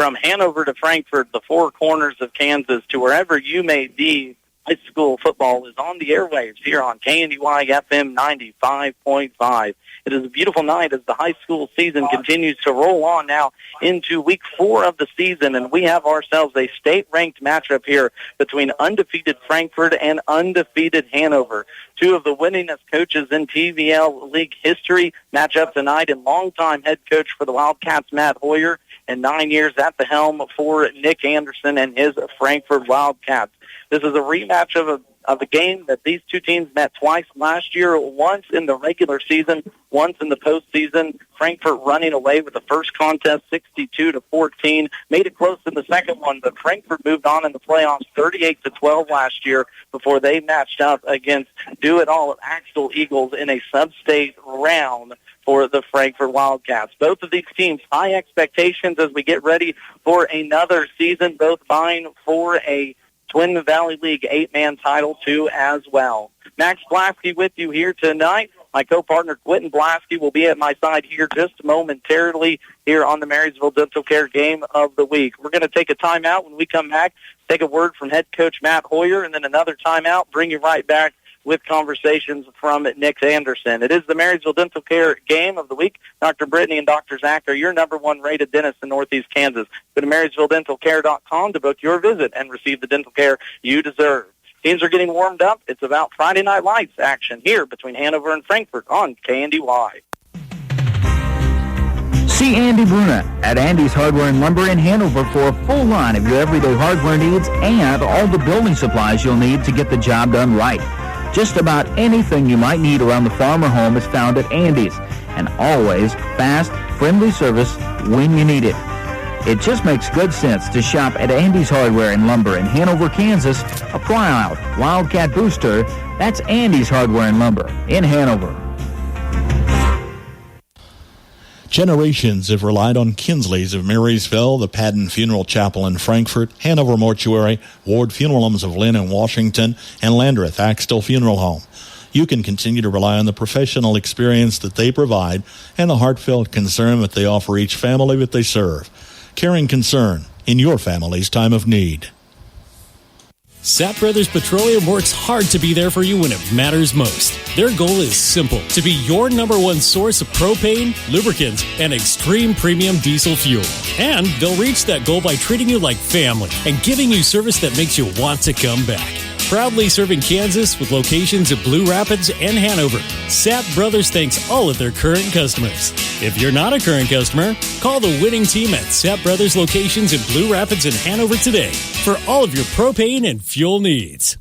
From Hanover to Frankfort, the four corners of Kansas, to wherever you may be, high school football is on the airwaves here on KNDY FM 95.5. It is a beautiful night as the high school season continues to roll on now into week 4 of the season, and we have ourselves a state-ranked matchup here between undefeated Frankfort and undefeated Hanover. Two of the winningest coaches in PVL League history match up tonight, and longtime head coach for the Wildcats, Matt Hoyer, and 9 years at the helm for Nick Anderson and his Frankfort Wildcats. This is a rematch of a game that these two teams met twice last year, once in the regular season, once in the postseason. Frankfort running away with the first contest 62-14, made it close in the second one, but Frankfort moved on in the playoffs 38-12 last year before they matched up against Do It All Axtell Eagles in a sub-state round for the Frankfort Wildcats. Both of these teams, high expectations as we get ready for another season, both vying for a Twin Valley League 8-man title too as well. Max Blasky with you here tonight. My co-partner Quentin Blasky will be at my side here just momentarily here on the Marysville Dental Care Game of the Week. We're going to take a timeout. When we come back, take a word from head coach Matt Hoyer, and then another timeout, bring you right back with conversations from Nick Anderson. It is the Marysville Dental Care Game of the Week. Dr. Brittany and Dr. Zach are your number one rated dentists in Northeast Kansas. Go to MarysvilleDentalCare.com to book your visit and receive the dental care you deserve. Teams are getting warmed up. It's about Friday Night Lights action here between Hanover and Frankfort on KNDY. See Andy Bruna at Andy's Hardware and Lumber in Hanover for a full line of your everyday hardware needs and all the building supplies you'll need to get the job done right. Just about anything you might need around the farm or home is found at Andy's, and always fast, friendly service when you need it. It just makes good sense to shop at Andy's Hardware and Lumber in Hanover, Kansas. Apply out Wildcat Booster. That's Andy's Hardware and Lumber in Hanover. Generations have relied on Kinsley's of Marysville, the Padden Funeral Chapel in Frankfort, Hanover Mortuary, Ward Funeral Homes of Lynn and Washington, and Landreth Axtell Funeral Home. You can continue to rely on the professional experience that they provide and the heartfelt concern that they offer each family that they serve. Caring concern in your family's time of need. Sapp Brothers Petroleum works hard to be there for you when it matters most. Their goal is simple: to be your number one source of propane, lubricants, and extreme premium diesel fuel. And they'll reach that goal by treating you like family and giving you service that makes you want to come back. Proudly serving Kansas with locations at Blue Rapids and Hanover, Sapp Brothers thanks all of their current customers. If you're not a current customer, call the winning team at Sapp Brothers locations in Blue Rapids and Hanover today for all of your propane and fuel needs.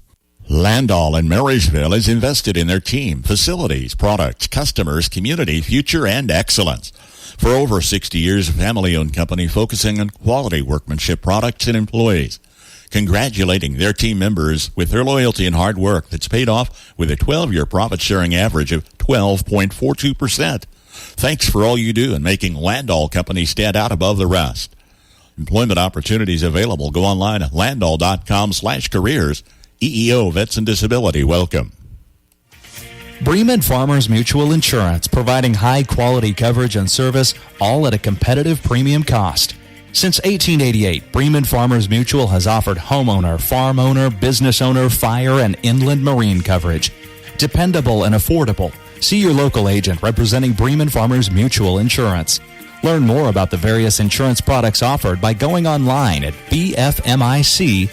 Landall in Marysville is invested in their team, facilities, products, customers, community, future, and excellence. For over 60 years, a family-owned company focusing on quality workmanship products and employees. Congratulating their team members with their loyalty and hard work that's paid off with a 12-year profit-sharing average of 12.42%. Thanks for all you do in making Landall Company stand out above the rest. Employment opportunities available. Go online at landall.com/careers. EEO Vets and Disability, welcome. Bremen Farmers Mutual Insurance, providing high-quality coverage and service, all at a competitive premium cost. Since 1888, Bremen Farmers Mutual has offered homeowner, farm owner, business owner, fire, and inland marine coverage. Dependable and affordable. See your local agent representing Bremen Farmers Mutual Insurance. Learn more about the various insurance products offered by going online at bfmic.com.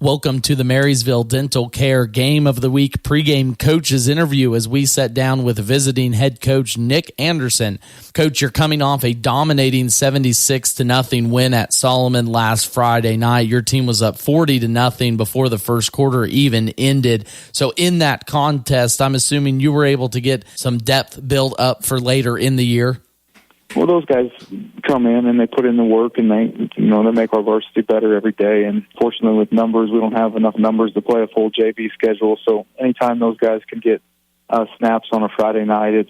Welcome to the Marysville Dental Care Game of the Week pregame coaches interview as we sat down with visiting head coach Nick Anderson. Coach, you're coming off a dominating 76-0 win at Solomon last Friday night. Your team was up 40-0 before the first quarter even ended. So in that contest, I'm assuming you were able to get some depth built up for later in the year. Well, those guys come in and they put in the work, and they make our varsity better every day. And fortunately, with numbers, we don't have enough numbers to play a full JV schedule. So anytime those guys can get snaps on a Friday night, it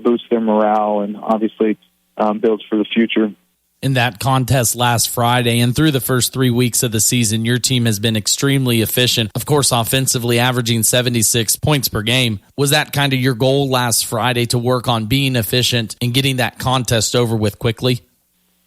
boosts their morale and obviously builds for the future. In that contest last Friday and through the first 3 weeks of the season, your team has been extremely efficient, of course, offensively averaging 76 points per game. Was that kind of your goal last Friday, to work on being efficient and getting that contest over with quickly?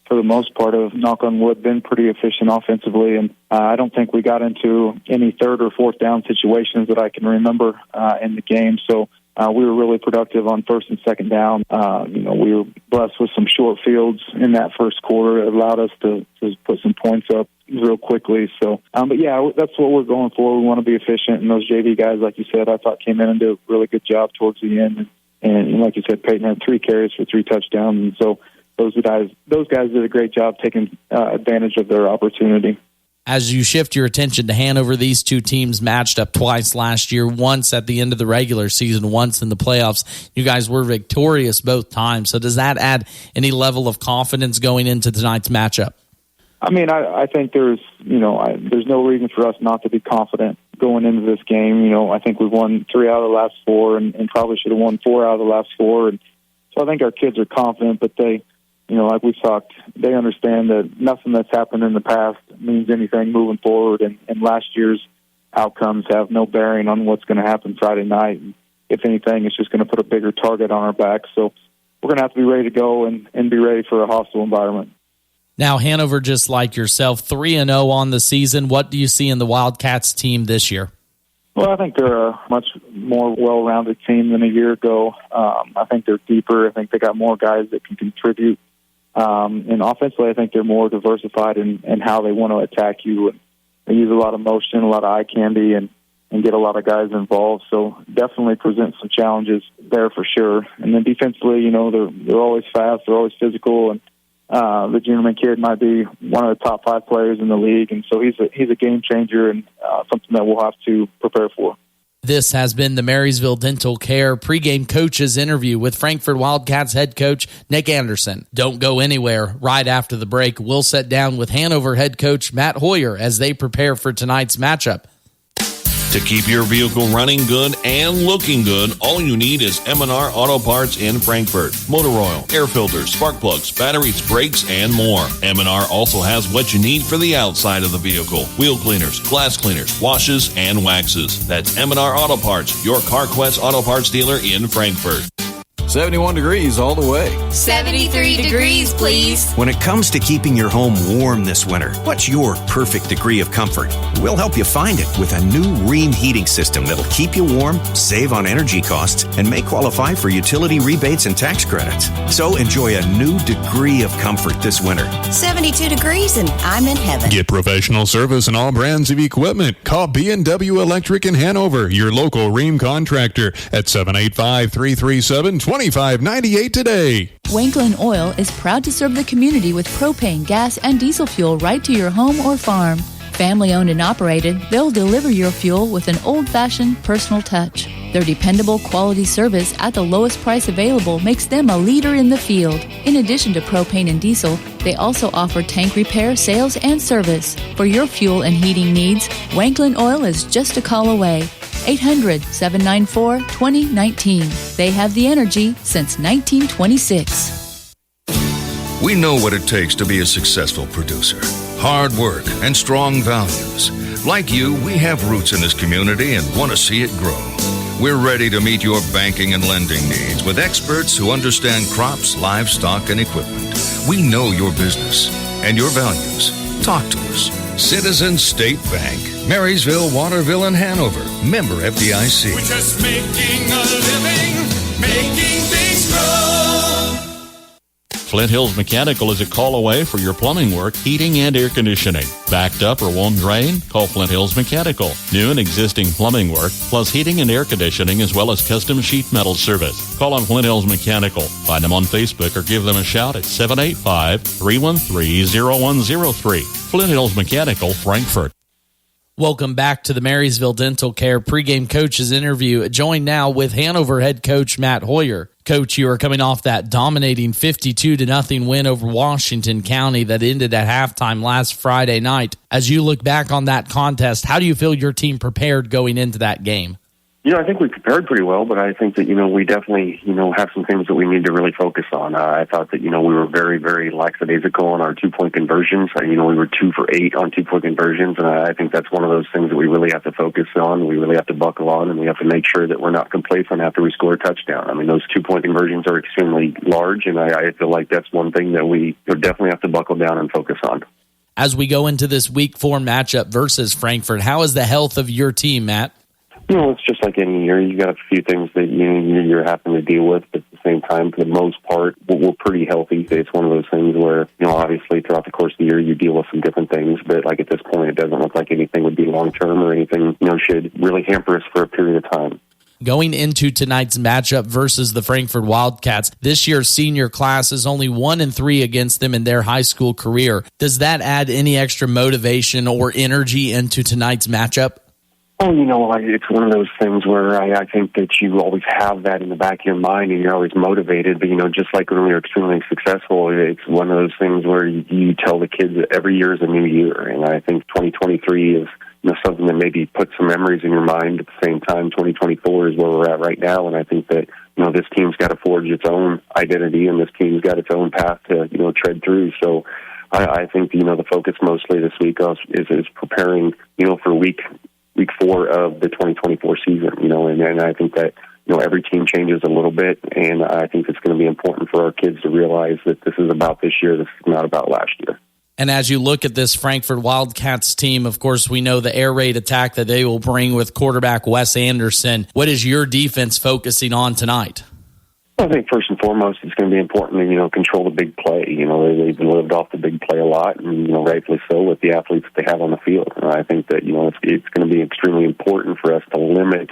For the most part, of knock on wood, been pretty efficient offensively, and I don't think we got into any third or fourth down situations that I can remember in the game. So we were really productive on first and second down. We were blessed with some short fields in that first quarter. It allowed us to put some points up real quickly. So, but yeah, that's what we're going for. We want to be efficient, and those JV guys, like you said, I thought came in and did a really good job towards the end. And like you said, Peyton had 3 carries for 3 touchdowns, and so those guys did a great job taking advantage of their opportunity. As you shift your attention to Hanover, these two teams matched up twice last year, once at the end of the regular season, once in the playoffs. You guys were victorious both times. So does that add any level of confidence going into tonight's matchup? I mean, I think there's no reason for us not to be confident going into this game. I think we've won 3 out of the last 4 and probably should have won 4 out of the last 4. And so I think our kids are confident, but they, like we talked, they understand that nothing that's happened in the past means anything moving forward, and last year's outcomes have no bearing on what's going to happen Friday night. And if anything, it's just going to put a bigger target on our back. So we're going to have to be ready to go and be ready for a hostile environment. Now, Hanover, just like yourself, 3-0 on the season. What do you see in the Wildcats team this year? Well, I think they're a much more well-rounded team than a year ago. I think they're deeper. I think they got more guys that can contribute. And offensively, I think they're more diversified in how they want to attack you. And they use a lot of motion, a lot of eye candy, and get a lot of guys involved. So definitely present some challenges there for sure. And then defensively, they're always fast, they're always physical, and the Juniorman kid might be one of the top 5 players in the league. And so he's a game changer and something that we'll have to prepare for. This has been the Marysville Dental Care pregame coaches interview with Frankfort Wildcats head coach Nick Anderson. Don't go anywhere. Right after the break, we'll sit down with Hanover head coach Matt Hoyer as they prepare for tonight's matchup. To keep your vehicle running good and looking good, all you need is M&R Auto Parts in Frankfort. Motor oil, air filters, spark plugs, batteries, brakes, and more. M&R also has what you need for the outside of the vehicle. Wheel cleaners, glass cleaners, washes, and waxes. That's M&R Auto Parts, your CarQuest Auto Parts dealer in Frankfort. 71 degrees all the way. 73 degrees, please. When it comes to keeping your home warm this winter, what's your perfect degree of comfort? We'll help you find it with a new Rheem heating system that'll keep you warm, save on energy costs, and may qualify for utility rebates and tax credits. So enjoy a new degree of comfort this winter. 72 degrees and I'm in heaven. Get professional service and all brands of equipment. Call B&W Electric in Hanover, your local Rheem contractor, at 785-337-2598 today. Wanklin Oil is proud to serve the community with propane, gas, and diesel fuel right to your home or farm. Family owned and operated, they'll deliver your fuel with an old-fashioned personal touch. Their dependable quality service at the lowest price available makes them a leader in the field. In addition to propane and diesel, they also offer tank repair, sales, and service. For your fuel and heating needs, Wanklin Oil is just a call away. 800-794-2019. They have the energy since 1926. We know what it takes to be a successful producer. Hard work and strong values. Like you, we have roots in this community and want to see it grow. We're ready to meet your banking and lending needs with experts who understand crops, livestock, and equipment. We know your business and your values. Talk to us. Citizens State Bank, Marysville, Waterville, and Hanover. Member FDIC. We're just making a living, making things grow. Flint Hills Mechanical is a call away for your plumbing work, heating, and air conditioning. Backed up or won't drain? Call Flint Hills Mechanical. New and existing plumbing work, plus heating and air conditioning, as well as custom sheet metal service. Call on Flint Hills Mechanical. Find them on Facebook or give them a shout at 785-313-0103. Flint Hills Mechanical, Frankfort. Welcome back to the Marysville Dental Care pregame coaches interview. Joined now with Hanover head coach Matt Hoyer. Coach, you are coming off that dominating 52-0 win over Washington County that ended at halftime last Friday night. As you look back on that contest, how do you feel your team prepared going into that game? I think we prepared pretty well, but I think that, we definitely, have some things that we need to really focus on. I thought that, we were very, very lackadaisical on our 2-point conversions. We were 2 for 8 on 2-point conversions, and I think that's one of those things that we really have to focus on. We really have to buckle on, and we have to make sure that we're not complacent after we score a touchdown. I mean, those 2-point conversions are extremely large, and I feel like that's one thing that we definitely have to buckle down and focus on. As we go into this Week 4 matchup versus Frankfort, how is the health of your team, Matt? It's just like any year. You got a few things that you're having to deal with, but at the same time, for the most part, we're pretty healthy. It's one of those things where, obviously throughout the course of the year, you deal with some different things, but like at this point, it doesn't look like anything would be long-term or anything, should really hamper us for a period of time. Going into tonight's matchup versus the Frankfort Wildcats, this year's senior class is only 1-3 against them in their high school career. Does that add any extra motivation or energy into tonight's matchup? Oh, it's one of those things where I think that you always have that in the back of your mind and you're always motivated. But, just like when we were extremely successful, it's one of those things where you tell the kids that every year is a new year. And I think 2023 is something that maybe puts some memories in your mind. At the same time, 2024 is where we're at right now. And I think that, this team's got to forge its own identity and this team's got its own path to, tread through. So I think, the focus mostly this week is preparing, for Week 4 of the 2024 season, and I think that, every team changes a little bit, and I think it's going to be important for our kids to realize that this is about this year, this is not about last year. And as you look at this Frankfort Wildcats team, of course, we know the air raid attack that they will bring with quarterback Wes Anderson. What is your defense focusing on tonight? I think first and foremost, it's going to be important to, control the big play. They've lived off the big play a lot, and, rightfully so with the athletes that they have on the field. And I think that, it's going to be extremely important for us to limit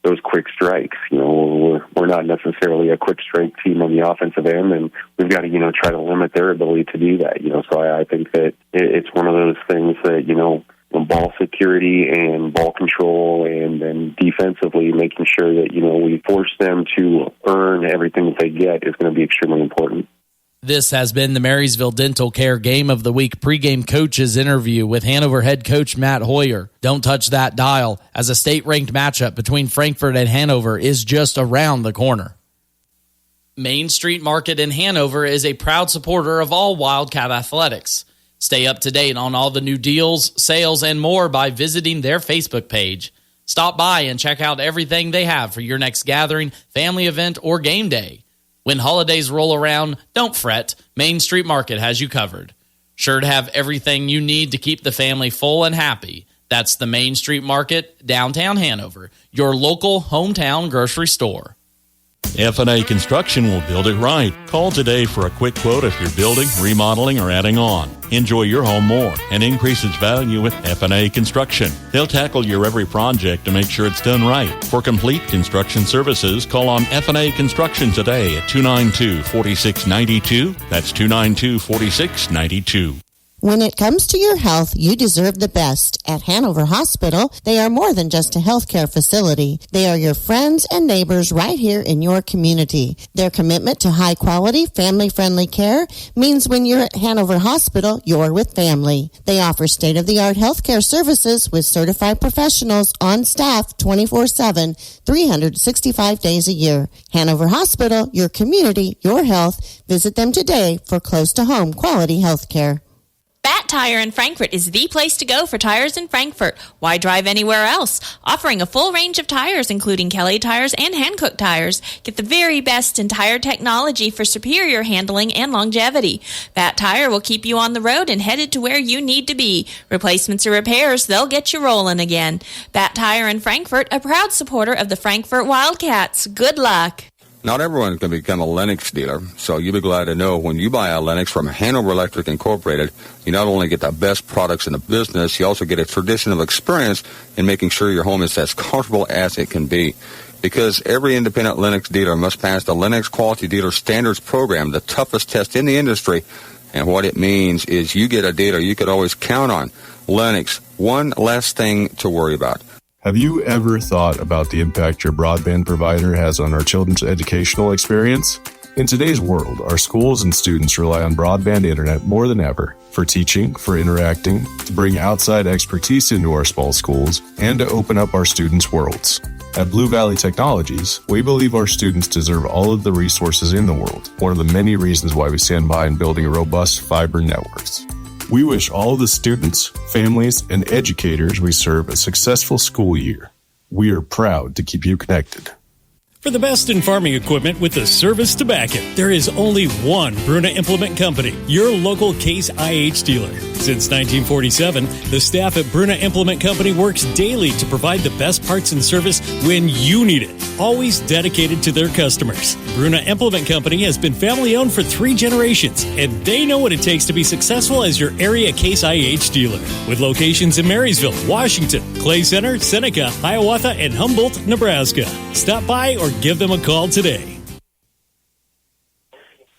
those quick strikes. We're not necessarily a quick strike team on the offensive end, and we've got to, try to limit their ability to do that. So I think that it's one of those things that, ball security and ball control and then defensively making sure that, we force them to earn everything that they get is going to be extremely important. This has been the Marysville Dental Care Game of the Week pregame coaches interview with Hanover head coach Matt Hoyer. Don't touch that dial, as a state-ranked matchup between Frankfort and Hanover is just around the corner. Main Street Market in Hanover is a proud supporter of all Wildcat athletics. Stay up to date on all the new deals, sales, and more by visiting their Facebook page. Stop by and check out everything they have for your next gathering, family event, or game day. When holidays roll around, don't fret. Main Street Market has you covered. Sure to have everything you need to keep the family full and happy. That's the Main Street Market, downtown Hanover, your local hometown grocery store. F&A Construction will build it right. Call today for a quick quote if you're building, remodeling, or adding on. Enjoy your home more and increase its value with F&A Construction. They'll tackle your every project to make sure it's done right. For complete construction services, call on F&A Construction today at 292-4692. That's 292-4692. When it comes to your health, you deserve the best. At Hanover Hospital, they are more than just a healthcare facility. They are your friends and neighbors right here in your community. Their commitment to high-quality, family-friendly care means when you're at Hanover Hospital, you're with family. They offer state-of-the-art healthcare services with certified professionals on staff 24/7, 365 days a year. Hanover Hospital, your community, your health. Visit them today for close-to-home quality healthcare. Bat Tire in Frankfort is the place to go for tires in Frankfort. Why drive anywhere else? Offering a full range of tires, including Kelly tires and Hankook tires. Get the very best in tire technology for superior handling and longevity. Bat Tire will keep you on the road and headed to where you need to be. Replacements or repairs, they'll get you rolling again. Bat Tire in Frankfort, a proud supporter of the Frankfort Wildcats. Good luck. Not everyone can become a Lennox dealer, so you'll be glad to know when you buy a Lennox from Hanover Electric Incorporated, you not only get the best products in the business, you also get a tradition of experience in making sure your home is as comfortable as it can be. Because every independent Lennox dealer must pass the Lennox Quality Dealer Standards Program, the toughest test in the industry. And what it means is you get a dealer you could always count on. Lennox, one less thing to worry about. Have you ever thought about the impact your broadband provider has on our children's educational experience? In today's world, our schools and students rely on broadband internet more than ever for teaching, for interacting, to bring outside expertise into our small schools, and to open up our students' worlds. At Blue Valley Technologies, we believe our students deserve all of the resources in the world, one of the many reasons why we stand by in building robust fiber networks. We wish all of the students, families, and educators we serve a successful school year. We are proud to keep you connected. For the best in farming equipment with the service to back it, there is only one Bruna Implement Company, your local Case IH dealer. Since 1947, the staff at Bruna Implement Company works daily to provide the best parts and service when you need it, always dedicated to their customers. Bruna Implement Company has been family-owned for 3 generations, and they know what it takes to be successful as your area Case IH dealer. With locations in Marysville, Washington, Clay Center, Seneca, Hiawatha, and Humboldt, Nebraska. Stop by or give them a call today.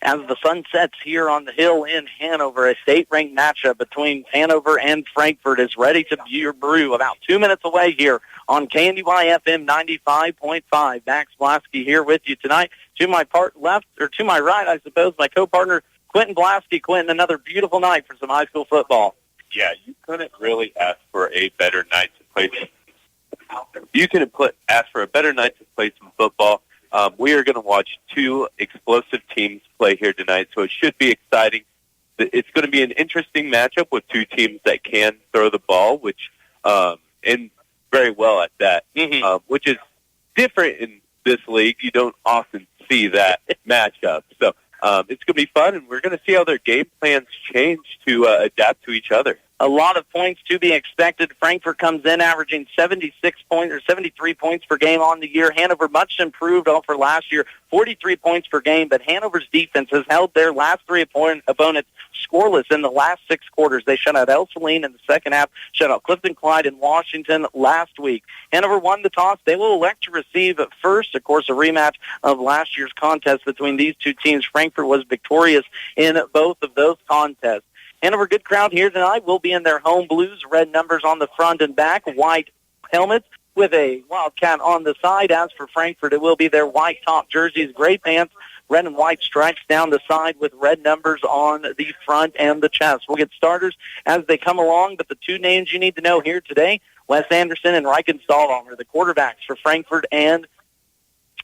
As the sun sets here on the hill in Hanover, a state-ranked matchup between Hanover and Frankfort is ready to brew about 2 minutes away here on KNDY FM 95.5. Max Blasky here with you tonight. To my to my right, I suppose, my co-partner, Quentin Blasky. Quentin, another beautiful night for some high school football. Yeah, you couldn't really ask for a better night to play. Ask for a better night to play some football. We are going to watch 2 explosive teams play here tonight, so it should be exciting. It's going to be an interesting matchup with 2 teams that can throw the ball, which and very well at that, which is different in this league. You don't often see that matchup. So it's going to be fun, and we're going to see how their game plans change to adapt to each other. A lot of points to be expected. Frankfort comes in averaging 76 points or 73 points per game on the year. Hanover much improved over last year, 43 points per game, but Hanover's defense has held their last 3 opponents scoreless in the last 6 quarters. They shut out El Saline in the second half, shut out Clifton Clyde in Washington last week. Hanover won the toss. They will elect to receive first, of course, a rematch of last year's contest between these 2 teams. Frankfort was victorious in both of those contests. Hanover, good crowd here tonight. Will be in their home blues, red numbers on the front and back, white helmets with a Wildcat on the side. As for Frankfort, it will be their white top jerseys, gray pants, red and white stripes down the side with red numbers on the front and the chest. We'll get starters as they come along, but the 2 names you need to know here today, Wes Anderson and Riken Stahlbaum, are the quarterbacks for Frankfort and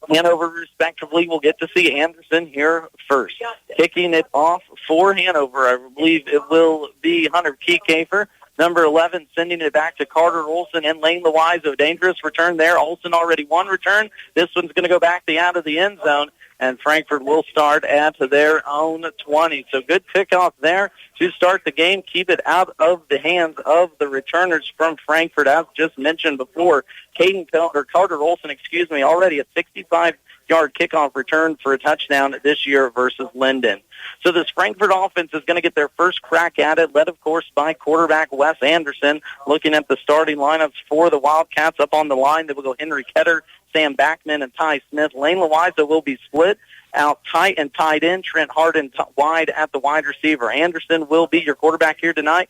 Hanover, respectively. We'll get to see Anderson here first. Kicking it off for Hanover, I believe it will be Hunter Kiekefer. Number 11, sending it back to Carter Olson and Lane Loizo. Dangerous return there. Olson already 1 return. This one's going to go back out of the end zone, and Frankfort will start at their own 20. So good kickoff there to start the game. Keep it out of the hands of the returners from Frankfort. As just mentioned before, Carter Olson, already a 65-yard kickoff return for a touchdown this year versus Linden. So this Frankfort offense is going to get their first crack at it, led, of course, by quarterback Wes Anderson. Looking at the starting lineups for the Wildcats up on the line, they will go Henry Ketter, Sam Backman, and Ty Smith. Lane Loizo will be split out tight and tied in. Trent Harden wide at the wide receiver. Anderson will be your quarterback here tonight.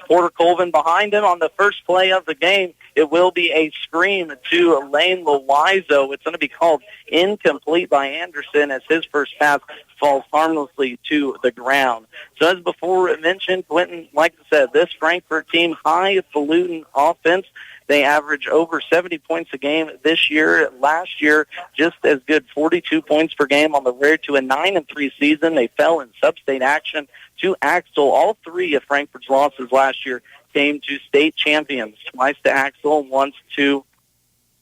Porter Colvin behind him on the first play of the game. It will be a screen to Lane Loizo. It's going to be called incomplete by Anderson as his first pass falls harmlessly to the ground. So as before mentioned, Quentin, like I said, this Frankfort team, highfalutin offense. They average over 70 points a game this year. Last year, just as good, 42 points per game on the road to a 9-3 season. They fell in sub-state action to Axel. All 3 of Frankfort's losses last year came to state champions, twice to Axel, once to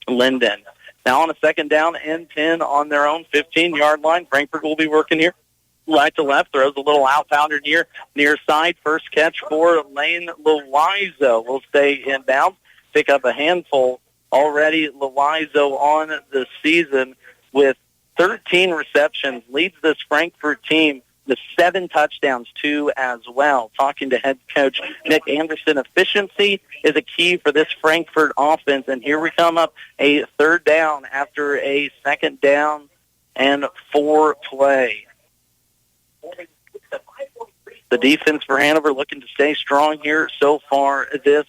Linden. Now on a second down and 10 on their own 15-yard line. Frankfort will be working here. Right to left, throws a little out-pounder near side. First catch for Lane Loizo will stay inbounds. Pick up a handful already. Loizo on the season with 13 receptions, leads this Frankfort team to 7 touchdowns, 2 as well. Talking to head coach Nick Anderson, efficiency is a key for this Frankfort offense, and here we come up a third down after a second down and 4 play. The defense for Hanover looking to stay strong here so far this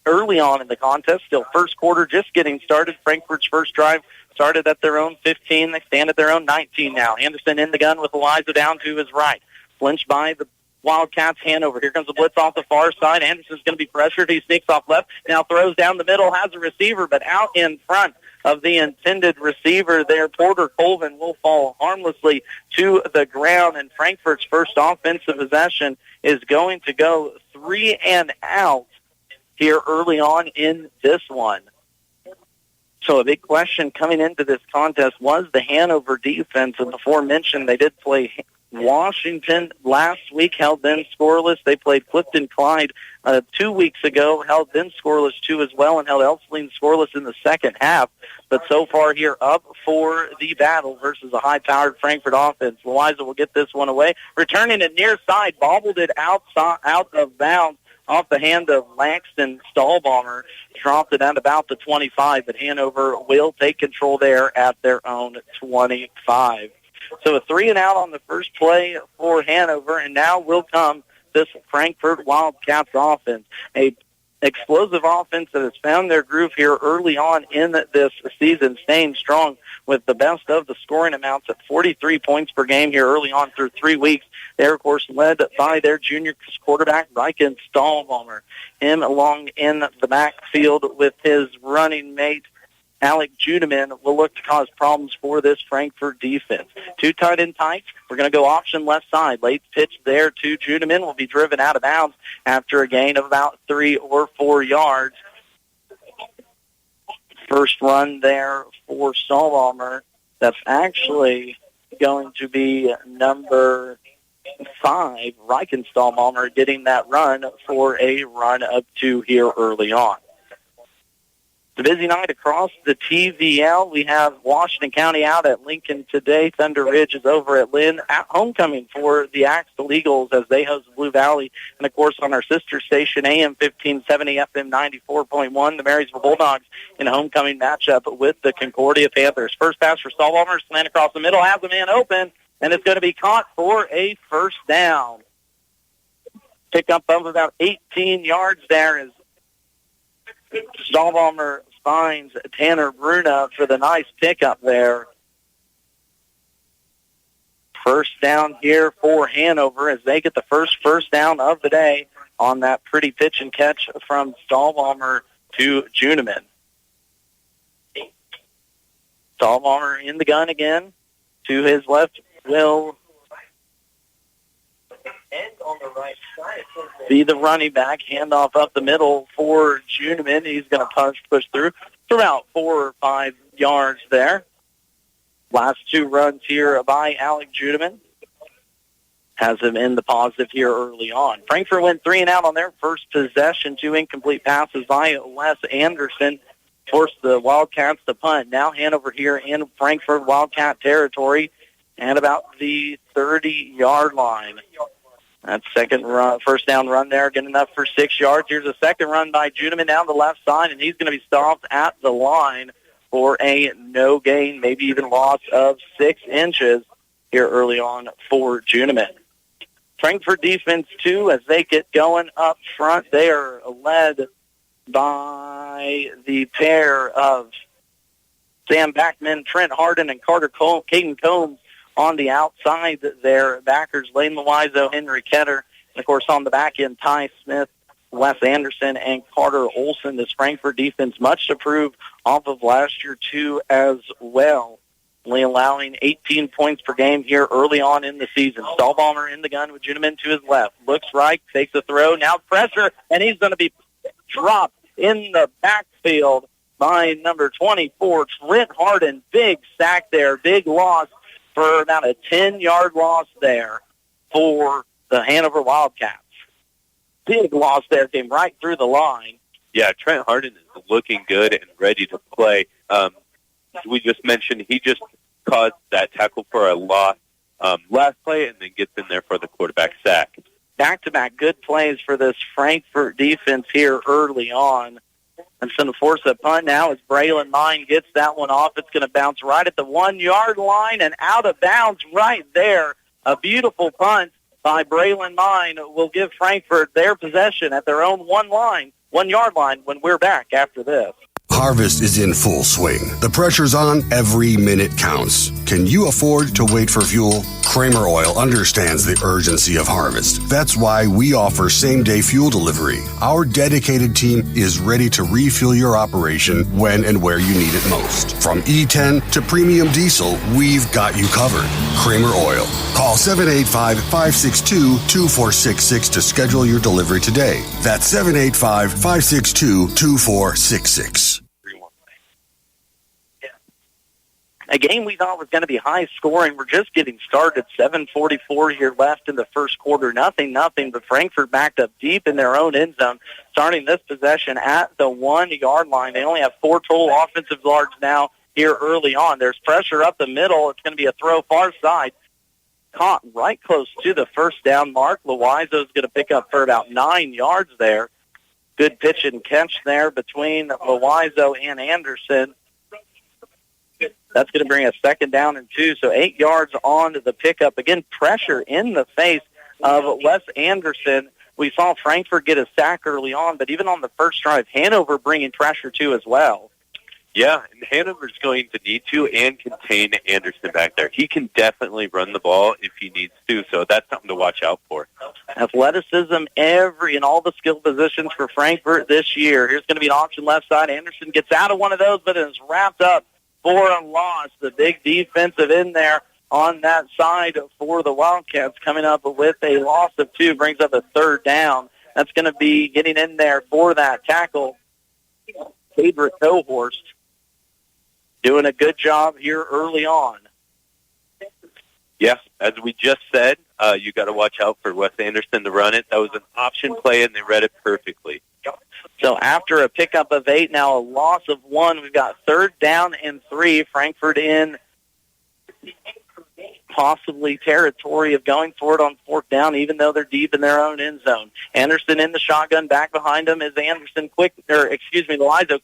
early on in the contest. Still first quarter just getting started. Frankfort's first drive started at their own 15. They stand at their own 19 now. Anderson in the gun with Loizo down to his right. Flinched by the Wildcats. Hanover. Here comes the blitz off the far side. Anderson's going to be pressured. He sneaks off left. Now throws down the middle. Has a receiver, but out in front of the intended receiver there. Porter Colvin will fall harmlessly to the ground, and Frankfort's first offensive possession is going to go 3 and out here early on in this one. So a big question coming into this contest was the Hanover defense. And before mentioned, they did play Washington last week, held them scoreless. They played Clifton Clyde 2 weeks ago, held them scoreless too as well, and held Elseline scoreless in the second half. But so far here, up for the battle versus a high-powered Frankfort offense. Loiza will get this one away. Returning it near side, bobbled it out of bounds off the hand of Langston Stahlbaumer, dropped it at about the 25, but Hanover will take control there at their own 25. So a 3 and out on the first play for Hanover, and now will come this Frankfort Wildcats offense. A explosive offense that has found their groove here early on in this season, staying strong with the best of the scoring amounts at 43 points per game here early on through 3 weeks. They're, of course, led by their junior quarterback, Riken Stahlbaumer. Him along in the backfield with his running mate, Alec Judeman, will look to cause problems for this Frankfort defense. 2 tight end tights. We're going to go option left side. Late pitch there to Judeman will be driven out of bounds after a gain of about 3 or 4 yards. First run there for Stahlbaumer. That's actually going to be number 5, Riken Stahlbaumer, getting that run for a run up 2 here early on. It's a busy night across the TVL. We have Washington County out at Lincoln today. Thunder Ridge is over at Lynn at homecoming for the Axtell Eagles as they host Blue Valley. And, of course, on our sister station, AM 1570, FM 94.1, the Marysville Bulldogs in a homecoming matchup with the Concordia Panthers. First pass for Stahlbaumer, slant across the middle, has a man open, and it's going to be caught for a first down. Pick up of about 18 yards there as Stahlbaumer finds Tanner Bruna for the nice pickup there. First down here for Hanover as they get the first down of the day on that pretty pitch and catch from Stahlbaumer to Juneman. Stahlbaumer in the gun again. To his left will on the right side be the running back. Handoff up the middle for Juneman. He's going to push through for about 4 or 5 yards there. Last 2 runs here by Alec Juneman has him in the positive here early on. Frankfort went 3 and out on their first possession. 2 incomplete passes by Wes Anderson forced the Wildcats to punt. Now Hanover here in Frankfort Wildcat territory and about the 30-yard line. That first down run there, getting enough for 6 yards. Here's a second run by Juneman down the left side, and he's going to be stopped at the line for a no gain, maybe even loss of 6 inches here early on for Juneman. Frankfort defense, too, as they get going up front, they are led by the pair of Sam Backman, Trent Harden, and Caden Combs on the outside. Their backers, Lane Loizo, Henry Ketter, and, of course, on the back end, Ty Smith, Wes Anderson, and Carter Olson. This Frankfort defense much to prove off of last year, too, as well. Only allowing 18 points per game here early on in the season. Stahlbaumer in the gun with Juneman to his left. Looks right, takes a throw, now pressure, and he's going to be dropped in the backfield by number 24, Trent Harden. Big sack there, big loss for about a 10-yard loss there for the Hanover Wildcats. Big loss there, came right through the line. Yeah, Trent Harden is looking good and ready to play. We just mentioned he just caused that tackle for a loss last play and then gets in there for the quarterback sack. Back-to-back good plays for this Frankfort defense here early on. And so to force a punt now as Braylon Mine gets that one off. It's going to bounce right at the 1-yard line and out of bounds right there. A beautiful punt by Braylon Mine will give Frankfort their possession at their own 1-yard line when we're back after this. Harvest is in full swing. The pressure's on. Every minute counts. Can you afford to wait for fuel? Kramer Oil understands the urgency of harvest. That's why we offer same-day fuel delivery. Our dedicated team is ready to refuel your operation when and where you need it most. From E10 to premium diesel, we've got you covered. Kramer Oil. Call 785-562-2466 to schedule your delivery today. That's 785-562-2466. A game we thought was going to be high scoring. We're just getting started. 7:44 here left in the first quarter. Nothing, but Frankfort backed up deep in their own end zone, starting this possession at the 1-yard line. They only have 4 total offensive yards now here early on. There's pressure up the middle. It's going to be a throw far side. Caught right close to the first down mark. Loizo's going to pick up for about 9 yards there. Good pitch and catch there between Loizo and Anderson. That's going to bring a 2nd down and 2, so 8 yards on the pickup. Again, pressure in the face of Wes Anderson. We saw Frankfort get a sack early on, but even on the first drive, Hanover bringing pressure too as well. Yeah, and Hanover's going to need to and contain Anderson back there. He can definitely run the ball if he needs to, so that's something to watch out for. Athleticism in all the skill positions for Frankfort this year. Here's going to be an option left side. Anderson gets out of one of those, but is wrapped up for a loss. The big defensive in there on that side for the Wildcats coming up with a loss of 2, brings up a 3rd down. That's going to be getting in there for that tackle. Cadrick Cohorst doing a good job here early on. Yeah, as we just said, you got to watch out for Wes Anderson to run it. That was an option play, and they read it perfectly. So after a pickup of 8, now a loss of 1, we've got 3rd down and 3. Frankfort in possibly territory of going for it on 4th down, even though they're deep in their own end zone. Anderson in the shotgun. Back behind him is Loizo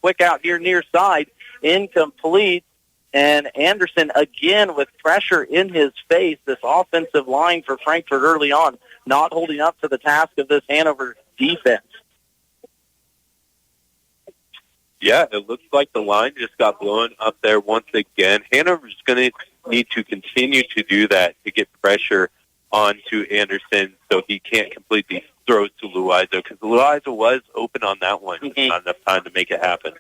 quick out here near side. Incomplete. And Anderson again with pressure in his face. This offensive line for Frankfort early on not holding up to the task of this Hanover defense. Yeah, it looks like the line just got blown up there once again. Hanover's going to need to continue to do that to get pressure onto Anderson so he can't complete these throws to Loizo, because Loizo was open on that one. Not enough time to make it happen.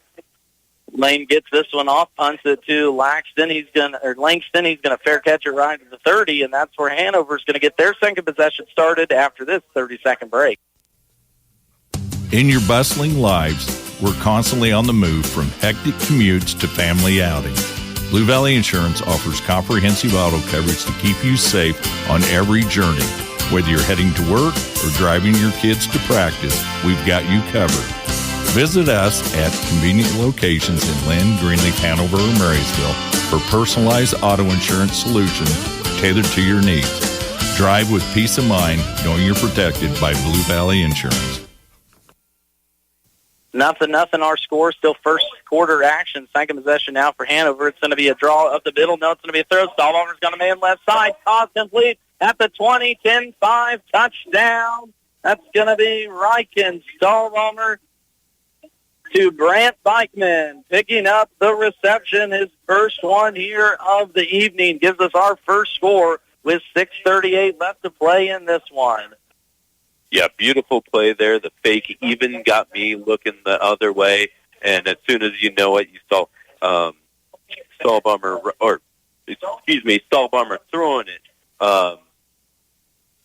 Lane gets this one off, punts it to Langston. He's going to fair catch it right at the 30, and that's where Hanover's going to get their second possession started after this 30-second break. In your bustling lives, we're constantly on the move from hectic commutes to family outings. Blue Valley Insurance offers comprehensive auto coverage to keep you safe on every journey. Whether you're heading to work or driving your kids to practice, we've got you covered. Visit us at convenient locations in Lynn, Greenleaf, Hanover, or Marysville for personalized auto insurance solutions tailored to your needs. Drive with peace of mind knowing you're protected by Blue Valley Insurance. 0-0 our score, still first quarter action. Second possession now for Hanover. It's going to be a draw up the middle. No, it's going to be a throw. Stahlbaumer's got a man left side. Toss complete at the 20, 10-5, touchdown. That's going to be Ryken. Stahlbaumer to Brant Beichman, picking up the reception. His first one here of the evening gives us our first score with 6:38 left to play in this one. Yeah, beautiful play there. The fake even got me looking the other way, and as soon as you know it, you saw Stahlbaumer throwing it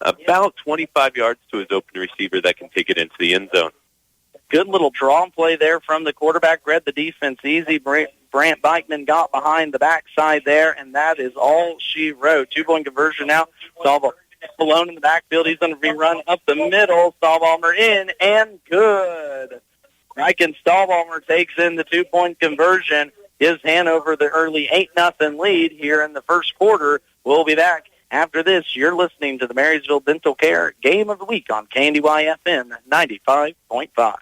about 25 yards to his open receiver that can take it into the end zone. Good little draw play there from the quarterback. Read the defense easy. Brant Beichman got behind the backside there, and that is all she wrote. 2-point conversion now. Stahlbaumer alone in the backfield. He's going to be run up the middle. Stahlbaumer in, and good. Ryken Stahlbaumer takes in the 2-point conversion. Gives Hanover the early 8-0 lead here in the first quarter. We'll be back after this. You're listening to the Marysville Dental Care Game of the Week on KNDY FM 95.5.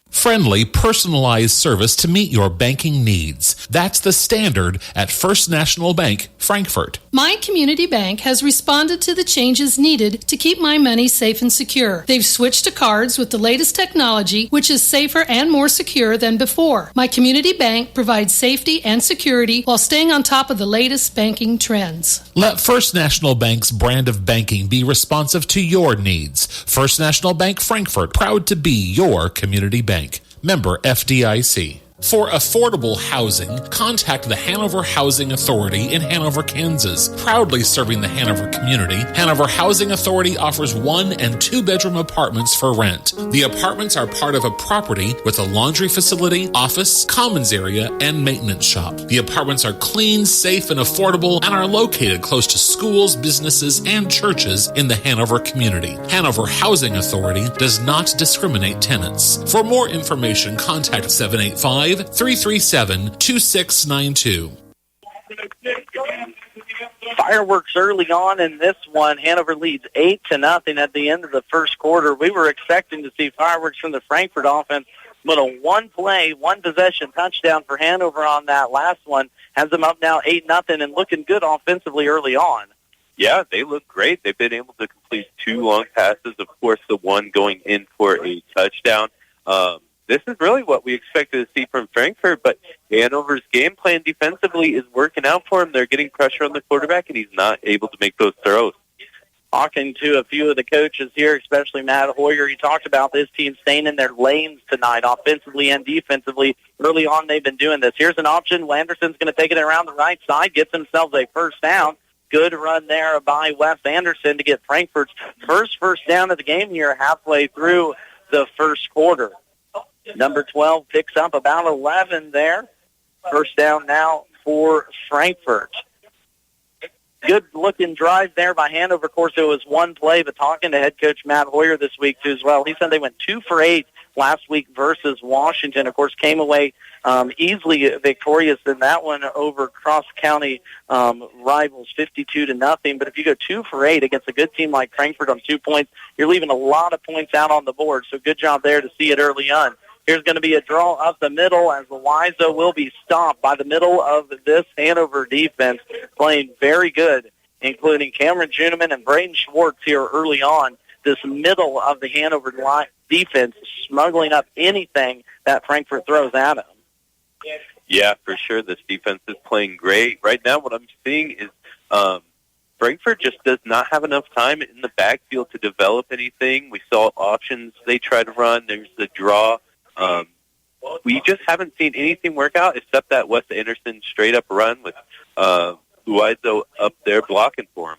Friendly, personalized service to meet your banking needs. That's the standard at First National Bank, Frankfort. My community bank has responded to the changes needed to keep my money safe and secure. They've switched to cards with the latest technology, which is safer and more secure than before. My community bank provides safety and security while staying on top of the latest banking trends. Let First National Bank's brand of banking be responsive to your needs. First National Bank, Frankfort, proud to be your community bank. Member FDIC. For affordable housing, contact the Hanover Housing Authority in Hanover, Kansas. Proudly serving the Hanover community, Hanover Housing Authority offers 1- and 2-bedroom apartments for rent. The apartments are part of a property with a laundry facility, office, commons area, and maintenance shop. The apartments are clean, safe, and affordable and are located close to schools, businesses, and churches in the Hanover community. Hanover Housing Authority does not discriminate tenants. For more information, contact 785-337-2692. Fireworks early on in this one. Hanover leads 8-0 at the end of the first quarter. We were expecting to see fireworks from the Frankfort offense, but a one-play, one-possession touchdown for Hanover on that last one has them up now 8-0 and looking good offensively early on. Yeah, they look great. They've been able to complete 2 long passes, of course, the one going in for a touchdown. This is really what we expected to see from Frankfort, but Hanover's game plan defensively is working out for him. They're getting pressure on the quarterback, and he's not able to make those throws. Talking to a few of the coaches here, especially Matt Hoyer, he talked about this team staying in their lanes tonight, offensively and defensively. Early on, they've been doing this. Here's an option. Landerson's going to take it around the right side, gets themselves a first down. Good run there by Wes Anderson to get Frankfort's first down of the game here halfway through the first quarter. Number 12 picks up about 11 there. First down now for Frankfort. Good-looking drive there by Hanover. Of course, it was one play, but talking to head coach Matt Hoyer this week, too, as well, he said they went 2 for 8 last week versus Washington. Of course, came away easily victorious in that one over cross-county rivals, 52-0. But if you go 2 for 8 against a good team like Frankfort on 2 points, you're leaving a lot of points out on the board. So good job there to see it early on. Here's going to be a draw up the middle as Loizo will be stopped by the middle of this Hanover defense, playing very good, including Cameron Juneman and Braden Schwartz here early on. This middle of the Hanover defense smuggling up anything that Frankfort throws at them. Yeah, for sure. This defense is playing great. Right now what I'm seeing is Frankfort just does not have enough time in the backfield to develop anything. We saw options they tried to run. There's the draw. We just haven't seen anything work out except that Wes Anderson straight-up run with Loizo up there blocking for him.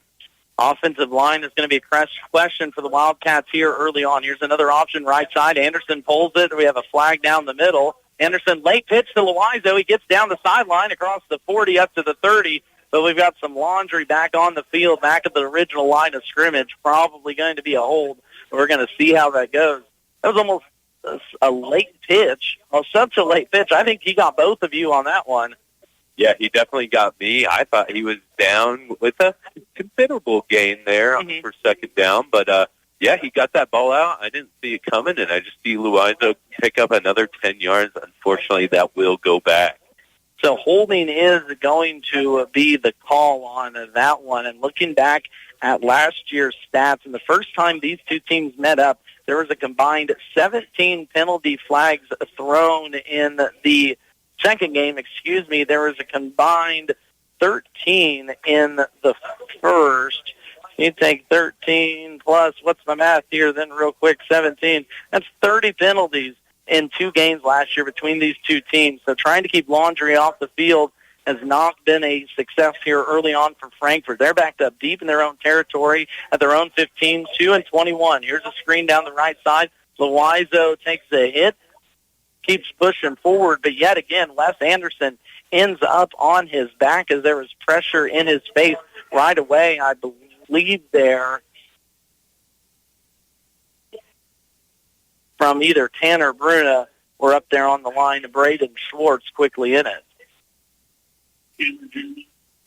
Offensive line is going to be a question for the Wildcats here early on. Here's another option, right side. Anderson pulls it. We have a flag down the middle. Anderson late pitch to Loizo. He gets down the sideline across the 40 up to the 30. But we've got some laundry back on the field, back at the original line of scrimmage. Probably going to be a hold. We're going to see how that goes. That was almost a late pitch. Well, such a late pitch. I think he got both of you on that one. Yeah, he definitely got me. I thought he was down with a considerable gain there for second down. But, yeah, he got that ball out. I didn't see it coming, and I just see Loizo pick up another 10 yards. Unfortunately, that will go back. So holding is going to be the call on that one. And looking back at last year's stats, and the first time these two teams met up, there was a combined 17 penalty flags thrown in the second game. There was a combined 13 in the first. You take 13 plus, what's my math here then real quick, 17. That's 30 penalties in 2 games last year between these two teams. So trying to keep laundry off the field has not been a success here early on for Frankfort. They're backed up deep in their own territory at their own 15, 2-21. Here's a screen down the right side. Loizo takes a hit, keeps pushing forward, but yet again, Wes Anderson ends up on his back as there was pressure in his face right away, I believe there, from either Tanner Bruna or up there on the line of Braden Schwartz quickly in it.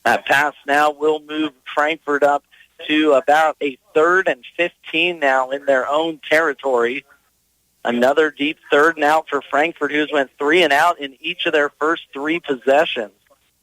That pass now will move Frankfort up to about a 3rd and 15 now in their own territory. Another deep third and out for Frankfort, who's went 3 and out in each of their first 3 possessions.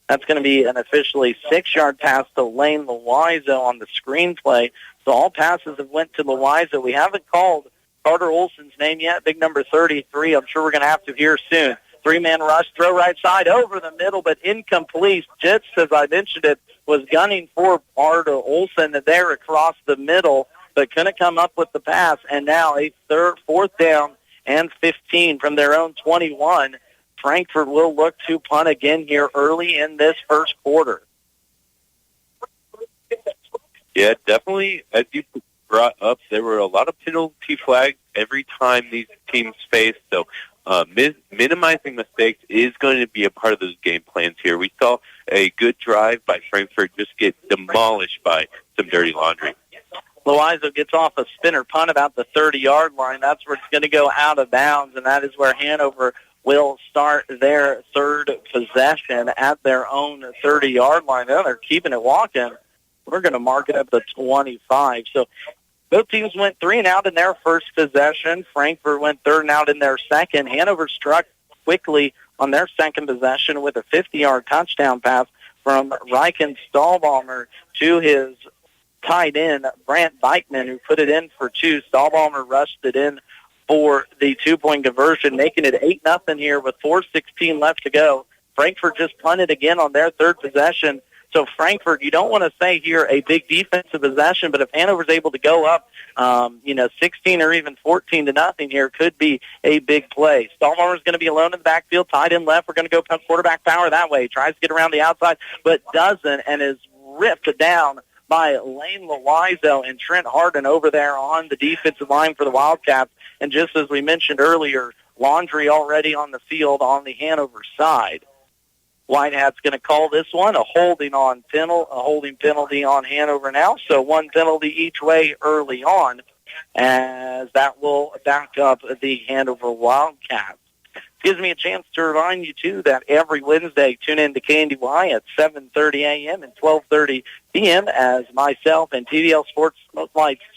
That's going to be an officially 6-yard pass to Lane Loizo on the screenplay. So all passes have went to Loizo. We haven't called Carter Olson's name yet, big number 33. I'm sure we're going to have to hear soon. 3-man rush, throw right side over the middle, but incomplete. Just as I mentioned it, was gunning for Carter Olson there across the middle, but couldn't come up with the pass. And now a 4th down and 15 from their own 21. Frankfort will look to punt again here early in this first quarter. Yeah, definitely. As you brought up, there were a lot of penalty flags every time these teams faced. So minimizing mistakes is going to be a part of those game plans here. We saw a good drive by Frankfort just get demolished by some dirty laundry. Loizo gets off a spinner punt about the 30-yard line. That's where it's going to go out of bounds, and that is where Hanover will start their 3rd possession at their own 30-yard line. Now they're keeping it walking. We're going to mark it up to 25. So both teams went 3 and out in their first possession. Frankfort went 3rd and out in their second. Hanover struck quickly on their second possession with a 50-yard touchdown pass from Riken Stahlbaumer to his tight end, Brant Beichman, who put it in for 2. Stahlbaumer rushed it in for the 2-point conversion, making it 8-0 here with 4:16 left to go. Frankfort just punted again on their 3rd possession. So Frankfort, you don't want to say here a big defensive possession, but if Hanover's able to go up, 16 or even 14-0 here, could be a big play. Stahlbaumer's going to be alone in the backfield, tight end left. We're going to go quarterback power that way. Tries to get around the outside, but doesn't, and is ripped down by Lane Loizo and Trent Harden over there on the defensive line for the Wildcats. And just as we mentioned earlier, Laundry already on the field on the Hanover side. Whitehat's going to call this one a holding penalty on Hanover now. So 1 penalty each way early on, as that will back up the Hanover Wildcats. Gives me a chance to remind you, too, that every Wednesday, tune in to KNDY at 7:30 a.m. and 12:30 p.m. as myself and TVL Sports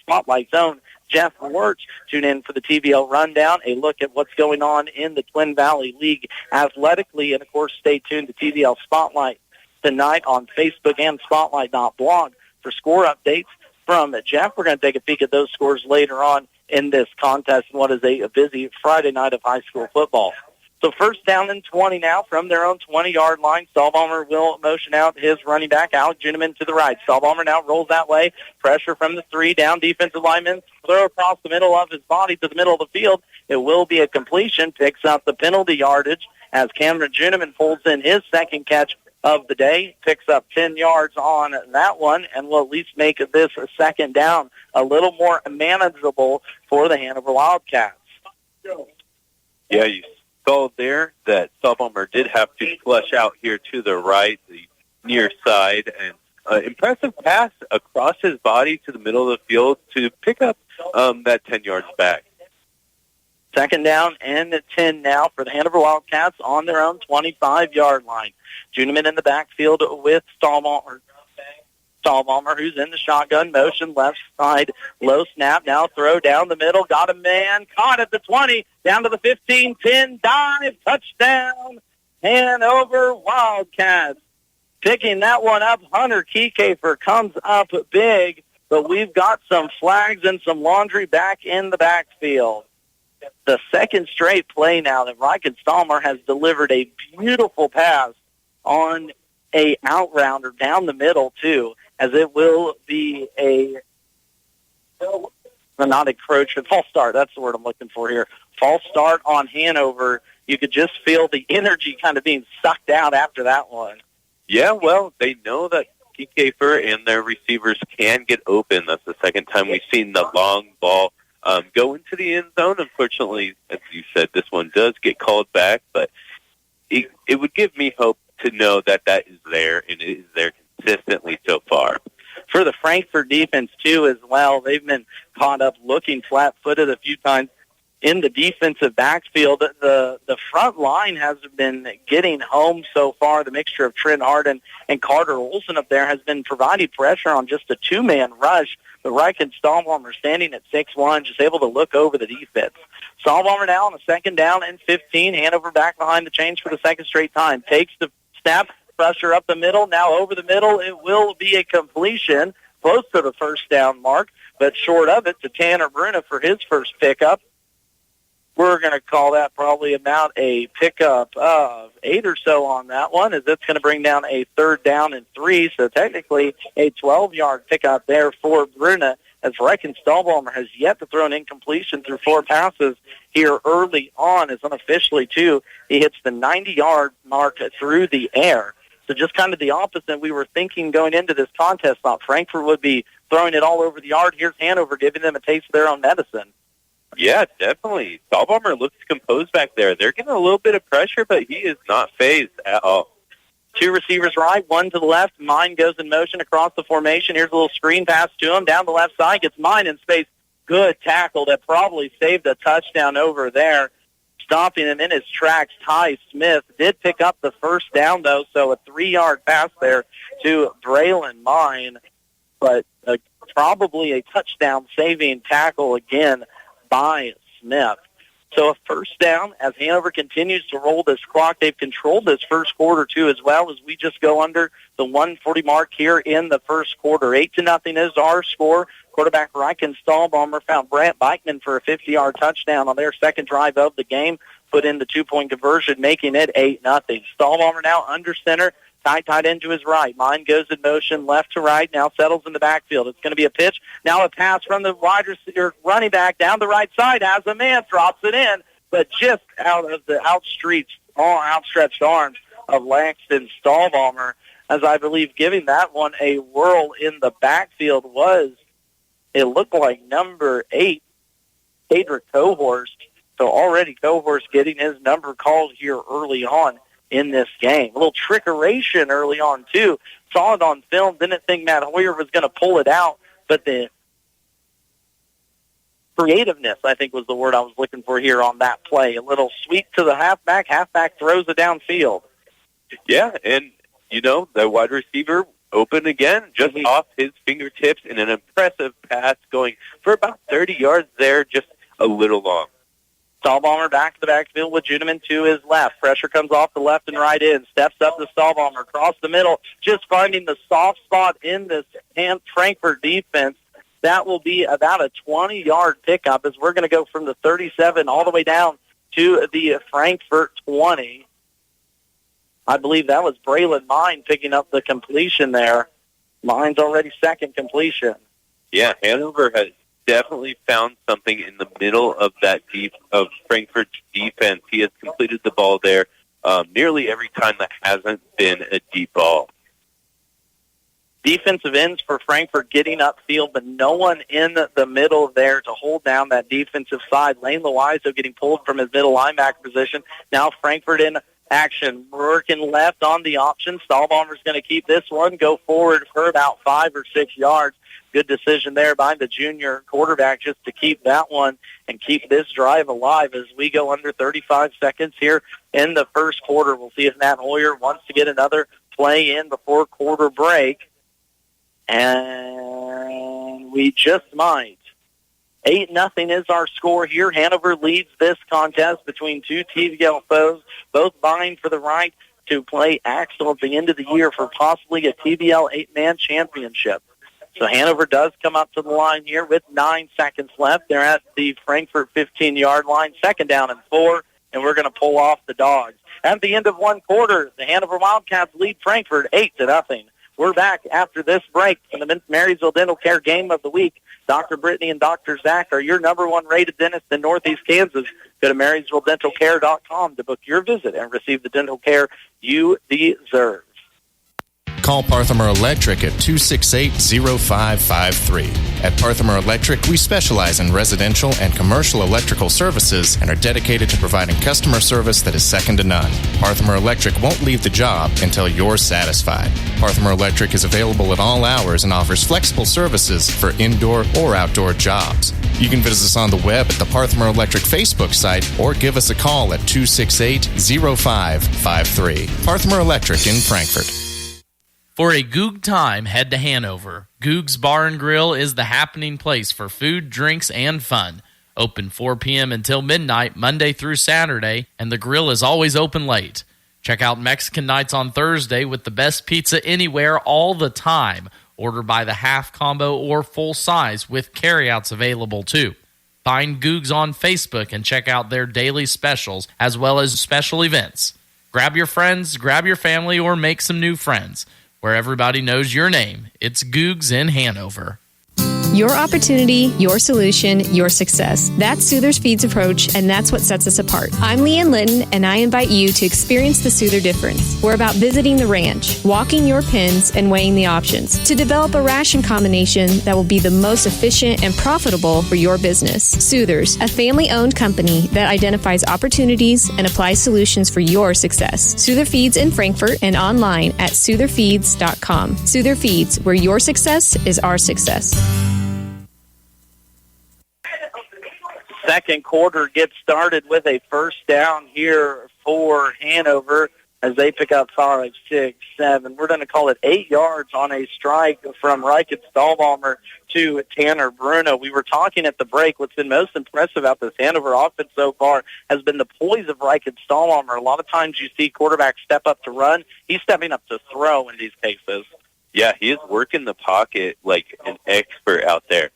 Spotlight Zone Jeff Wirtz tune in for the TVL Rundown, a look at what's going on in the Twin Valley League athletically. And, of course, stay tuned to TVL Spotlight tonight on Facebook and Spotlight.blog for score updates from Jeff. We're going to take a peek at those scores later on in this contest and what is a busy Friday night of high school football. So 1st down and 20 now from their own 20-yard line. Stahlbaumer will motion out his running back, Alec Ginneman, to the right. Stahlbaumer now rolls that way. Pressure from the 3 down defensive lineman. Throw across the middle of his body to the middle of the field. It will be a completion. Picks up the penalty yardage as Cameron Ginneman pulls in his 2nd catch of the day. Picks up 10 yards on that one and will at least make this 2nd down a little more manageable for the Hanover Wildcats. Yeah, you saw there that Stahlbaumer did have to flush out here to the right, the near side, and impressive pass across his body to the middle of the field to pick up that 10 yards back. 2nd down and 10 now for the Hanover Wildcats on their own 25-yard line. Juneman in the backfield with Stahlbaumer, who's in the shotgun motion, left side, low snap, now throw down the middle, got a man, caught at the 20, down to the 15, 10, dive, touchdown, Hanover Wildcats. Picking that one up, Hunter Kiekefer comes up big, but we've got some flags and some laundry back in the backfield. The 2nd straight play now that Riken Stahlbaumer has delivered a beautiful pass on a out-rounder down the middle, too, as it will be not encroachment, false start. That's the word I'm looking for here. False start on Hanover. You could just feel the energy kind of being sucked out after that one. Yeah, well, they know that Kiekefer and their receivers can get open. That's the 2nd time we've seen the long ball go into the end zone. Unfortunately, as you said, this one does get called back, but it would give me hope to know that that is there, and it is there consistently so far. For the Frankfort defense, too, as well, they've been caught up looking flat-footed a few times in the defensive backfield. The front line has been getting home so far. The mixture of Trent Harden and Carter Olson up there has been providing pressure on just a two-man rush. But Reich and Stahlbaumer standing at 6'1", just able to look over the defense. Stahlbaumer now on a second down and 15. Hanover back behind the chains for the second straight time. Takes the snap, pressure up the middle. Now over the middle. It will be a completion close to the first down mark, but short of it to Tanner Bruna for his first pickup. We're going to call that probably about a pickup of 8 or so on that one, as it's going to bring down a third down and 3. So technically a 12-yard pickup there for Bruna, as Reichenn Stahlbaumer has yet to throw an incompletion through 4 passes here early on, as unofficially, too, he hits the 90-yard mark through the air. So just kind of the opposite we were thinking going into this contest. Thought Frankfort would be throwing it all over the yard. Here's Hanover giving them a taste of their own medicine. Yeah, definitely. Stahlbaumer looks composed back there. They're getting a little bit of pressure, but he is not phased at all. 2 receivers right, 1 to the left. Mine goes in motion across the formation. Here's a little screen pass to him. Down the left side, gets Mine in space. Good tackle that probably saved a touchdown over there. Stopping him in his tracks, Ty Smith did pick up the first down, though, so a 3-yard pass there to Braylon Mine, but probably a touchdown-saving tackle again by Smith. So a first down as Hanover continues to roll this clock. They've controlled this first quarter, too, as well, as we just go under the 1:40 mark here in the first quarter. 8-0 is our score. Quarterback Reichenn Stahlbaumer found Brant Beichman for a 50-yard touchdown on their second drive of the game, put in the 2-point conversion, making it 8-0. Stahlbaumer now under center, tight into his right. Mine goes in motion left to right, now settles in the backfield. It's going to be a pitch. Now a pass from the wide receiver, running back down the right side as a man drops it in, but just out of the outstretched arms of Langston Stahlbaumer, as I believe giving that one a whirl in the backfield was, it looked like number 8, Cedric Cohorst. So already Cohorst getting his number called here early on in this game. A little trickeration early on, too. Saw it on film, didn't think Matt Hoyer was going to pull it out, but the creativeness, I think, was the word I was looking for here on that play. A little sweep to the halfback throws it downfield. Yeah, and, the wide receiver open again, just off his fingertips in an impressive pass going for about 30 yards there, just a little long. Stahlbaumer back to the backfield with Juneman to his left. Pressure comes off the left and right end. Steps up to Stahlbaumer across the middle, just finding the soft spot in this Frankfort defense. That will be about a 20-yard pickup, as we're going to go from the 37 all the way down to the Frankfort 20. I believe that was Braylon Mine picking up the completion there. Mine's already second completion. Yeah, Hanover has definitely found something in the middle of that of Frankfurt's defense. He has completed the ball there nearly every time that hasn't been a deep ball. Defensive ends for Frankfort getting upfield, but no one in the middle there to hold down that defensive side. Lane Loizo getting pulled from his middle linebacker position. Now Frankfort in action, working left on the option. Stahlbaumer's going to keep this one, go forward for about 5 or 6 yards. Good decision there by the junior quarterback just to keep that one and keep this drive alive as we go under 35 seconds here in the first quarter. We'll see if Matt Hoyer wants to get another play in before quarter break. And we just might. 8-0 is our score here. Hanover leads this contest between two TVL foes, both vying for the right to play Axel at the end of the year for possibly a TVL 8-man championship. So Hanover does come up to the line here with 9 seconds left. They're at the Frankfort 15-yard line, 2nd down and 4, and we're going to pull off the Dogs. At the end of one quarter, the Hanover Wildcats lead Frankfort 8-0. We're back after this break in the Marysville Dental Care Game of the Week. Dr. Brittany and Dr. Zach are your number one rated dentist in Northeast Kansas. Go to MarysvilleDentalCare.com to book your visit and receive the dental care you deserve. Call Parthimer Electric at 268-0553. At Parthimer Electric, we specialize in residential and commercial electrical services and are dedicated to providing customer service that is second to none. Parthimer Electric won't leave the job until you're satisfied. Parthimer Electric is available at all hours and offers flexible services for indoor or outdoor jobs. You can visit us on the web at the Parthimer Electric Facebook site or give us a call at 268-0553. Parthimer Electric in Frankfort. For a Goog time, head to Hanover. Goog's Bar and Grill is the happening place for food, drinks, and fun. Open 4 p.m. until midnight, Monday through Saturday, and the grill is always open late. Check out Mexican nights on Thursday with the best pizza anywhere all the time. Order by the half combo or full size with carryouts available too. Find Googs on Facebook and check out their daily specials as well as special events. Grab your friends, grab your family, or make some new friends. Where everybody knows your name, it's Googs in Hanover. Your opportunity, your solution, your success. That's Soother's Feeds approach, and that's what sets us apart. I'm Leanne Litton, and I invite you to experience the Soother difference. We're about visiting the ranch, walking your pens, and weighing the options to develop a ration combination that will be the most efficient and profitable for your business. Soothers, a family-owned company that identifies opportunities and applies solutions for your success. Soother Feeds in Frankfort and online at sootherfeeds.com. Soother Feeds, where your success is our success. Second quarter gets started with a first down here for Hanover as they pick up 5, 6, 7. We're going to call it 8 yards on a strike from Reichert Stahlbaumer to Tanner Bruno. We were talking at the break. What's been most impressive about this Hanover offense so far has been the poise of Reichert Stahlbaumer. A lot of times you see quarterbacks step up to run. He's stepping up to throw in these cases. Yeah, he is working the pocket like an expert out there.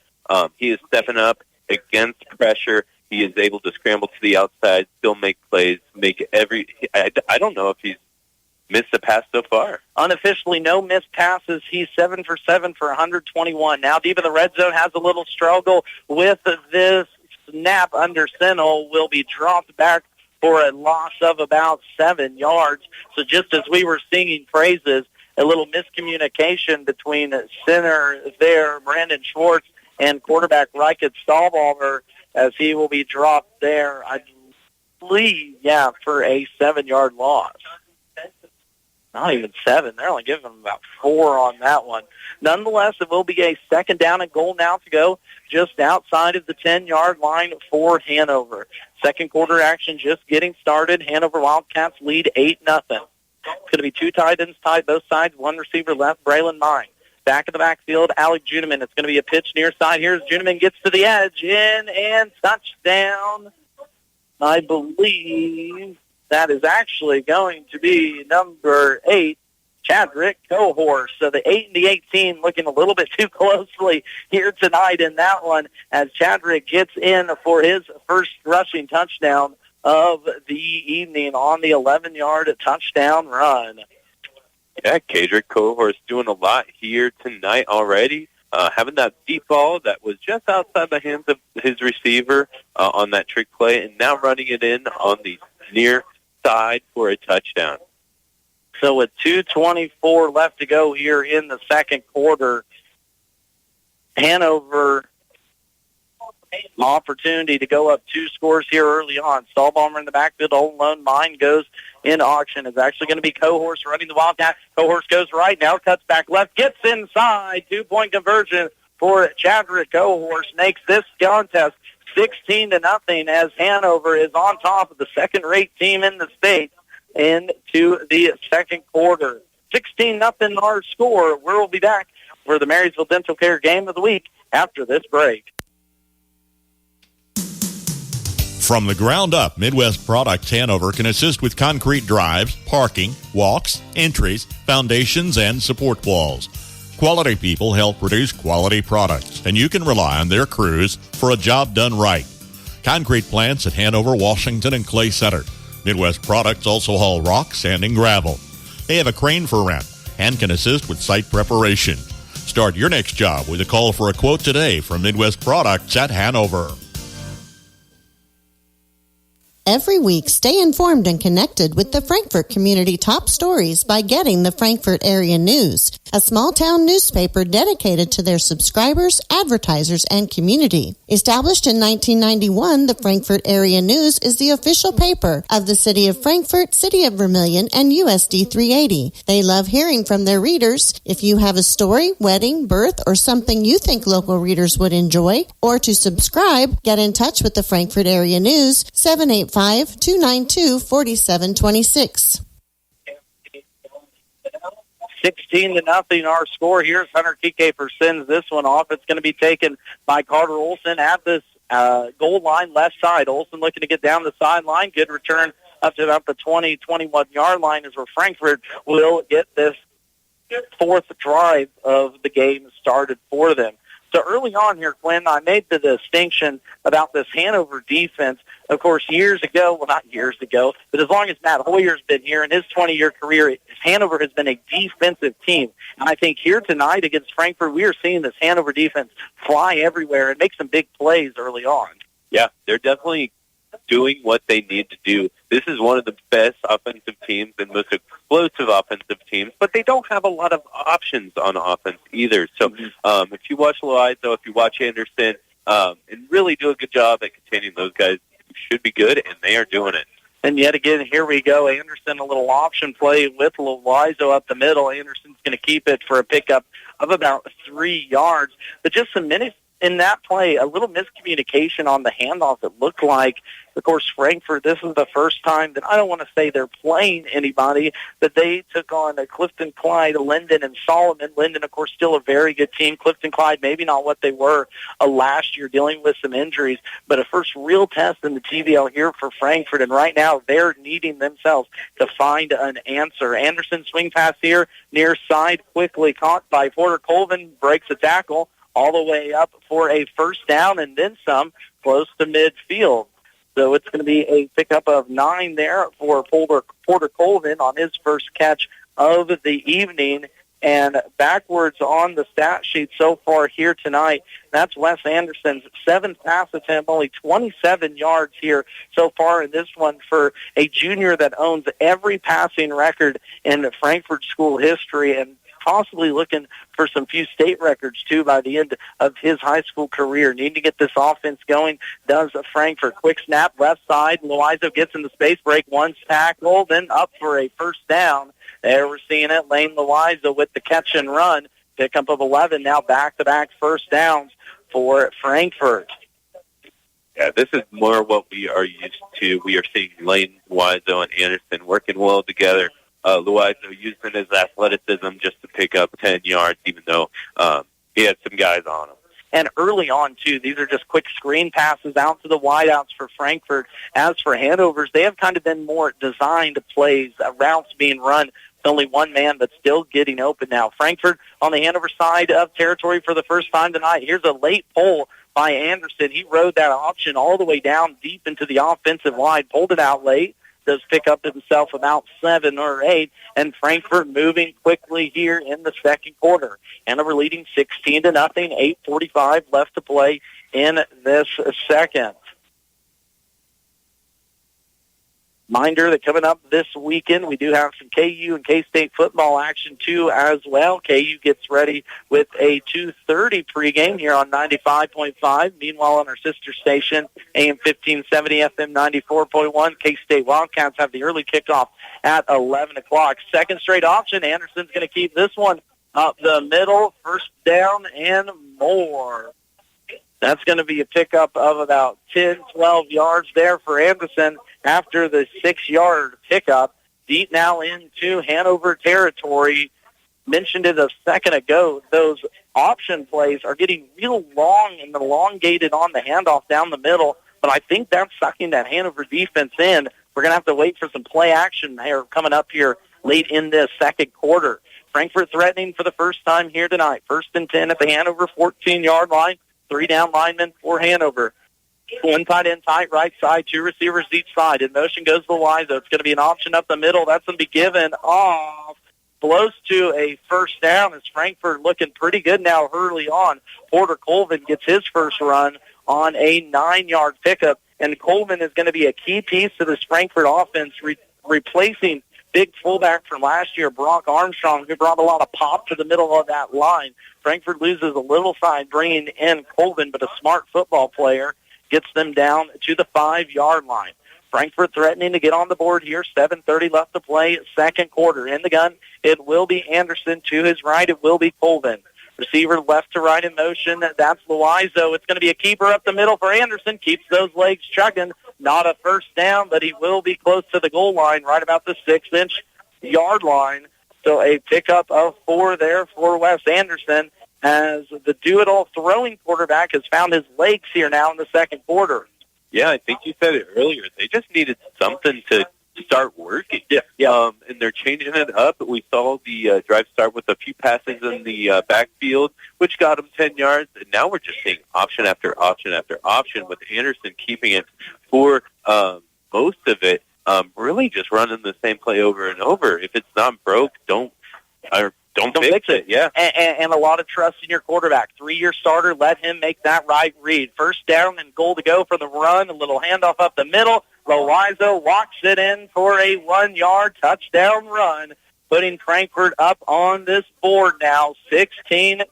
He is stepping up against pressure. He is able to scramble to the outside, still make plays, I don't know if he's missed a pass so far. Unofficially, no missed passes. He's 7 for 7 for 121. Now deep in the red zone, has a little struggle with this snap under Sinnel, will be dropped back for a loss of about 7 yards. So just as we were singing praises, a little miscommunication between center there, Brandon Schwartz, and quarterback Reichert Stahlbaumer, as he will be dropped there, I believe, for a 7-yard loss. Not even 7. They're only giving him about 4 on that one. Nonetheless, it will be a second down and goal now to go just outside of the 10-yard line for Hanover. Second quarter action just getting started. Hanover Wildcats lead 8-0. It's going to be 2 tight ends tied both sides, 1 receiver left, Braylon Mine. Back in the backfield, Alec Juneman. It's going to be a pitch near side. Here's Juneman, gets to the edge, in and touchdown. I believe that is actually going to be number 8, Chadrick Cohorse. So the 8 and the 18 looking a little bit too closely here tonight in that one as Chadrick gets in for his first rushing touchdown of the evening on the 11-yard touchdown run. Yeah, Chadrick Cohorse doing a lot here tonight already. Having that deep ball that was just outside the hands of his receiver on that trick play, and now running it in on the near side for a touchdown. So with 2:24 left to go here in the second quarter, Hanover opportunity to go up 2 scores here early on. Stahlbaumer in the backfield, all alone. Mine goes in auction. It's actually going to be Cohorse running the Wildcat. Cohorse goes right now, cuts back left, gets inside. 2-point conversion for Chadrick Cohorse makes this contest 16-0 as Hanover is on top of the second-rate team in the state into the second quarter. 16-0 our score. We'll be back for the Marysville Dental Care Game of the Week after this break. From the ground up, Midwest Products Hanover can assist with concrete drives, parking, walks, entries, foundations, and support walls. Quality people help produce quality products, and you can rely on their crews for a job done right. Concrete plants at Hanover, Washington, and Clay Center. Midwest Products also haul rock, sand, and gravel. They have a crane for rent and can assist with site preparation. Start your next job with a call for a quote today from Midwest Products at Hanover. Every week, stay informed and connected with the Frankfort community top stories by getting the Frankfort Area News, a small-town newspaper dedicated to their subscribers, advertisers, and community. Established in 1991, the Frankfort Area News is the official paper of the City of Frankfort, City of Vermilion, and USD 380. They love hearing from their readers. If you have a story, wedding, birth, or something you think local readers would enjoy, or to subscribe, get in touch with the Frankfort Area News, 785-292-4726. 16-0 our score. Here's Hunter Kike sends this one off. It's going to be taken by Carter Olson at this goal line left side. Olson looking to get down the sideline. Good return up to about the 20, 21-yard line is where Frankfort will get this fourth drive of the game started for them. So early on here, Glenn, I made the distinction about this Hanover defense. Of course, years ago, well, not years ago, but as long as Matt Hoyer's been here in his 20-year career, Hanover has been a defensive team. And I think here tonight against Frankfort, we are seeing this Hanover defense fly everywhere and make some big plays early on. Yeah, they're definitely doing what they need to do. This is one of the best offensive teams and most explosive offensive teams, but they don't have a lot of options on offense either. So if you watch Loizo, if you watch Anderson, and really do a good job at containing those guys, you should be good, and they are doing it. And yet again, here we go. Anderson, a little option play with Loizo up the middle. Anderson's going to keep it for a pickup of about 3 yards. But just some minutes in that play, a little miscommunication on the handoff. It looked like, of course, Frankfort, this is the first time that I don't want to say they're playing anybody, but they took on Clifton Clyde, Linden, and Solomon. Linden, of course, still a very good team. Clifton Clyde, maybe not what they were last year, dealing with some injuries, but a first real test in the TVL here for Frankfort, and right now they're needing themselves to find an answer. Anderson swing pass here, near side, quickly caught by Porter Colvin, breaks a tackle, all the way up for a first down and then some, close to midfield. So it's going to be a pickup of 9 there for Porter Colvin on his first catch of the evening. And backwards on the stat sheet so far here tonight, that's Wes Anderson's 7th pass attempt, only 27 yards here so far in this one for a junior that owns every passing record in Frankfort school history, and possibly looking for some few state records, too, by the end of his high school career. Need to get this offense going, does Frankfort. Quick snap, left side. Loizo gets in the space break, one tackle, then up for a first down. There we're seeing it. Lane Loizo with the catch and run. Pickup of 11, now back-to-back first downs for Frankfort. Yeah, this is more what we are used to. We are seeing Lane Loizo and Anderson working well together. Loizo using his athleticism just to pick up 10 yards, even though he had some guys on him. And early on, too, these are just quick screen passes out to the wideouts for Frankfort. As for Hanover's, they have kind of been more designed plays, routes being run with only one man, but still getting open now. Frankfort on the Hanover side of territory for the first time tonight. Here's a late pull by Anderson. He rode that option all the way down deep into the offensive line, pulled it out late. Does pick up himself about 7 or 8, and Frankfort moving quickly here in the second quarter. Hanover leading 16-0, 8:45 left to play in this second. Reminder that coming up this weekend, we do have some KU and K-State football action, too, as well. KU gets ready with a 2:30 pregame here on 95.5. Meanwhile, on our sister station, AM 1570, FM 94.1, K-State Wildcats have the early kickoff at 11 o'clock. Second straight option. Anderson's going to keep this one up the middle. First down and more. That's going to be a pickup of about 10, 12 yards there for Anderson after the 6-yard pickup. Deep now into Hanover territory. Mentioned it a second ago, those option plays are getting real long and elongated on the handoff down the middle, but I think that's sucking that Hanover defense in. We're going to have to wait for some play action here coming up here late in this second quarter. Frankfort threatening for the first time here tonight. 1st and 10 at the Hanover 14-yard line. 3 down linemen for Hanover. One tight end tight, right side, 2 receivers each side. In motion goes Loizo. It's going to be an option up the middle. That's going to be given off. Blows to a first down as Frankfort looking pretty good now early on. Porter Colvin gets his first run on a 9-yard pickup. and Coleman is going to be a key piece to this Frankfort offense, replacing big fullback from last year, Brock Armstrong, who brought a lot of pop to the middle of that line. Frankfort loses a little side, bringing in Colvin, but a smart football player gets them down to the 5-yard line. Frankfort threatening to get on the board here. 7:30 left to play, second quarter. In the gun, it will be Anderson. To his right, it will be Colvin. Receiver left to right in motion. That's Loizo. It's going to be a keeper up the middle for Anderson. Keeps those legs chugging. Not a first down, but he will be close to the goal line, right about the 6-inch yard line. So a pickup of 4 there for Wes Anderson, as the do-it-all throwing quarterback has found his legs here now in the second quarter. Yeah, I think you said it earlier. They just needed something to start working. Yeah. And they're changing it up. We saw the drive start with a few passes in the backfield, which got them 10 yards. And now we're just seeing option after option after option, with Anderson keeping it for most of it, really just running the same play over and over. If it's not broke, don't fix it. Yeah. And a lot of trust in your quarterback. 3-year starter, let him make that right read. First down and goal to go for the run. A little handoff up the middle. Loizo walks it in for a 1-yard touchdown run, putting Frankfort up on this board now, 16-6.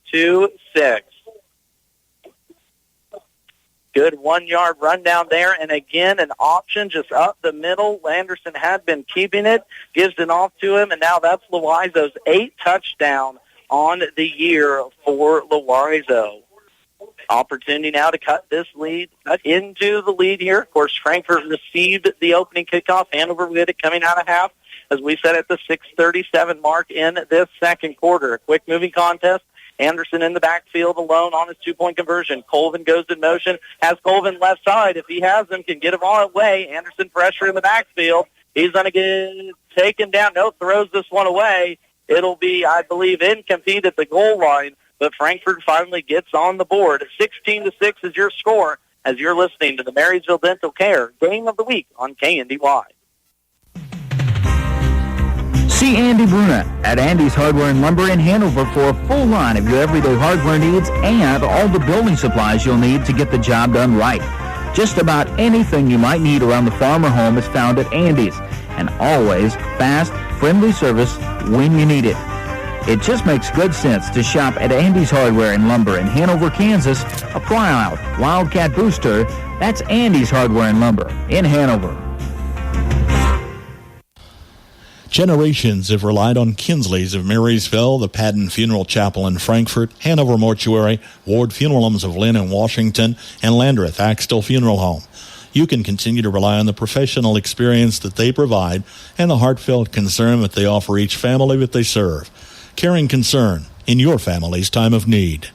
Good 1-yard run down there, and again, an option just up the middle. Anderson had been keeping it, gives it off to him, and now that's Loizo's 8th touchdown on the year for Loizo. Opportunity now to cut into the lead here. Of course, Frankfort received the opening kickoff. Hanover with it coming out of half, as we said, at the 6:37 mark in this second quarter. A quick moving contest. Anderson in the backfield alone on his 2-point conversion. Colvin goes in motion. Has Colvin left side. If he has him, can get him all away. Anderson pressure in the backfield. He's going to get taken down. No, throws this one away. It'll be, I believe, incomplete at the goal line. But Frankfort finally gets on the board. 16-6 is your score as you're listening to the Marysville Dental Care Game of the Week on KNDY. See Andy Bruna at Andy's Hardware and Lumber in Hanover for a full line of your everyday hardware needs and all the building supplies you'll need to get the job done right. Just about anything you might need around the farm or home is found at Andy's, and always fast, friendly service when you need it. It just makes good sense to shop at Andy's Hardware and Lumber in Hanover, Kansas, a Plyout Wildcat Booster. That's Andy's Hardware and Lumber in Hanover. Generations have relied on Kinsley's of Marysville, the Padden Funeral Chapel in Frankfort, Hanover Mortuary, Ward Funeral Homes of Lynn and Washington, and Landreth Axtell Funeral Home. You can continue to rely on the professional experience that they provide and the heartfelt concern that they offer each family that they serve. Caring concern in your family's time of need.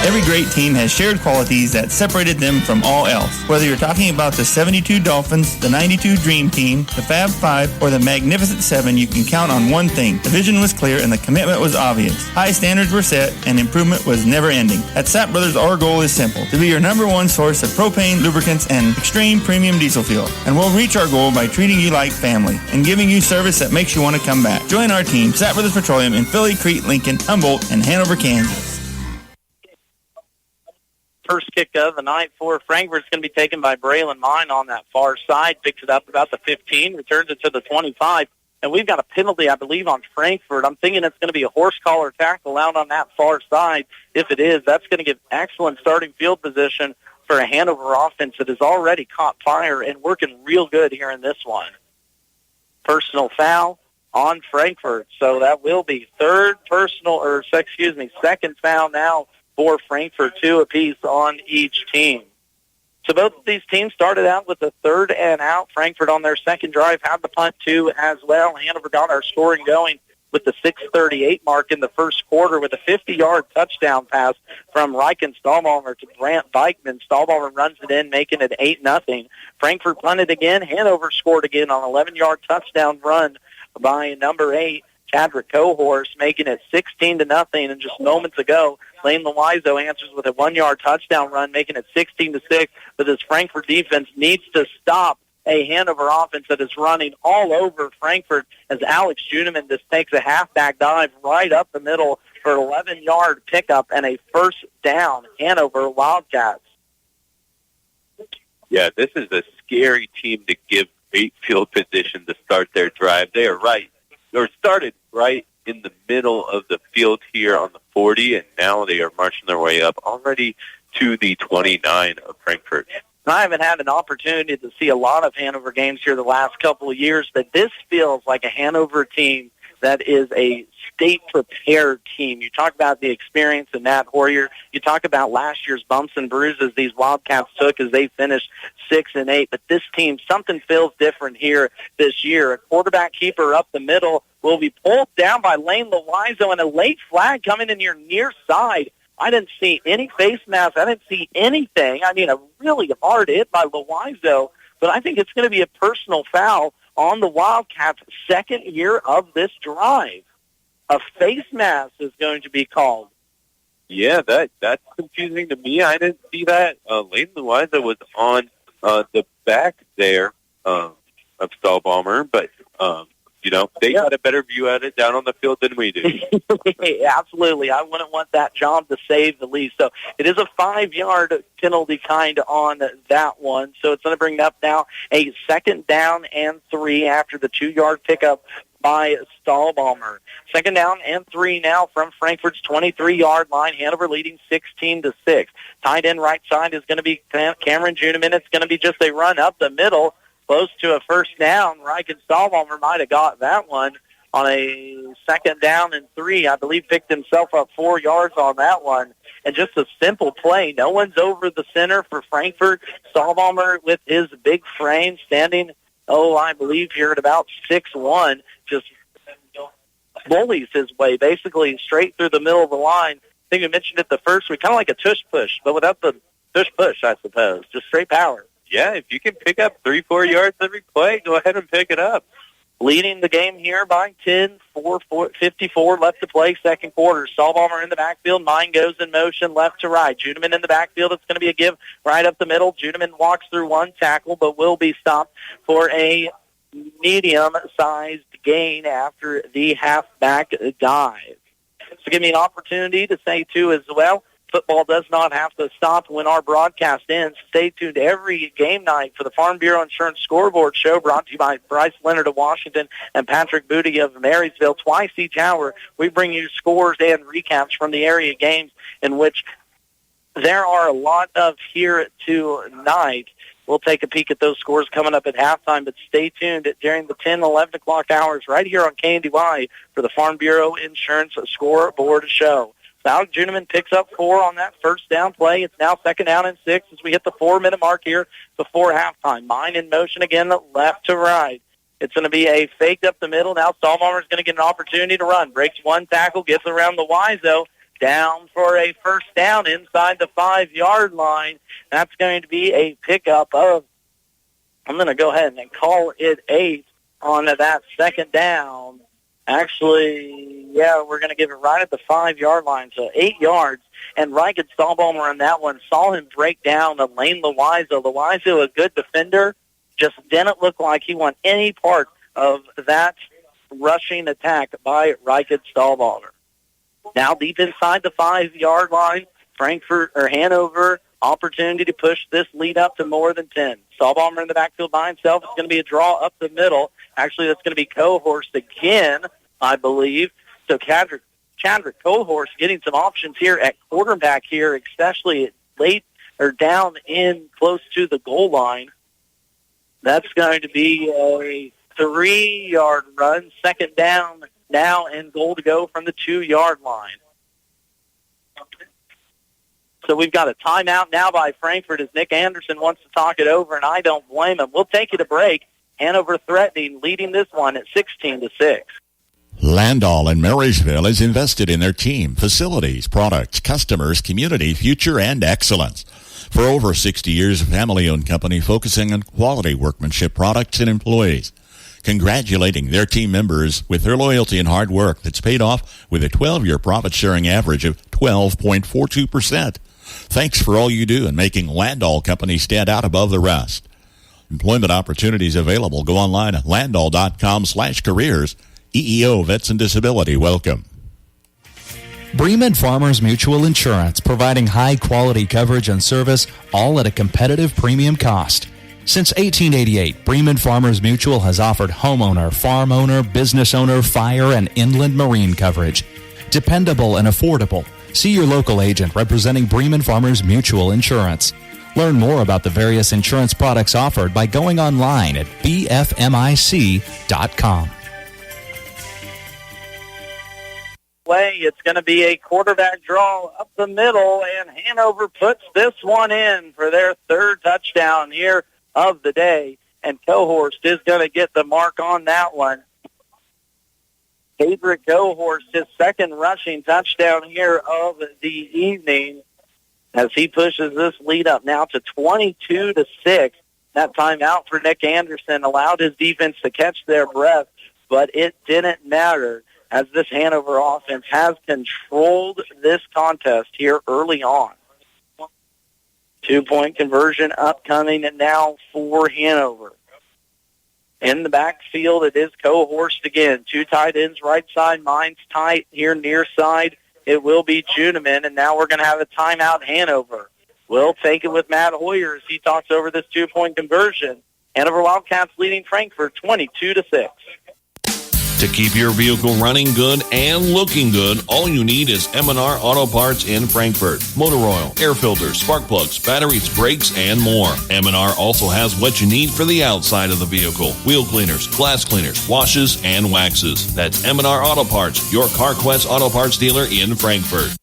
Every great team has shared qualities that separated them from all else. Whether you're talking about the 72 Dolphins, the 92 Dream Team, the Fab Five, or the Magnificent Seven, you can count on one thing. The vision was clear and the commitment was obvious. High standards were set and improvement was never ending. At Sapp Brothers, our goal is simple: to be your number one source of propane, lubricants, and extreme premium diesel fuel. And we'll reach our goal by treating you like family and giving you service that makes you want to come back. Join our team, Sapp Brothers Petroleum, in Philly, Crete, Lincoln, Humboldt, and Hanover, Kansas. First kick of the night for Frankfort is going to be taken by Braylon Mine on that far side. Picks it up about the 15, returns it to the 25. And we've got a penalty, I believe, on Frankfort. I'm thinking it's going to be a horse collar tackle out on that far side. If it is, that's going to give excellent starting field position for a Hanover offense that has already caught fire and working real good here in this one. Personal foul on Frankfort. So that will be second foul now for Frankfort, 2 apiece on each team. So both of these teams started out with a 3rd and out. Frankfort on their second drive had the punt too as well. Hanover got our scoring going with the 6:38 mark in the first quarter with a 50-yard touchdown pass from Reichen Stahlbaumer to Brant Beichman. Stahlbaumer runs it in, making it 8-0. Frankfort punted again. Hanover scored again on an 11-yard touchdown run by number 8, Chadrick Cohorse, making it 16-0. And just moments ago, Lane Loizo answers with a 1-yard touchdown run, making it 16-6. But this Frankfort defense needs to stop a Hanover offense that is running all over Frankfort as Alex Juneman just takes a halfback dive right up the middle for an 11-yard pickup and a first down. Hanover Wildcats. Yeah, this is a scary team to give great field position to start their drive. They are started right in the middle of the field here on the 40, and now they are marching their way up already to the 29 of Frankfort. I haven't had an opportunity to see a lot of Hanover games here the last couple of years, but this feels like a Hanover team that is a state-prepared team. You talk about the experience of Matt Hoyer. You talk about last year's bumps and bruises these Wildcats took as they finished 6-8. But this team, something feels different here this year. A quarterback keeper up the middle will be pulled down by Lane Loizo, and a late flag coming in your near side. I didn't see any face mask. I didn't see anything. I mean, a really hard hit by Loizo, but I think it's going to be a personal foul on the Wildcats' second year of this drive. A face mask is going to be called. Yeah, that's confusing to me. I didn't see that. Lane Loizo was on the back there of Stahlbaumer, but they got a better view at it down on the field than we do. Absolutely. I wouldn't want that job to save the least. So it is a 5-yard penalty kind on that one. So it's going to bring up now a 2nd down and 3 after the 2-yard pickup by Stahlbaumer. 2nd down and 3 now from Frankfort's 23-yard line. Hanover leading 16-6. Tight end right side is going to be Cameron Juneman. It's going to be just a run up the middle, close to a 1st down. Riken Stahlbaumer might have got that one on a 2nd down and 3. I believe picked himself up 4 yards on that one. And just a simple play. No one's over the center for Frankfort. Stahlbaumer with his big frame standing, I believe here at about 6'1", just bullies his way basically straight through the middle of the line. I think we mentioned it the first week, kind of like a tush-push, but without the tush-push, I suppose. Just straight power. Yeah, if you can pick up 3-4 yards every play, go ahead and pick it up. Leading the game here by 10, 4:54 left to play, second quarter. Stahlbaumer in the backfield. Mine goes in motion left to right. Juneman in the backfield. It's going to be a give right up the middle. Juneman walks through one tackle, but will be stopped for a medium-sized gain after the halfback dive. So give me an opportunity to say, too, as well, football does not have to stop when our broadcast ends. Stay tuned every game night for the Farm Bureau Insurance Scoreboard Show, brought to you by Bryce Leonard of Washington and Patrick Booty of Marysville. Twice each hour, we bring you scores and recaps from the area games, in which there are a lot of here tonight. We'll take a peek at those scores coming up at halftime, but stay tuned during the 10, 11 o'clock hours right here on KNDY for the Farm Bureau Insurance Scoreboard Show. Alex Juneman picks up 4 on that 1st down play. It's now 2nd down and 6 as we hit the 4-minute mark here before halftime. Mine in motion again, left to right. It's going to be a fake up the middle. Now Stahlbaumer is going to get an opportunity to run. Breaks one tackle, gets around the Loizo. Down for a 1st down inside the 5-yard line. That's going to be a pickup of, I'm going to go ahead and call it 8 on that 2nd down. Actually, yeah, we're going to give it right at the 5-yard line, so 8 yards. And Riken Stahlbaumer on that one saw him break down the Lane Loizo. Loizo, a good defender, just didn't look like he won any part of that rushing attack by Riken Stahlbaumer. Now deep inside the 5-yard line, Hanover, opportunity to push this lead up to more than 10. Stahlbaumer in the backfield by himself. It's going to be a draw up the middle. Actually, that's going to be Cohorst again, I believe. So Chadrick Cohorst getting some options here at quarterback here, especially late or down in close to the goal line. That's going to be a 3-yard run, 2nd down now, and goal to go from the 2-yard line. So we've got a timeout now by Frankfort as Nick Anderson wants to talk it over, and I don't blame him. We'll take it to break. Hanover threatening, leading this one at 16-6. Landall in Marysville is invested in their team, facilities, products, customers, community, future, and excellence. For over 60 years, a family-owned company focusing on quality workmanship products and employees. Congratulating their team members with their loyalty and hard work that's paid off with a 12-year profit-sharing average of 12.42%. Thanks for all you do in making Landall Company stand out above the rest. Employment opportunities available. Go online at landall.com/careers. EEO Vets and Disability, welcome. Bremen Farmers Mutual Insurance, providing high-quality coverage and service, all at a competitive premium cost. Since 1888, Bremen Farmers Mutual has offered homeowner, farm owner, business owner, fire, and inland marine coverage. Dependable and affordable. See your local agent representing Bremen Farmers Mutual Insurance. Learn more about the various insurance products offered by going online at bfmic.com. It's going to be a quarterback draw up the middle, and Hanover puts this one in for their third touchdown here of the day, and Cohorst is going to get the mark on that one. Cedric Cohorst, his second rushing touchdown here of the evening, as he pushes this lead up now to 22-6. That time out for Nick Anderson allowed his defense to catch their breath, but it didn't matter, as this Hanover offense has controlled this contest here early on. 2-point conversion upcoming and now for Hanover. In the backfield, it is Cohorst again. Two tight ends, right side, mine's tight. Here near side, it will be Juneman, and now we're going to have a timeout Hanover. We'll take it with Matt Hoyer as he talks over this 2-point conversion. Hanover Wildcats leading Frankfort 22-6. To keep your vehicle running good and looking good, all you need is M&R Auto Parts in Frankfort. Motor oil, air filters, spark plugs, batteries, brakes, and more. M&R also has what you need for the outside of the vehicle. Wheel cleaners, glass cleaners, washes, and waxes. That's M&R Auto Parts, your CarQuest Auto Parts dealer in Frankfort.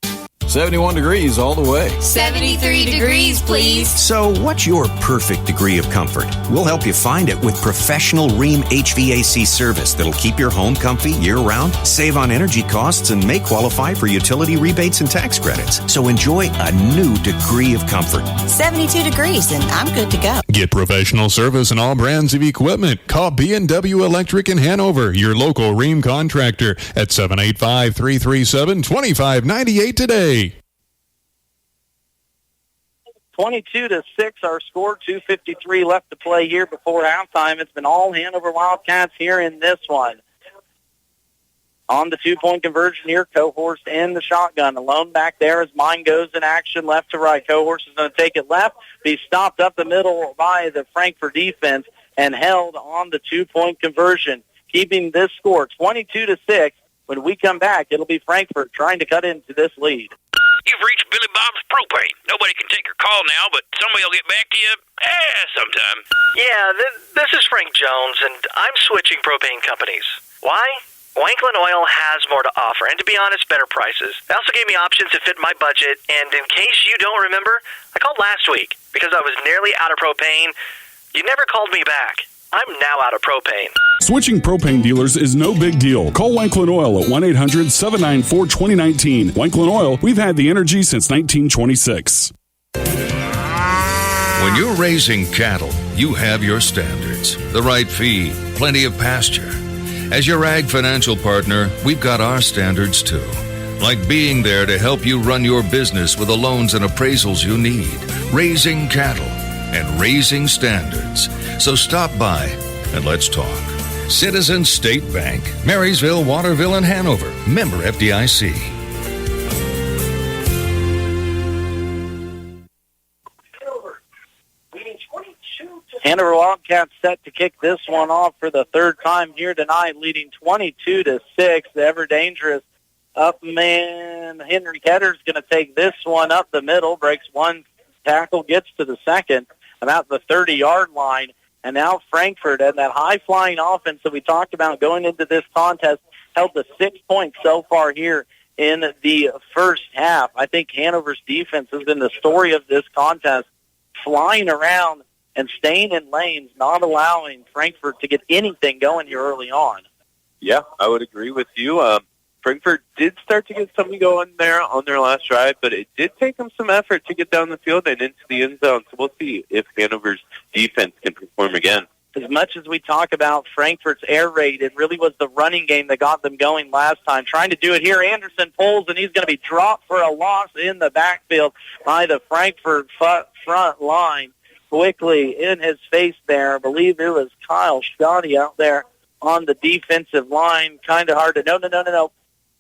71 degrees all the way. 73 degrees, please. So what's your perfect degree of comfort? We'll help you find it with professional Rheem HVAC service that'll keep your home comfy year-round, save on energy costs, and may qualify for utility rebates and tax credits. So enjoy a new degree of comfort. 72 degrees, and I'm good to go. Get professional service on all brands of equipment. Call B&W Electric in Hanover, your local Rheem contractor, at 785-337-2598 today. 22-6 our score, 2:53 left to play here before halftime. It's been all Hanover Wildcats here in this one. On the 2-point conversion here, Cohorst in the shotgun. Alone back there as mine goes in action left to right. Cohorst is going to take it left. Be stopped up the middle by the Frankfort defense and held on the 2-point conversion, keeping this score 22-6. When we come back, it'll be Frankfort trying to cut into this lead. You've reached Billy Bob's Propane. Nobody can take your call now, but somebody will get back to you sometime. Yeah, this is Frank Jones, and I'm switching propane companies. Why? Wanklin Oil has more to offer, and to be honest, better prices. They also gave me options that fit my budget, and in case you don't remember, I called last week because I was nearly out of propane. You never called me back. I'm now out of propane. Switching propane dealers is no big deal. Call Wanklin Oil at 1-800-794-2019. Wanklin Oil, we've had the energy since 1926. When you're raising cattle, you have your standards. The right feed, plenty of pasture. As your ag financial partner, we've got our standards too. Like being there to help you run your business with the loans and appraisals you need. Raising cattle and raising standards. So stop by and let's talk. Citizens State Bank, Marysville, Waterville, and Hanover. Member FDIC. Hanover Wildcats set to kick this one off for the third time here tonight, leading 22-6. The ever-dangerous up man Henry Ketter's going to take this one up the middle, breaks one tackle, gets to the second, about the 30-yard line. And now Frankfort, and that high-flying offense that we talked about going into this contest, held the 6 points so far here in the first half. I think Hanover's defense has been the story of this contest, flying around and staying in lanes, not allowing Frankfort to get anything going here early on. Yeah, I would agree with you. Frankfort did start to get something going there on their last drive, but it did take them some effort to get down the field and into the end zone. So we'll see if Hanover's defense can perform again. As much as we talk about Frankfort's air raid, it really was the running game that got them going last time. Trying to do it here, Anderson pulls, and he's going to be dropped for a loss in the backfield by the Frankfort front line. Quickly in his face there, I believe it was Kyle Scotty out there on the defensive line. Kind of hard to, no.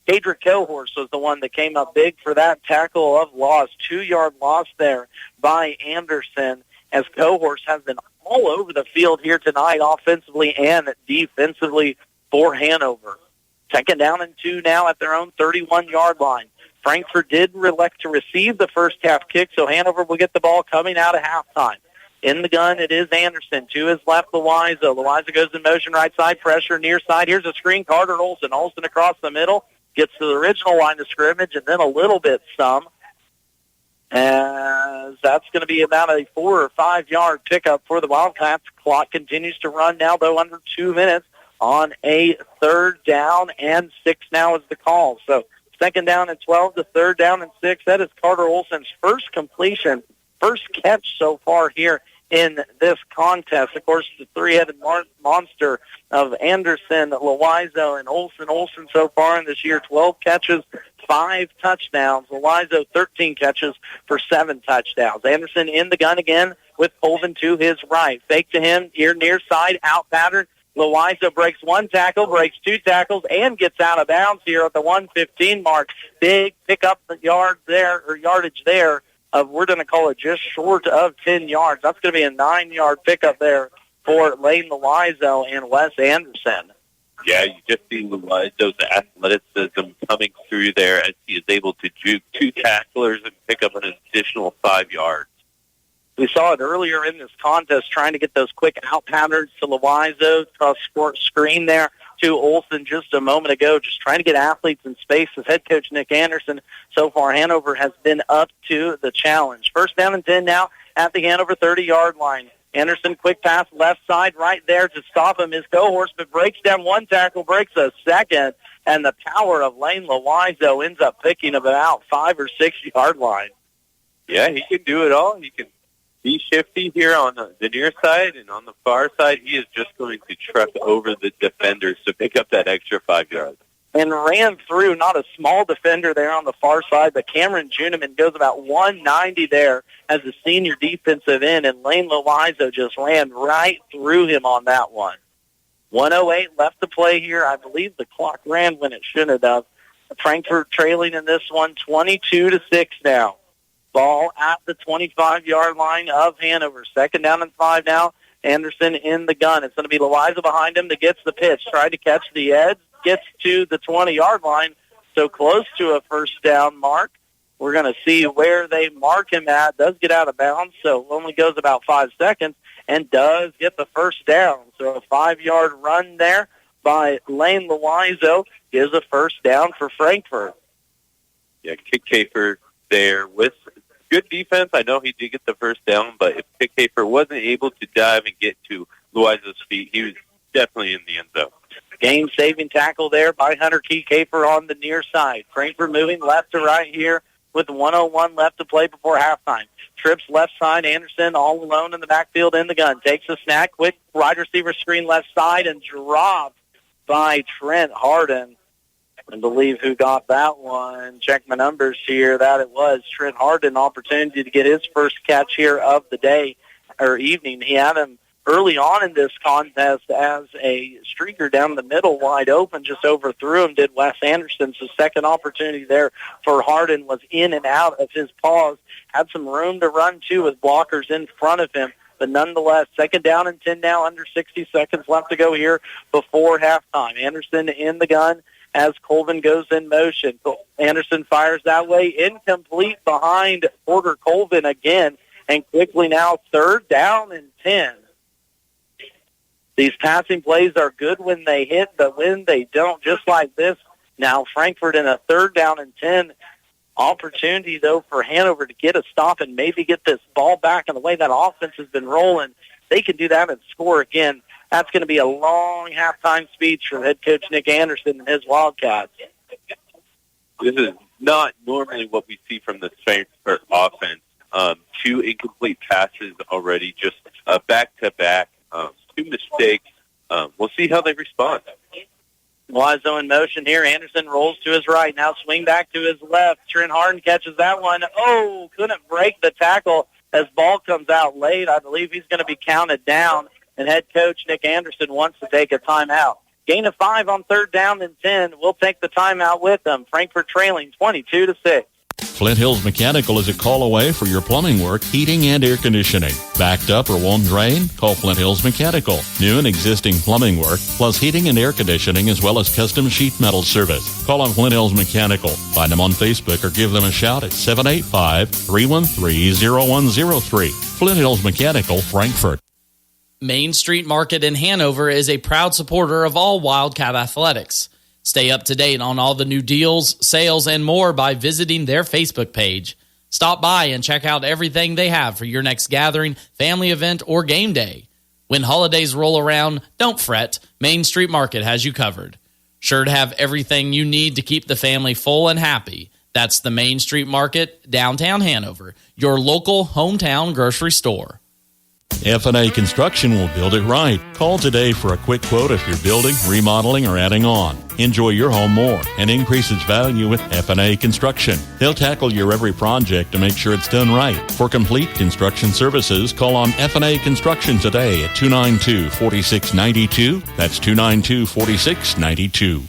Cadrick Cohorse was the one that came up big for that tackle of loss. 2-yard loss there by Anderson, as Cohorse has been all over the field here tonight, offensively and defensively for Hanover. 2nd down and 2 now at their own 31-yard line. Frankfort did elect to receive the first half kick, so Hanover will get the ball coming out of halftime. In the gun, it is Anderson. To his left, Loizo. Loizo goes in motion, right side, pressure, near side. Here's a screen, Carter Olsen. Olsen across the middle, gets to the original line of scrimmage, and then a little bit some. As that's going to be about a 4 or 5 yard pickup for the Wildcats. Clock continues to run now, though, under 2 minutes on a 3rd down and 6 now is the call. So 2nd down and 12 to 3rd down and 6. That is Carter Olsen's first completion, first catch so far here in this contest. Of course, the three-headed monster of Anderson, Loizo, and Olsen. Olsen so far in this year, 12 catches, 5 touchdowns. Loizo, 13 catches for 7 touchdowns. Anderson in the gun again with Colvin to his right. Fake to him, near side, out pattern. Loizo breaks 1 tackle, breaks 2 tackles, and gets out of bounds here at the 1:15 mark. Big pick up the yardage there of, we're going to call it just short of 10 yards. That's going to be a 9-yard pickup there for Lane Loizo and Wes Anderson. Yeah, you just see Loizo's athleticism coming through there as he is able to juke 2 tacklers and pick up an additional 5 yards. We saw it earlier in this contest, trying to get those quick out patterns to Loizo, screen there to Olsen just a moment ago, just trying to get athletes in space. As head coach Nick Anderson, so far Hanover has been up to the challenge. 1st down and 10 now at the Hanover 30-yard line. Anderson, quick pass left side right there to stop him. His Cohorse, but breaks down 1 tackle, breaks a 2nd, and the power of Lane Loizo ends up picking him about 5 or 6 yard line. Yeah, he can do it all. He can be shifty here on the near side, and on the far side, he is just going to truck over the defenders to pick up that extra 5 yards. And ran through, not a small defender there on the far side, but Cameron Juniman goes about 190 there as a senior defensive end, and Lane Loizo just ran right through him on that one. 1:08 left to play here. I believe the clock ran when it shouldn't have. Frankfort trailing in this one, 22-6 now. Ball at the 25-yard line of Hanover. 2nd down and 5 now. Anderson in the gun. It's going to be Loizo behind him that gets the pitch. Tried to catch the edge. Gets to the 20-yard line. So close to a 1st down mark. We're going to see where they mark him at. Does get out of bounds, so only goes about 5 seconds, and does get the 1st down. So a 5-yard run there by Lane Loizo is a 1st down for Frankfort. Yeah, Kick Kafer there with good defense. I know he did get the 1st down, but if Kick Kafer wasn't able to dive and get to Loizo's feet, he was definitely in the end zone. Game-saving tackle there by Hunter Kiecafer on the near side. Frankfort moving left to right here with 1:01 left to play before halftime. Trips left side. Anderson all alone in the backfield in the gun. Takes a snap. Quick wide receiver screen left side and dropped by Trent Harden. I believe who got that one. Check my numbers here. That it was Trent Harden. Opportunity to get his first catch here of the day or evening. He had him early on in this contest as a streaker down the middle wide open, just overthrew him, did Wes Anderson. So second opportunity there for Harden was in and out of his paws. Had some room to run, too, with blockers in front of him. But nonetheless, 2nd down and 10 now, under 60 seconds left to go here before halftime. Anderson in the gun as Colvin goes in motion. Anderson fires that way, incomplete behind Porter Colvin again. And quickly now, 3rd down and 10. These passing plays are good when they hit, but when they don't, just like this. Now Frankfort in a 3rd down and 10 opportunity, though, for Hanover to get a stop and maybe get this ball back. And the way that offense has been rolling, they can do that and score again. That's going to be a long halftime speech from head coach Nick Anderson and his Wildcats. This is not normally what we see from the Frankfort offense. 2 incomplete passes already, just back-to-back. 2 mistakes. We'll see how they respond. Loizo in motion here. Anderson rolls to his right. Now swing back to his left. Trent Harden catches that one. Oh, couldn't break the tackle as ball comes out late. I believe he's going to be counted down, and head coach Nick Anderson wants to take a timeout. Gain of 5 on third down and 10. We'll take the timeout with them. Frankfort trailing 22-6. Flint Hills Mechanical is a call away for your plumbing work, heating, and air conditioning. Backed up or won't drain? Call Flint Hills Mechanical. New and existing plumbing work, plus heating and air conditioning, as well as custom sheet metal service. Call on Flint Hills Mechanical. Find them on Facebook or give them a shout at 785-313-0103. Flint Hills Mechanical, Frankfort. Main Street Market in Hanover is a proud supporter of all Wildcat athletics. Stay up to date on all the new deals, sales, and more by visiting their Facebook page. Stop by and check out everything they have for your next gathering, family event, or game day. When holidays roll around, don't fret. Main Street Market has you covered. Sure to have everything you need to keep the family full and happy. That's the Main Street Market, downtown Hanover, your local hometown grocery store. F&A Construction will build it right. Call today for a quick quote if you're building, remodeling, or adding on. Enjoy your home more and increase its value with F&A Construction. They'll tackle your every project to make sure it's done right. For complete construction services, call on F&A Construction today at 292-4692. That's 292-4692.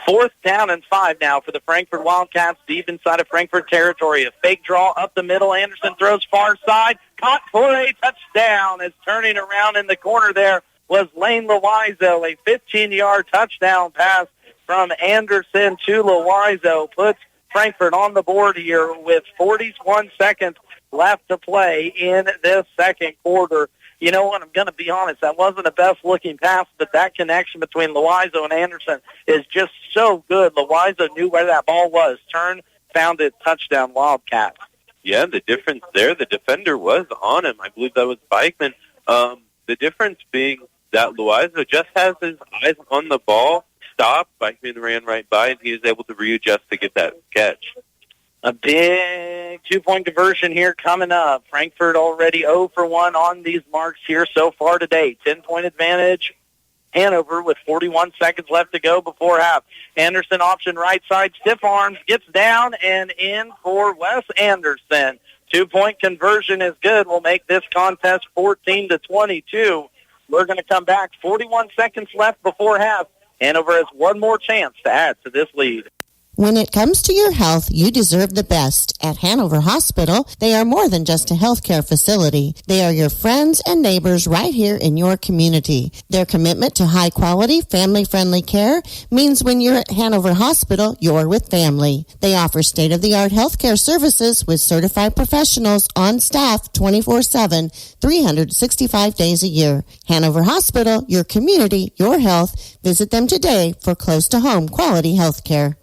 4th down and 5 now for the Frankfort Wildcats, deep inside of Frankfort territory. A fake draw up the middle. Anderson throws far side. Caught for a touchdown. As turning around in the corner there was Lane Loiseau. A 15-yard touchdown pass from Anderson to Loiseau puts Frankfort on the board here with 41 seconds left to play in this second quarter. You know what? I'm going to be honest. That wasn't the best-looking pass, but that connection between Loiseau and Anderson is just so good. Loiseau knew where that ball was. Turned, found it, touchdown, Wildcats. Yeah, the difference there, the defender was on him. I believe that was Bikeman. The difference being that Loiseau just has his eyes on the ball, stopped, Bikeman ran right by, and he was able to readjust to get that catch. A big two-point conversion here coming up. Frankfort already 0 for 1 on these marks here so far today. 10-point advantage. Hanover with 41 seconds left to go before half. Anderson option right side, stiff arms, gets down and in for Wes Anderson. 2-point conversion is good. We'll make this contest 14-22. We're going to come back. 41 seconds left before half. Hanover has one more chance to add to this lead. When it comes to your health, you deserve the best. At Hanover Hospital, they are more than just a healthcare facility. They are your friends and neighbors right here in your community. Their commitment to high-quality, family-friendly care means when you're at Hanover Hospital, you're with family. They offer state-of-the-art healthcare services with certified professionals on staff 24/7, 365 days a year. Hanover Hospital, your community, your health. Visit them today for close-to-home quality healthcare.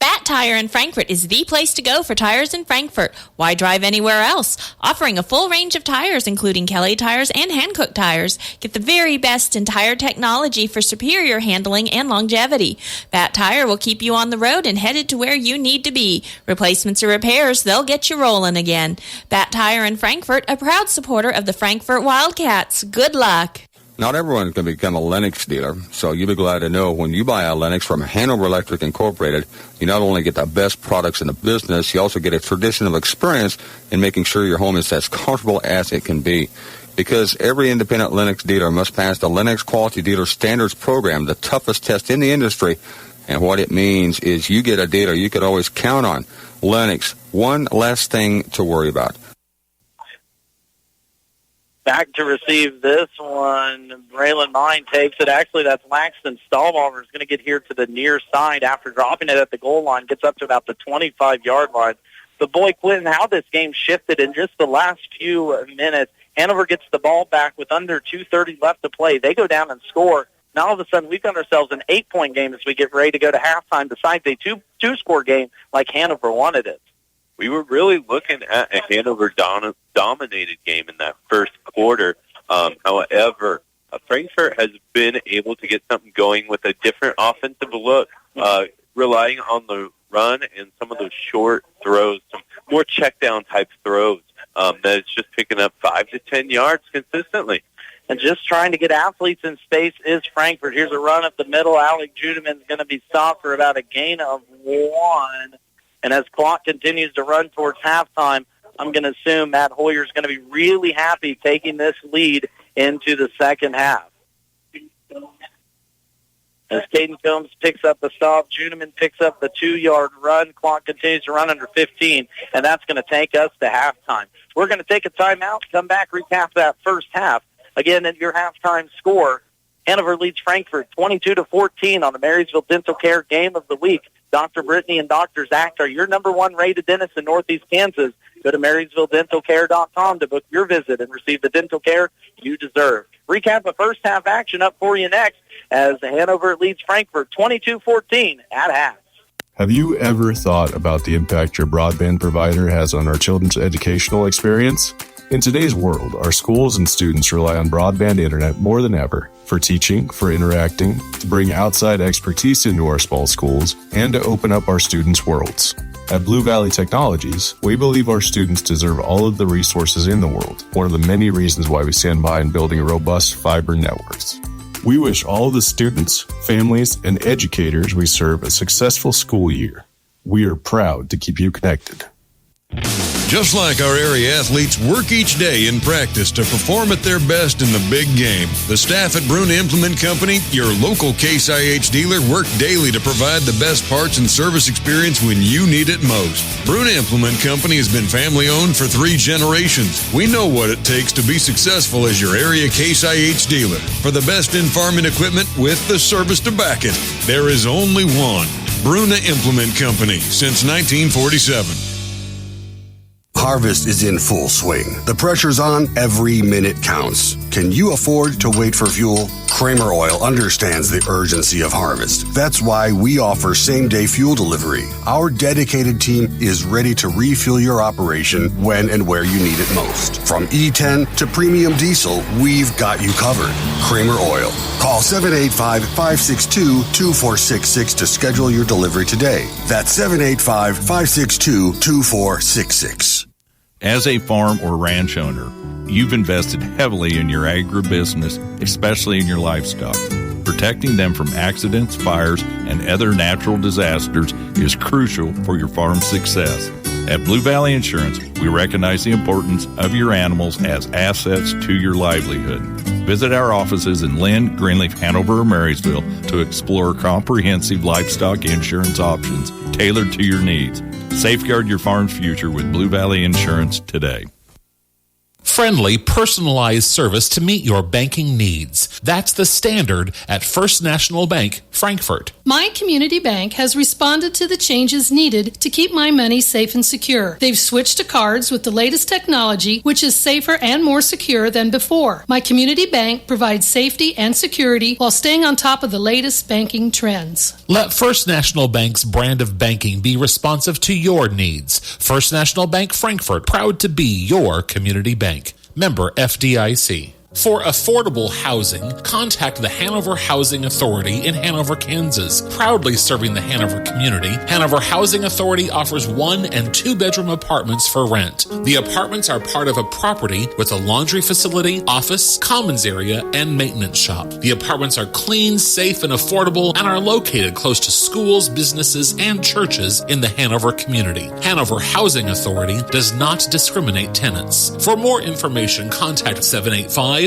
Bat Tire in Frankfort is the place to go for tires in Frankfort. Why drive anywhere else? Offering a full range of tires, including Kelly tires and Hankook tires. Get the very best in tire technology for superior handling and longevity. Bat Tire will keep you on the road and headed to where you need to be. Replacements or repairs, they'll get you rolling again. Bat Tire in Frankfort, a proud supporter of the Frankfort Wildcats. Good luck. Not everyone can become a Lennox dealer, so you'll be glad to know when you buy a Lennox from Hanover Electric Incorporated, you not only get the best products in the business, you also get a traditional experience in making sure your home is as comfortable as it can be. Because every independent Lennox dealer must pass the Lennox Quality Dealer Standards Program, the toughest test in the industry. And what it means is you get a dealer you could always count on. Lennox, one less thing to worry about. Back to receive this one. Braylon Mine takes it. Actually, that's Langston Stahlbaumer is going to get here to the near side after dropping it at the goal line. Gets up to about the 25-yard line. But boy, Quentin, how this game shifted in just the last few minutes. Hanover gets the ball back with under 2:30 left to play. They go down and score. Now all of a sudden we've got ourselves an 8-point game as we get ready to go to halftime, besides a two-score game like Hanover wanted it. We were really looking at a Hanover dominated game in that first quarter. However, Frankfort has been able to get something going with a different offensive look, relying on the run and some of those short throws, some more check-down type throws that it's just picking up 5 to 10 yards consistently. And just trying to get athletes in space is Frankfort. Here's a run up the middle. Alec Judeman's going to be stopped for about a gain of 1. And as clock continues to run towards halftime, I'm going to assume Matt Hoyer's going to be really happy taking this lead into the second half. as Caden Combs picks up the stop. Juneman picks up the 2-yard run. Clock continues to run under 15, and that's going to take us to halftime. We're going to take a timeout, come back, recap that first half. Again, at your halftime score, Hanover leads Frankfort 22-14 on the Marysville Dental Care Game of the Week. Dr. Brittany and Dr. Zach are your number one rated dentist in Northeast Kansas. Go to MarysvilleDentalCare.com to book your visit and receive the dental care you deserve. Recap of first half action up for you next as Hanover leads Frankfort 22-14 at half. Have you ever thought about the impact your broadband provider has on our children's educational experience? In today's world, our schools and students rely on broadband internet more than ever for teaching, for interacting, to bring outside expertise into our small schools, and to open up our students' worlds. At Blue Valley Technologies, we believe our students deserve all of the resources in the world, one of the many reasons why we stand by in building robust fiber networks. We wish all the students, families, and educators we serve a successful school year. We are proud to keep you connected. Just like our area athletes work each day in practice to perform at their best in the big game, the staff at Bruna Implement Company, your local Case IH dealer, work daily to provide the best parts and service experience when you need it most. Bruna Implement Company has been family-owned for 3 generations. We know what it takes to be successful as your area Case IH dealer. For the best in farming equipment with the service to back it, there is only one. Bruna Implement Company, since 1947. Harvest is in full swing. The pressure's on. Every minute counts. Can you afford to wait for fuel? Kramer Oil understands the urgency of harvest. That's why we offer same-day fuel delivery. Our dedicated team is ready to refuel your operation when and where you need it most. From E10 to premium diesel, we've got you covered. Kramer Oil. Call 785-562-2466 to schedule your delivery today. That's 785-562-2466. As a farm or ranch owner, you've invested heavily in your agribusiness, especially in your livestock. Protecting them from accidents, fires, and other natural disasters is crucial for your farm's success. At Blue Valley Insurance, we recognize the importance of your animals as assets to your livelihood. Visit our offices in Lynn, Greenleaf, Hanover, or Marysville to explore comprehensive livestock insurance options tailored to your needs. Safeguard your farm's future with Blue Valley Insurance today. Friendly, personalized service to meet your banking needs. That's the standard at First National Bank, Frankfort. My community bank has responded to the changes needed to keep my money safe and secure. They've switched to cards with the latest technology, which is safer and more secure than before. My community bank provides safety and security while staying on top of the latest banking trends. Let First National Bank's brand of banking be responsive to your needs. First National Bank, Frankfort, proud to be your community bank. Member FDIC. For affordable housing, contact the Hanover Housing Authority in Hanover, Kansas. Proudly serving the Hanover community, Hanover Housing Authority offers 1- and 2-bedroom apartments for rent. The apartments are part of a property with a laundry facility, office, commons area, and maintenance shop. The apartments are clean, safe, and affordable and are located close to schools, businesses, and churches in the Hanover community. Hanover Housing Authority does not discriminate tenants. For more information, contact 785-337-2692.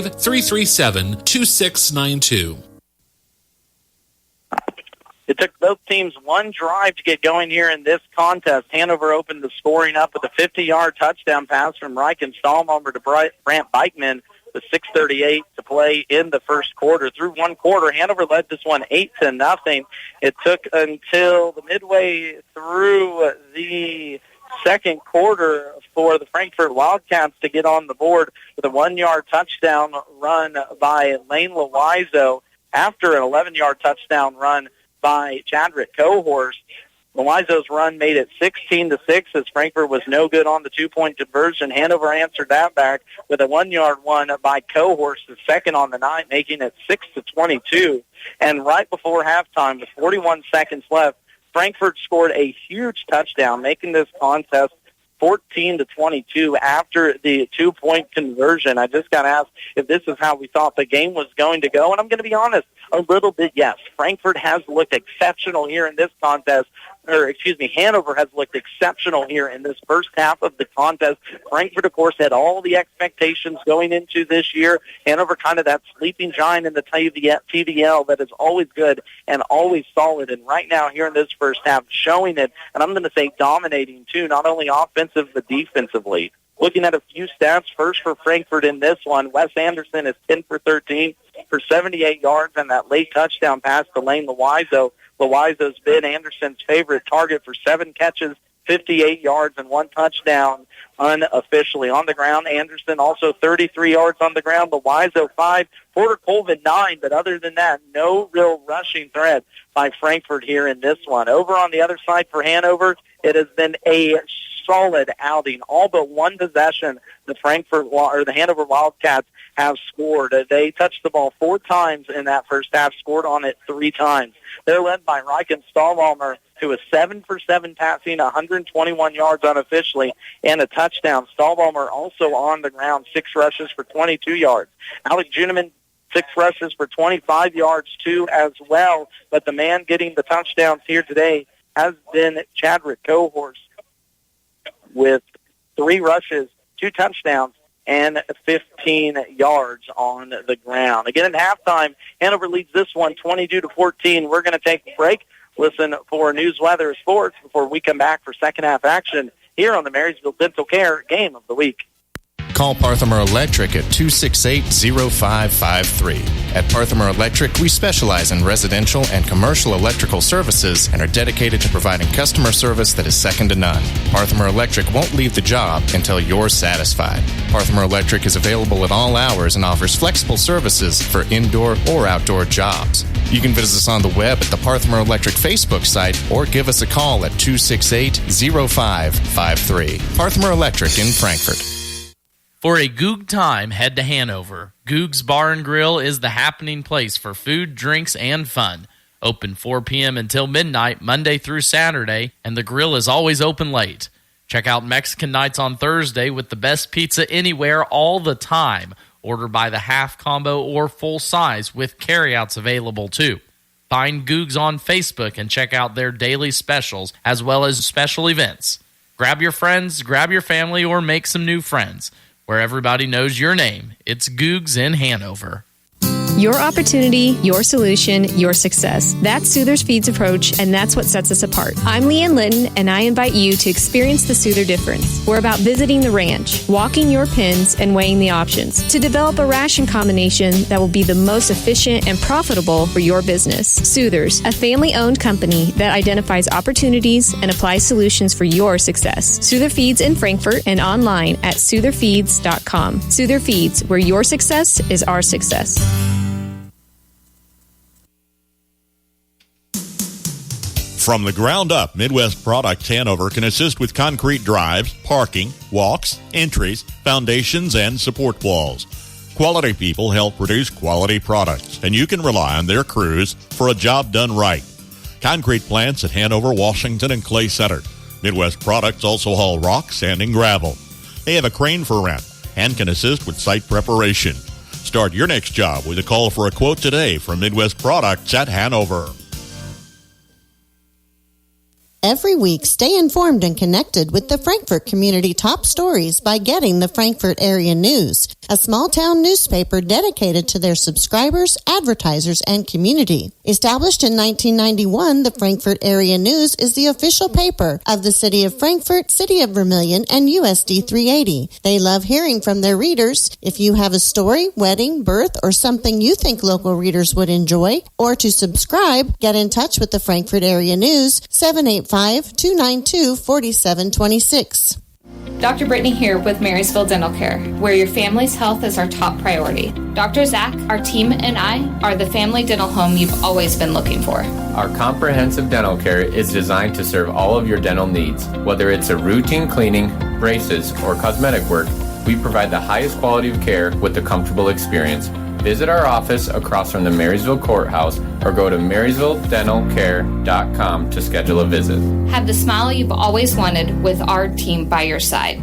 It took both teams one drive to get going here in this contest. Hanover opened the scoring up with a 50-yard touchdown pass from Reichen Stahlmummer to Brant Bikeman with 6:38 to play in the first quarter. Through one quarter, Hanover led this one 8-0. It took until the midway through the second quarter for the Frankfort Wildcats to get on the board with a 1-yard touchdown run by Lane Loizo after an 11-yard touchdown run by Chadrick Cohorst. Loizo's run made it 16-6 as Frankfort was no good on the 2-point conversion. Hanover answered that back with a 1-yard one by Cohorst, the second on the night, making it 6-22. And right before halftime, with 41 seconds left, Frankfort scored a huge touchdown, making this contest 14-22 after the 2-point conversion. I just got asked if this is how we thought the game was going to go, and I'm going to be honest, a little bit, yes. Frankfort has looked exceptional here in this contest, Hanover has looked exceptional here in this first half of the contest. Frankfort, of course, had all the expectations going into this year. Hanover kind of that sleeping giant in the TVL that is always good and always solid. And right now here in this first half, showing it, and I'm going to say dominating too, not only offensive but defensively. Looking at a few stats, first for Frankfort in this one, Wes Anderson is 10 for 13 for 78 yards and that late touchdown pass to Lane Loizo. Loizo's been Anderson's favorite target for 7 catches, 58 yards, and 1 touchdown unofficially. On the ground, Anderson also 33 yards on the ground. Loizo 5, Porter Colvin 9, but other than that, no real rushing threat by Frankfort here in this one. Over on the other side for Hanover, it has been a solid outing. All but one possession the Hanover Wildcats have scored. They touched the ball 4 times in that first half, scored on it 3 times. They're led by Reichen Stahlbalmer, who is 7 for 7 passing, 121 yards unofficially, and a touchdown. Stahlbalmer also on the ground, 6 rushes for 22 yards. Alec Juneman, 6 rushes for 25 yards too as well, but the man getting the touchdowns here today has been Chadwick Cohorse with 3 rushes, 2 touchdowns, and 15 yards on the ground. Again, at halftime, Hanover leads this one 22-14. We're going to take a break, listen for news, weather, sports before we come back for second half action here on the Marysville Dental Care Game of the Week. Call Parthamer Electric at 268-0553. At Parthamer Electric, we specialize in residential and commercial electrical services and are dedicated to providing customer service that is second to none. Parthamer Electric won't leave the job until you're satisfied. Parthamer Electric is available at all hours and offers flexible services for indoor or outdoor jobs. You can visit us on the web at the Parthamer Electric Facebook site or give us a call at 268-0553. Parthamer Electric in Frankfort. For a Goog time, head to Hanover. Goog's Bar and Grill is the happening place for food, drinks, and fun. Open 4 p.m. until midnight, Monday through Saturday, and the grill is always open late. Check out Mexican nights on Thursday with the best pizza anywhere all the time. Order by the half combo or full size with carryouts available too. Find Googs on Facebook and check out their daily specials as well as special events. Grab your friends, grab your family, or make some new friends. Where everybody knows your name. It's Googs in Hanover. Your opportunity, your solution, your success. That's Soother's Feeds approach, and that's what sets us apart. I'm Leanne Litton, and I invite you to experience the Soother difference. We're about visiting the ranch, walking your pens, and weighing the options to develop a ration combination that will be the most efficient and profitable for your business. Soothers, a family-owned company that identifies opportunities and applies solutions for your success. Soother Feeds in Frankfort and online at sootherfeeds.com. Soother Feeds, where your success is our success. From the ground up, Midwest Products Hanover can assist with concrete drives, parking, walks, entries, foundations, and support walls. Quality people help produce quality products, and you can rely on their crews for a job done right. Concrete plants at Hanover, Washington, and Clay Center. Midwest Products also haul rock, sand, and gravel. They have a crane for rent and can assist with site preparation. Start your next job with a call for a quote today from Midwest Products at Hanover. Every week, stay informed and connected with the Frankfort community top stories by getting the Frankfort Area News, a small-town newspaper dedicated to their subscribers, advertisers, and community. Established in 1991, the Frankfort Area News is the official paper of the City of Frankfort, City of Vermilion, and USD 380. They love hearing from their readers. If you have a story, wedding, birth, or something you think local readers would enjoy, or to subscribe, get in touch with the Frankfort Area News, 785-292-4726. Dr. Brittany here with Marysville Dental Care, where your family's health is our top priority. Dr. Zach, our team, and I are the family dental home you've always been looking for. Our comprehensive dental care is designed to serve all of your dental needs. Whether it's a routine cleaning, braces, or cosmetic work, we provide the highest quality of care with a comfortable experience. Visit our office across from the Marysville Courthouse or go to marysvilledentalcare.com to schedule a visit. Have the smile you've always wanted with our team by your side.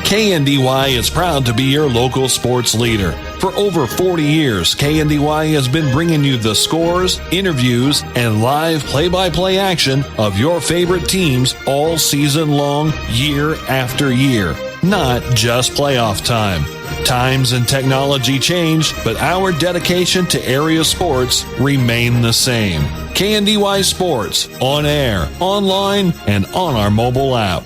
KNDY is proud to be your local sports leader. For over 40 years, KNDY has been bringing you the scores, interviews, and live play-by-play action of your favorite teams all season long, year after year. Not just playoff time. Times and technology change, but our dedication to area sports remain the same. KNDY Sports, on air, online, and on our mobile app.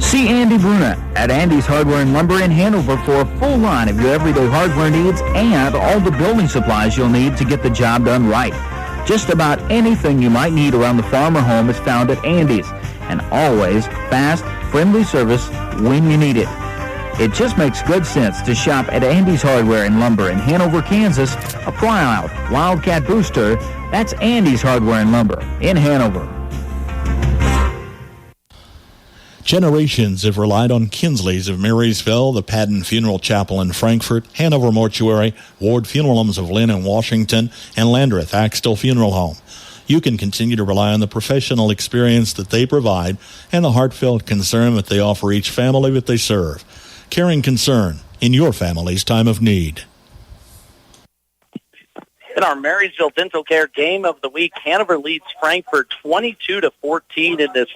See Andy Bruna at Andy's Hardware and Lumber in Hanover for a full line of your everyday hardware needs and all the building supplies you'll need to get the job done right. Just about anything you might need around the farm or home is found at Andy's, and always fast, friendly service when you need it. It just makes good sense to shop at Andy's Hardware and Lumber in Hanover, Kansas, a proud Wildcat booster. That's Andy's Hardware and Lumber in Hanover. Generations have relied on Kinsley's of Marysville, the Padden Funeral Chapel in Frankfort, Hanover Mortuary, Ward Funeral Homes of Lynn and Washington, and Landreth Axtell Funeral Home. You can continue to rely on the professional experience that they provide and the heartfelt concern that they offer each family that they serve. Caring concern in your family's time of need. In our Marysville Dental Care Game of the Week, Hanover leads Frankfort 22-14 in this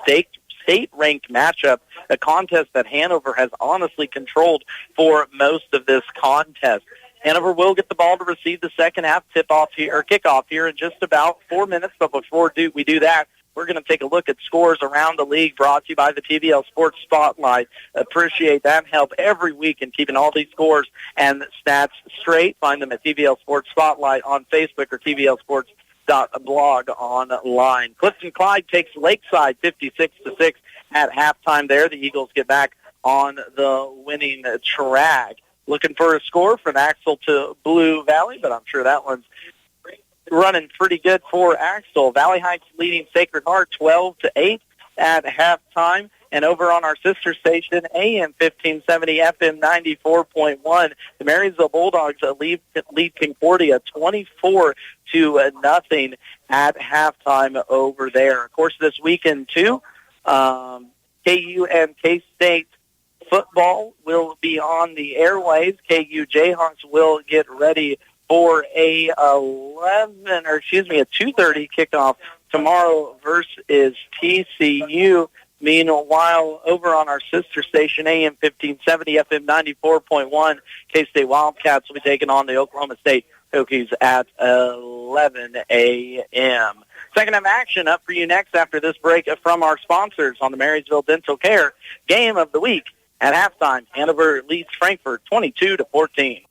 state-ranked matchup, a contest that Hanover has honestly controlled for most of this contest. Hanover will get the ball to receive the second half kickoff here in just about 4 minutes. But before we do that, we're going to take a look at scores around the league brought to you by the TVL Sports Spotlight. Appreciate that help every week in keeping all these scores and stats straight. Find them at TVL Sports Spotlight on Facebook or TVLSports.blog online. Clifton Clyde takes Lakeside 56-6 at halftime there. The Eagles get back on the winning track. Looking for a score from Axtell to Blue Valley, but I'm sure that one's running pretty good for Axtell. Valley Heights leading Sacred Heart 12-8 at halftime. And over on our sister station, AM 1570, FM 94.1, the Marysville Bulldogs lead Concordia 24-0 at halftime over there. Of course, this weekend, too, KU and K-State football will be on the airways. KU Jayhawks will get ready for a 2:30 kickoff tomorrow versus TCU. Meanwhile, over on our sister station, AM 1570, FM 94.1, K-State Wildcats will be taking on the Oklahoma State Hokies at 11 a.m. Second half action up for you next after this break from our sponsors on the Marysville Dental Care Game of the Week. At halftime, Hanover leads Frankfort 22-14.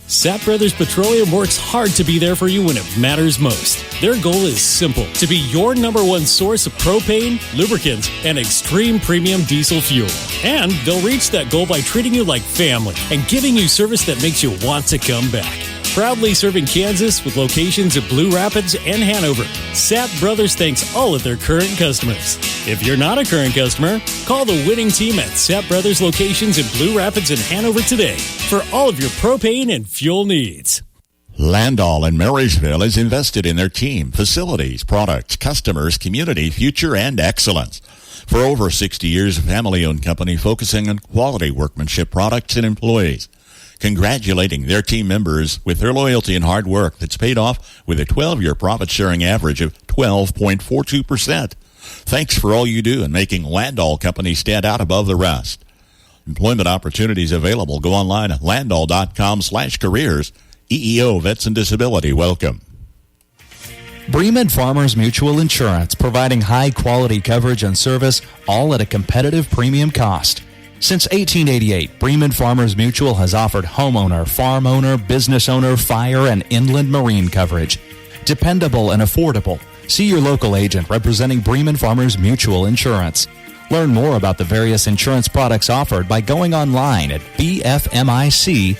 Sapp Brothers Petroleum works hard to be there for you when it matters most. Their goal is simple: to be your number one source of propane, lubricants, and extreme premium diesel fuel. And they'll reach that goal by treating you like family and giving you service that makes you want to come back. Proudly serving Kansas with locations at Blue Rapids and Hanover, Sapp Brothers thanks all of their current customers. If you're not a current customer, call the winning team at Sapp Brothers locations in Blue Rapids and Hanover today for all of your propane and fuel needs. Landall in Marysville is invested in their team, facilities, products, customers, community, future, and excellence. For over 60 years, a family-owned company focusing on quality workmanship products and employees. Congratulating their team members with their loyalty and hard work that's paid off with a 12-year profit-sharing average of 12.42%. Thanks for all you do in making Landall Company stand out above the rest. Employment opportunities available. Go online at landall.com/careers. EEO Vets and Disability, welcome. Bremen Farmers Mutual Insurance, providing high-quality coverage and service, all at a competitive premium cost. Since 1888, Bremen Farmers Mutual has offered homeowner, farm owner, business owner, fire, and inland marine coverage. Dependable and affordable. See your local agent representing Bremen Farmers Mutual Insurance. Learn more about the various insurance products offered by going online at bfmic.com.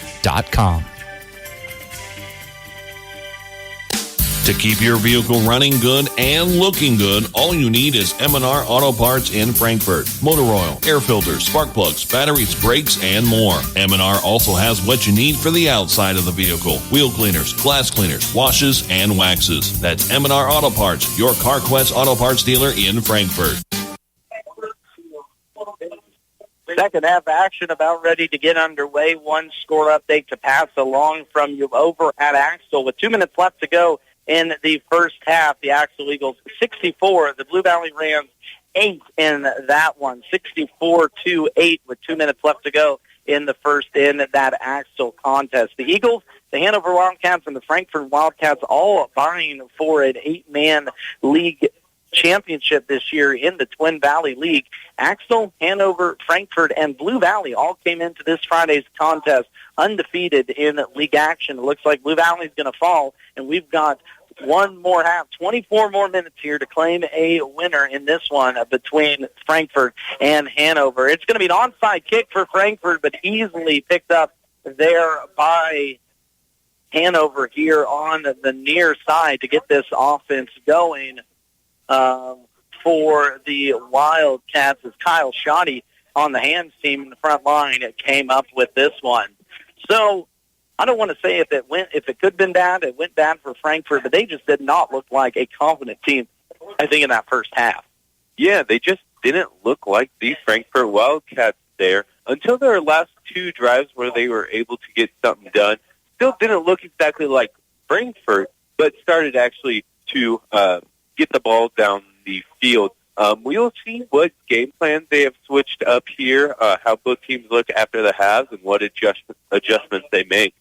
To keep your vehicle running good and looking good, all you need is M&R Auto Parts in Frankfort. Motor oil, air filters, spark plugs, batteries, brakes, and more. M&R also has what you need for the outside of the vehicle. Wheel cleaners, glass cleaners, washes, and waxes. That's M&R Auto Parts, your CarQuest Auto Parts dealer in Frankfort. Second half action about ready to get underway. One score update to pass along from you over at Axtell. With 2 minutes left to go in the first half, the Axtell Eagles 64, the Blue Valley Rams 8 in that one. 64-8 with 2 minutes left to go in the first in that Axtell contest. The Eagles, the Hanover Wildcats, and the Frankfort Wildcats all vying for an 8-man league championship this year in the Twin Valley League. Axtell, Hanover, Frankfort, and Blue Valley all came into this Friday's contest undefeated in league action. It looks like Blue Valley's going to fall, and we've got one more half, 24 more minutes here to claim a winner in this one between Frankfort and Hanover. It's going to be an onside kick for Frankfort, but easily picked up there by Hanover here on the near side to get this offense going for the Wildcats, as Kyle Shoddy on the hands team in the front line came up with this one. So I don't want to say if it could have been bad, it went bad for Frankfort, but they just did not look like a confident team, I think, in that first half. Yeah, they just didn't look like the Frankfort Wildcats there until their last two drives where they were able to get something done. Still didn't look exactly like Frankfort, but started actually to get the ball down the field. We'll see what game plans they have switched up here, how both teams look after the halves, and what adjustments they make.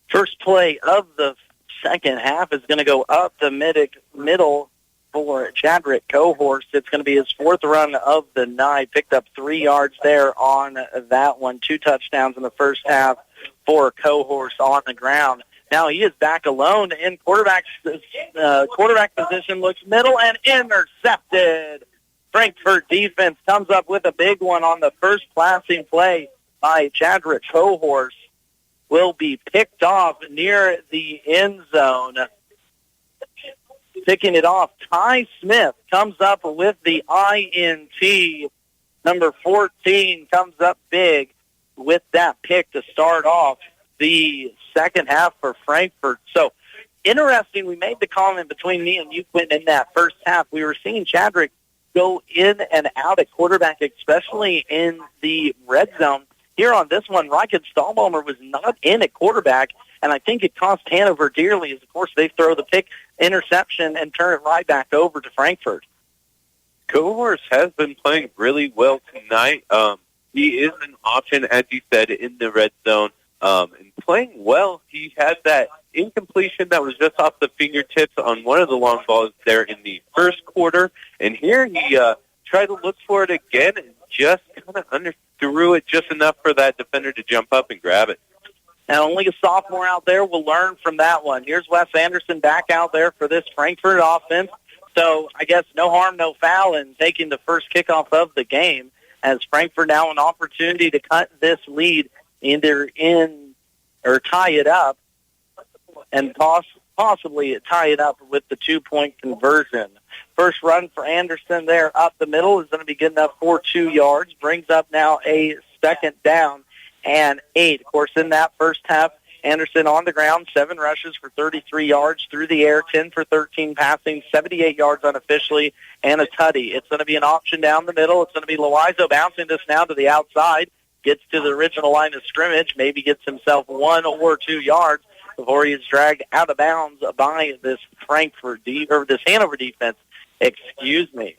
First play of the second half is going to go up the middle for Chadrick Cohorst. It's going to be his fourth run of the night. Picked up 3 yards there on that one. 2 touchdowns in the first half for Cohorst on the ground. Now he is back alone in quarterback position, looks middle and intercepted. Frankfort defense comes up with a big one on the first passing play by Chadrick Cohorst. Will be picked off near the end zone. Picking it off, Ty Smith comes up with the INT. Number 14 comes up big with that pick to start off the second half for Frankfort. So interesting, we made the comment between me and you, Quentin, in that first half. We were seeing Chadrick go in and out at quarterback, especially in the red zone. Here on this one, Ryken Stahlbaumer was not in at quarterback, and I think it cost Hanover dearly as, of course, they throw the pick interception and turn it right back over to Frankfort. Cohorst has been playing really well tonight. He is an option, as you said, in the red zone. And playing well, he had that incompletion that was just off the fingertips on one of the long balls there in the first quarter. And here he tried to look for it again and just kind of underthrew it just enough for that defender to jump up and grab it. And only a sophomore out there will learn from that one. Here's Wes Anderson back out there for this Frankfort offense. So I guess no harm, no foul in taking the first kickoff of the game, as Frankfort now an opportunity to cut this lead either in or tie it up and possibly tie it up with the 2-point conversion. First run for Anderson there up the middle is going to be good enough for 2 yards. Brings up now a second down and 8. Of course, in that first half, Anderson on the ground, 7 rushes for 33 yards through the air, 10 for 13 passing, 78 yards unofficially, and a tutty. It's going to be an option down the middle. It's going to be Loizo bouncing this now to the outside. Gets to the original line of scrimmage, maybe gets himself 1 or 2 yards before he is dragged out of bounds by this this Hanover defense. Excuse me.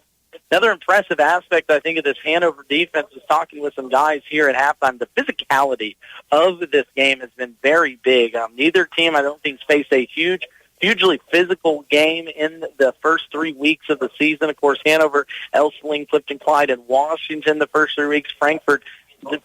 Another impressive aspect, I think, of this Hanover defense is talking with some guys here at halftime. The physicality of this game has been very big. Neither team, I don't think, faced a hugely physical game in the first 3 weeks of the season. Of course, Hanover, Elseling, Clifton Clyde, and Washington the first 3 weeks. Frankfort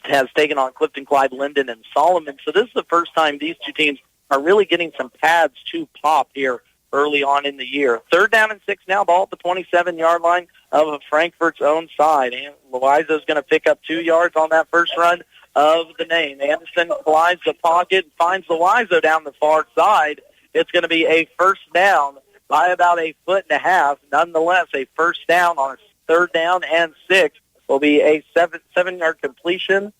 has taken on Clifton Clyde, Linden, and Solomon. So this is the first time these two teams are really getting some pads to pop here early on in the year. 3rd down and 6 now, ball at the 27-yard line of Frankfort's own side. And Loizo's going to pick up 2 yards on that first run of the name. Anderson glides the pocket and finds Loizo down the far side. It's going to be a first down by about 1.5 feet. Nonetheless, a first down on a 3rd down and 6 will be a 7-yard completion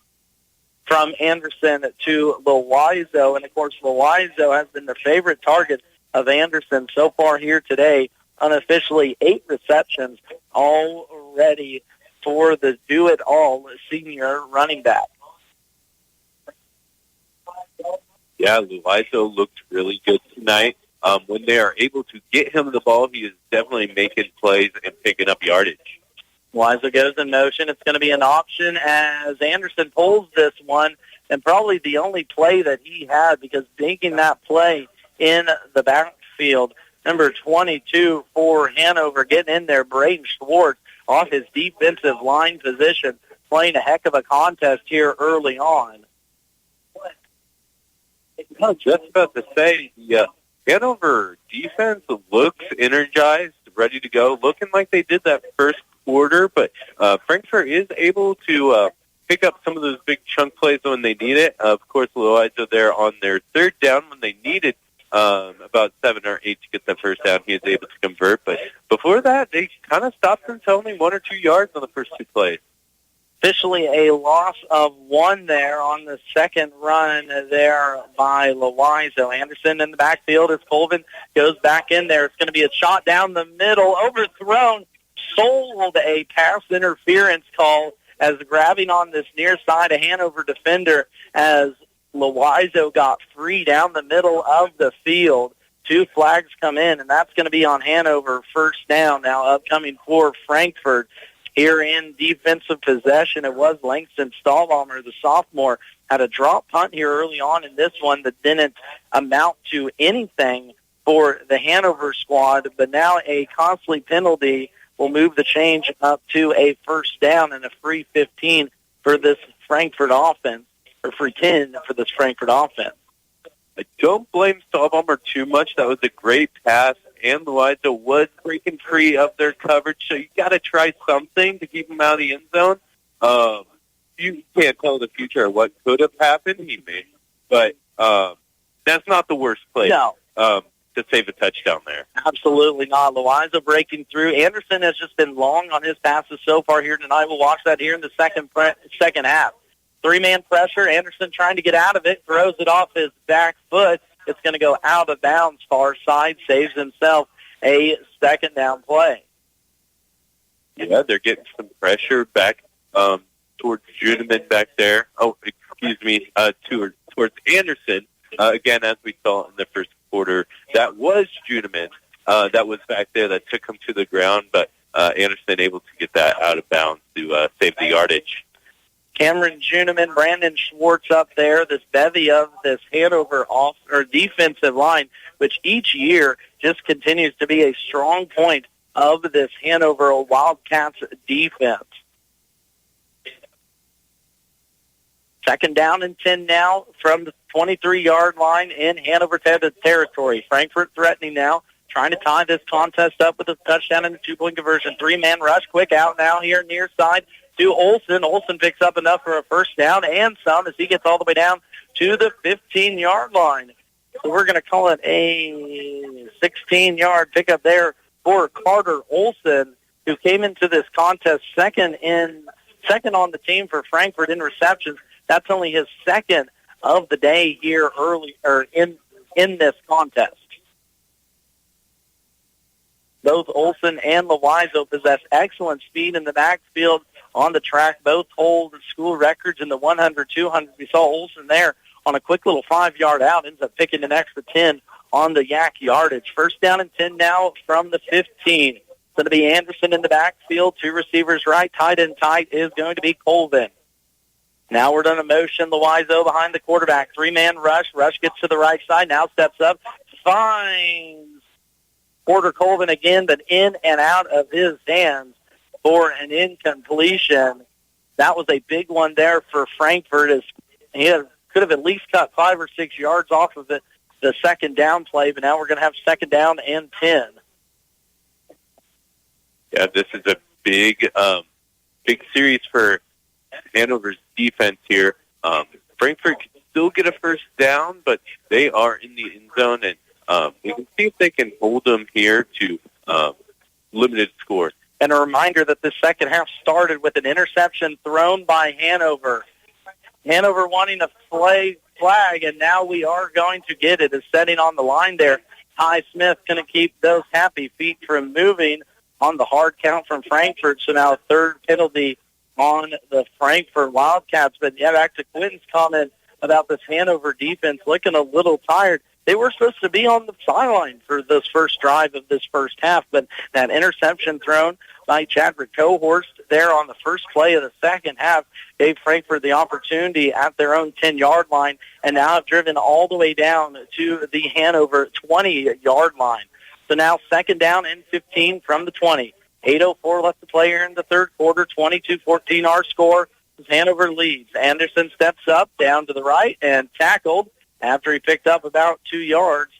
from Anderson to Loizo. And, of course, Loizo has been the favorite target of Anderson so far here today. Unofficially 8 receptions already for the do-it-all senior running back. Yeah, Luiso looked really good tonight. When they are able to get him the ball, he is definitely making plays and picking up yardage. Weiser goes in motion. It's going to be an option as Anderson pulls this one, and probably the only play that he had, because making that play in the backfield, number 22 for Hanover, getting in there, Braden Schwartz off his defensive line position, playing a heck of a contest here early on. I was just about to say, the Hanover defense looks energized, ready to go, looking like they did that first quarter, but Frankfort is able to pick up some of those big chunk plays when they need it. Of course, Loiza there on their third down when they needed about 7 or 8 to get that first down. He was able to convert, but before that, they kind of stopped until only 1 or 2 yards on the first 2 plays. Officially a loss of 1 there on the second run there by Loizo. Anderson in the backfield as Colvin goes back in there. It's going to be a shot down the middle, overthrown, sold a pass interference call as grabbing on this near side a Hanover defender as Loizo got free down the middle of the field. 2 flags come in, and that's going to be on Hanover, first down now upcoming for Frankfort. Here in defensive possession, it was Langston Stahlbaumer, the sophomore, had a drop punt here early on in this one that didn't amount to anything for the Hanover squad, but now a costly penalty will move the change up to a first down and a free 15 for this Frankfort offense, or free 10 for this Frankfort offense. I don't blame Stahlbaumer too much. That was a great pass, and Loiza was breaking free of their coverage, so you got to try something to keep him out of the end zone. You can't tell the future what could have happened. He may, but that's not the worst play. No. To save a touchdown there. Absolutely not. Loiza breaking through. Anderson has just been long on his passes so far here tonight. We'll watch that here in the second half. 3-man pressure. Anderson trying to get out of it, throws it off his back foot. It's going to go out of bounds far side, saves himself a second down play. Yeah, they're getting some pressure back towards Juneman back there. Oh, excuse me, towards Anderson. Again, as we saw in the first quarter, that was Juneman that was back there that took him to the ground, but Anderson able to get that out of bounds to save the yardage. Cameron Juneman, Brandon Schwartz up there, this bevy of this Hanover defensive line, which each year just continues to be a strong point of this Hanover Wildcats defense. Second down and 10 now from the 23-yard line in Hanover territory. Frankfort threatening now, trying to tie this contest up with a touchdown and a 2-point conversion. 3-man rush, quick out now here near side to Olsen. Olsen picks up enough for a first down and some as he gets all the way down to the 15-yard line. So we're going to call it a 16-yard pickup there for Carter Olsen, who came into this contest second on the team for Frankfort in receptions. That's only his second of the day here early or in this contest. Both Olsen and Loizo possess excellent speed in the backfield on the track. Both hold school records in the 100, 200. We saw Olsen there on a quick little 5-yard out, ends up picking an extra 10 on the yak yardage. First down and 10 now from the 15. It's going to be Anderson in the backfield. 2 receivers right. Tight end tight is going to be Colvin. Now we're done a motion. Loizo behind the quarterback. 3-man rush. Rush gets to the right side. Now steps up. Finds Porter Colvin again, but in and out of his hands for an incompletion. That was a big one there for Frankfort, as he could have at least cut 5 or 6 yards off of it, the second down play, but now we're going to have second down and 10. Yeah, this is a big series for Hanover's defense here. Frankfort can still get a first down, but they are in the end zone, and we can see if they can hold them here to limited scores. And a reminder that the second half started with an interception thrown by Hanover. Hanover wanting a flag, and now we are going to get it. Is setting on the line there. Ty Smith going to keep those happy feet from moving on the hard count from Frankfort. So now third penalty on the Frankfort Wildcats. But yeah, back to Quinton's comment about this Hanover defense looking a little tired. They were supposed to be on the sideline for this first drive of this first half, but that interception thrown by Chadwick Cohorst there on the first play of the second half gave Frankfort the opportunity at their own 10-yard line, and now have driven all the way down to the Hanover 20-yard line. So now second down and 15 from the 20. 8:04 left to play here in the third quarter. 22-14 our score. Hanover leads. Anderson steps up down to the right and tackled after he picked up about 2 yards.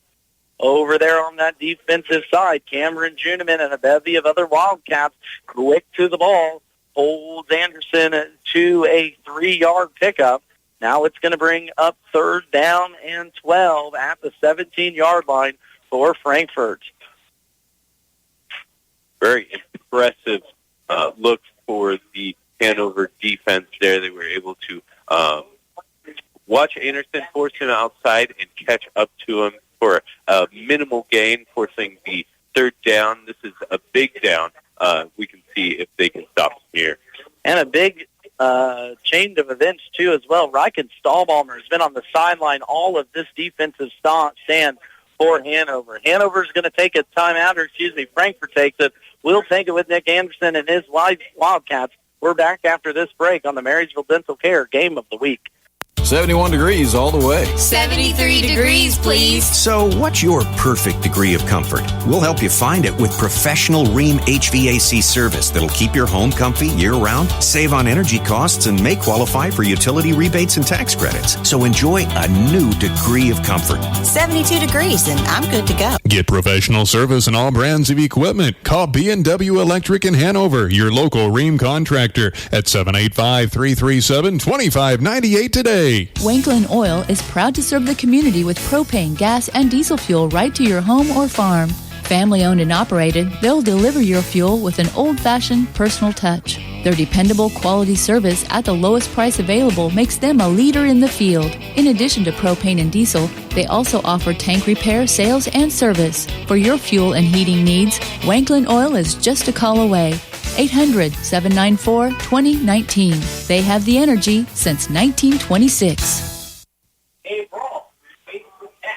Over there on that defensive side, Cameron Juniman and a bevy of other Wildcats quick to the ball, holds Anderson to a 3-yard pickup. Now it's going to bring up third down and 12 at the 17-yard line for Frankfort. Very impressive look for the Hanover defense there. They were able to watch Anderson force him outside and catch up to him for a minimal gain, forcing the third down. This is a big down. We can see if they can stop him here. And a big chain of events, too, as well. Ryken Stahlbalmer has been on the sideline all of this defensive stand for Hanover. Hanover's going to take a timeout, Frankfort takes it. We'll take it with Nick Anderson and his Wildcats. We're back after this break on the Marysville Dental Care Game of the Week. 71 degrees all the way. 73 degrees, please. So what's your perfect degree of comfort? We'll help you find it with professional Rheem HVAC service that'll keep your home comfy year-round, save on energy costs, and may qualify for utility rebates and tax credits. So enjoy a new degree of comfort. 72 degrees, and I'm good to go. Get professional service in all brands of equipment. Call B&W Electric in Hanover, your local Rheem contractor, at 785-337-2598 today. Wanklin Oil is proud to serve the community with propane, gas, and diesel fuel right to your home or farm. Family owned and operated, they'll deliver your fuel with an old-fashioned personal touch. Their dependable quality service at the lowest price available makes them a leader in the field. In addition to propane and diesel, they also offer tank repair, sales, and service. For your fuel and heating needs, Wanklin Oil is just a call away. 800-794-2019. They have the energy since 1926.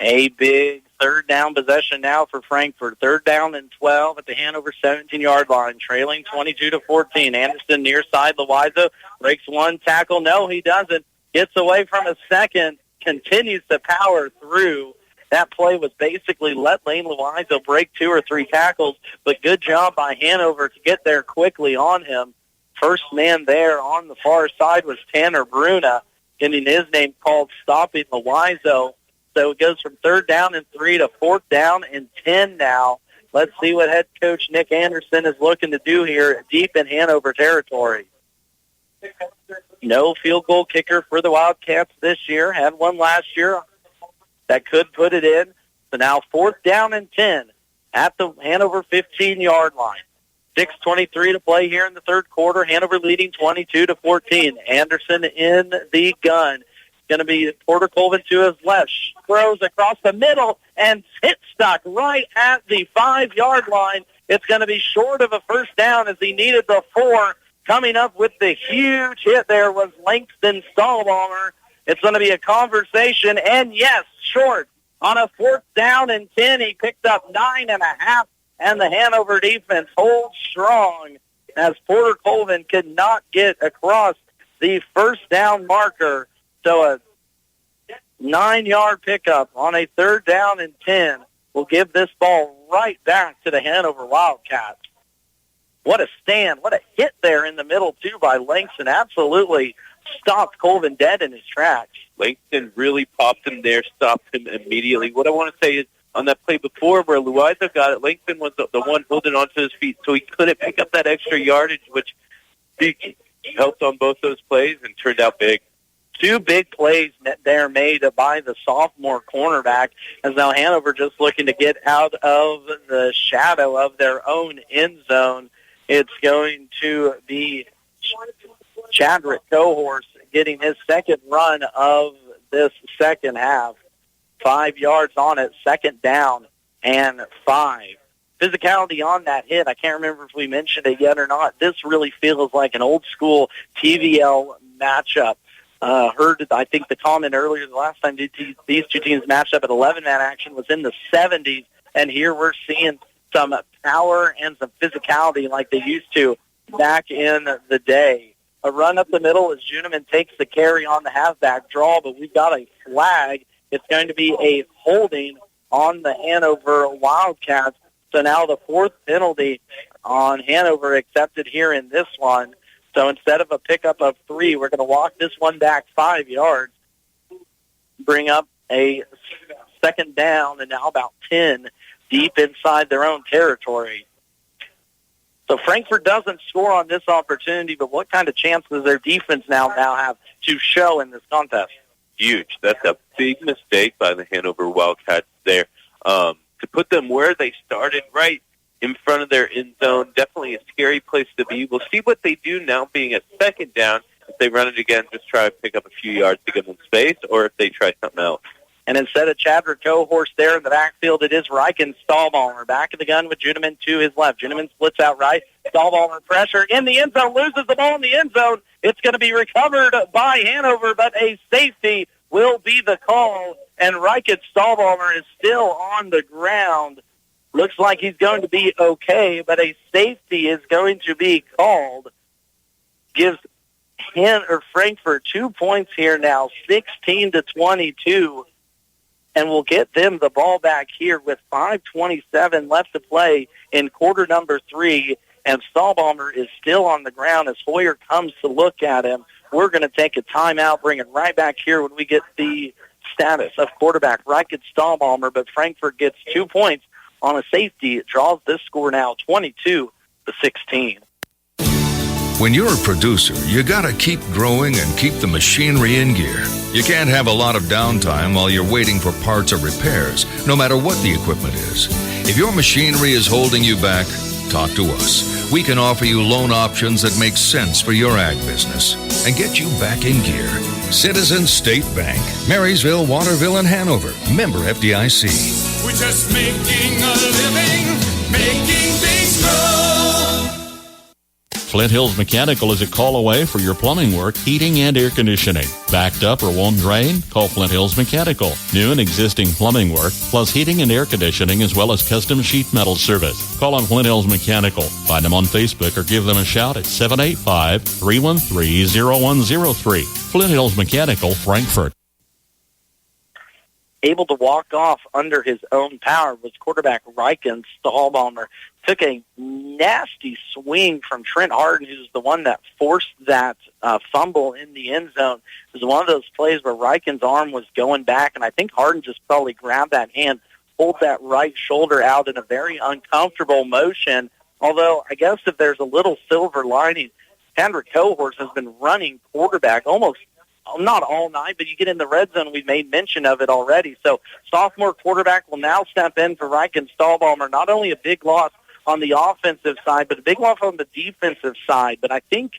A big third down possession now for Frankfort. Third down and 12 at the Hanover 17-yard line, trailing 22-14. Anderson near side, Loiza breaks one tackle. No, he doesn't. Gets away from a second, continues to power through. That play was basically let Lane Loiza break 2 or 3 tackles, but good job by Hanover to get there quickly on him. First man there on the far side was Tanner Bruna, getting his name called, stopping Loiza. So it goes from third down and 3 to fourth down and 10 now. Let's see what head coach Nick Anderson is looking to do here deep in Hanover territory. No field goal kicker for the Wildcats this year. Had one last year that could put it in. So now fourth down and 10 at the Hanover 15-yard line. 6:23 to play here in the third quarter. Hanover leading 22-14. Anderson in the gun. Going to be Porter Colvin to his left. Throws across the middle and hit stuck right at the 5-yard line. It's going to be short of a first down as he needed the 4. Coming up with the huge hit there was Langston Stahlbalmer. It's going to be a conversation, and yes, short. On a fourth down and 10, he picked up 9.5, and the Hanover defense holds strong as Porter Colvin could not get across the first down marker. So a 9-yard pickup on a third down and 10 will give this ball right back to the Hanover Wildcats. What a stand. What a hit there in the middle, too, by Langston. Absolutely stopped Colvin dead in his tracks. Langston really popped him there, stopped him immediately. What I want to say is on that play before where Loiza got it, Langston was the one holding onto his feet, so he couldn't pick up that extra yardage, which he helped on both those plays and turned out big. 2 big plays there made by the sophomore cornerback, as now Hanover just looking to get out of the shadow of their own end zone. It's going to be Chadwick Cohorst getting his second run of this second half. 5 yards on it, second down and 5. physicality on that hit. I can't remember if we mentioned it yet or not. This really feels like an old-school TVL matchup. Heard, I think, the comment earlier, the last time these two teams matched up at 11-man action was in the 70s, and here we're seeing some power and some physicality like they used to back in the day. A run up the middle as Juniman takes the carry on the halfback draw, but we've got a flag. It's going to be a holding on the Hanover Wildcats. So now the fourth penalty on Hanover accepted here in this one. So instead of a pickup of 3, we're going to walk this one back 5 yards, bring up a second down, and now about 10 deep inside their own territory. So Frankfort doesn't score on this opportunity, but what kind of chance does their defense now have to show in this contest? Huge. That's a big mistake by the Hanover Wildcats there. To put them where they started, right in front of their end zone, definitely a scary place to be. We'll see what they do now being a second down. If they run it again, just try to pick up a few yards to give them space, or if they try something else. And instead of Chadrick Cohorse there in the backfield, it is Riken Stahlballmer. Back of the gun with Juniman to his left. Juniman splits out right. Stahlballmer pressure in the end zone, loses the ball in the end zone. It's going to be recovered by Hanover, but a safety will be the call. And Riken Stahlballmer is still on the ground. Looks like he's going to be okay, but a safety is going to be called. Gives Frankfort 2 points here now, 16-22. And we'll get them the ball back here with 5:27 left to play in quarter number 3. And Stahlballmer is still on the ground as Hoyer comes to look at him. We're going to take a timeout, bring it right back here when we get the status of quarterback Riken Stahlballmer. But Frankfort gets 2 points on a safety. It draws this score now 22-16. When you're a producer, you gotta keep growing and keep the machinery in gear. You can't have a lot of downtime while you're waiting for parts or repairs, no matter what the equipment is. If your machinery is holding you back, talk to us. We can offer you loan options that make sense for your ag business and get you back in gear. Citizens State Bank, Marysville, Waterville, and Hanover. Member FDIC. We're just making a living, making things grow. Flint Hills Mechanical is a call away for your plumbing work, heating, and air conditioning. Backed up or won't drain? Call Flint Hills Mechanical. New and existing plumbing work, plus heating and air conditioning, as well as custom sheet metal service. Call on Flint Hills Mechanical. Find them on Facebook or give them a shout at 785-313-0103. Flint Hills Mechanical, Frankfort. Able to walk off under his own power was quarterback Riken Stahlballmer. Took a nasty swing from Trent Harden, who's the one that forced that fumble in the end zone. It was one of those plays where Riken's arm was going back, and I think Harden just probably grabbed that hand, pulled that right shoulder out in a very uncomfortable motion. Although I guess if there's a little silver lining, Chadrick Cohorse has been running quarterback almost not all night, but you get in the red zone, we've made mention of it already. So sophomore quarterback will now step in for Riken Stahlballmer. Not only a big loss on the offensive side, but a big loss on the defensive side. But I think,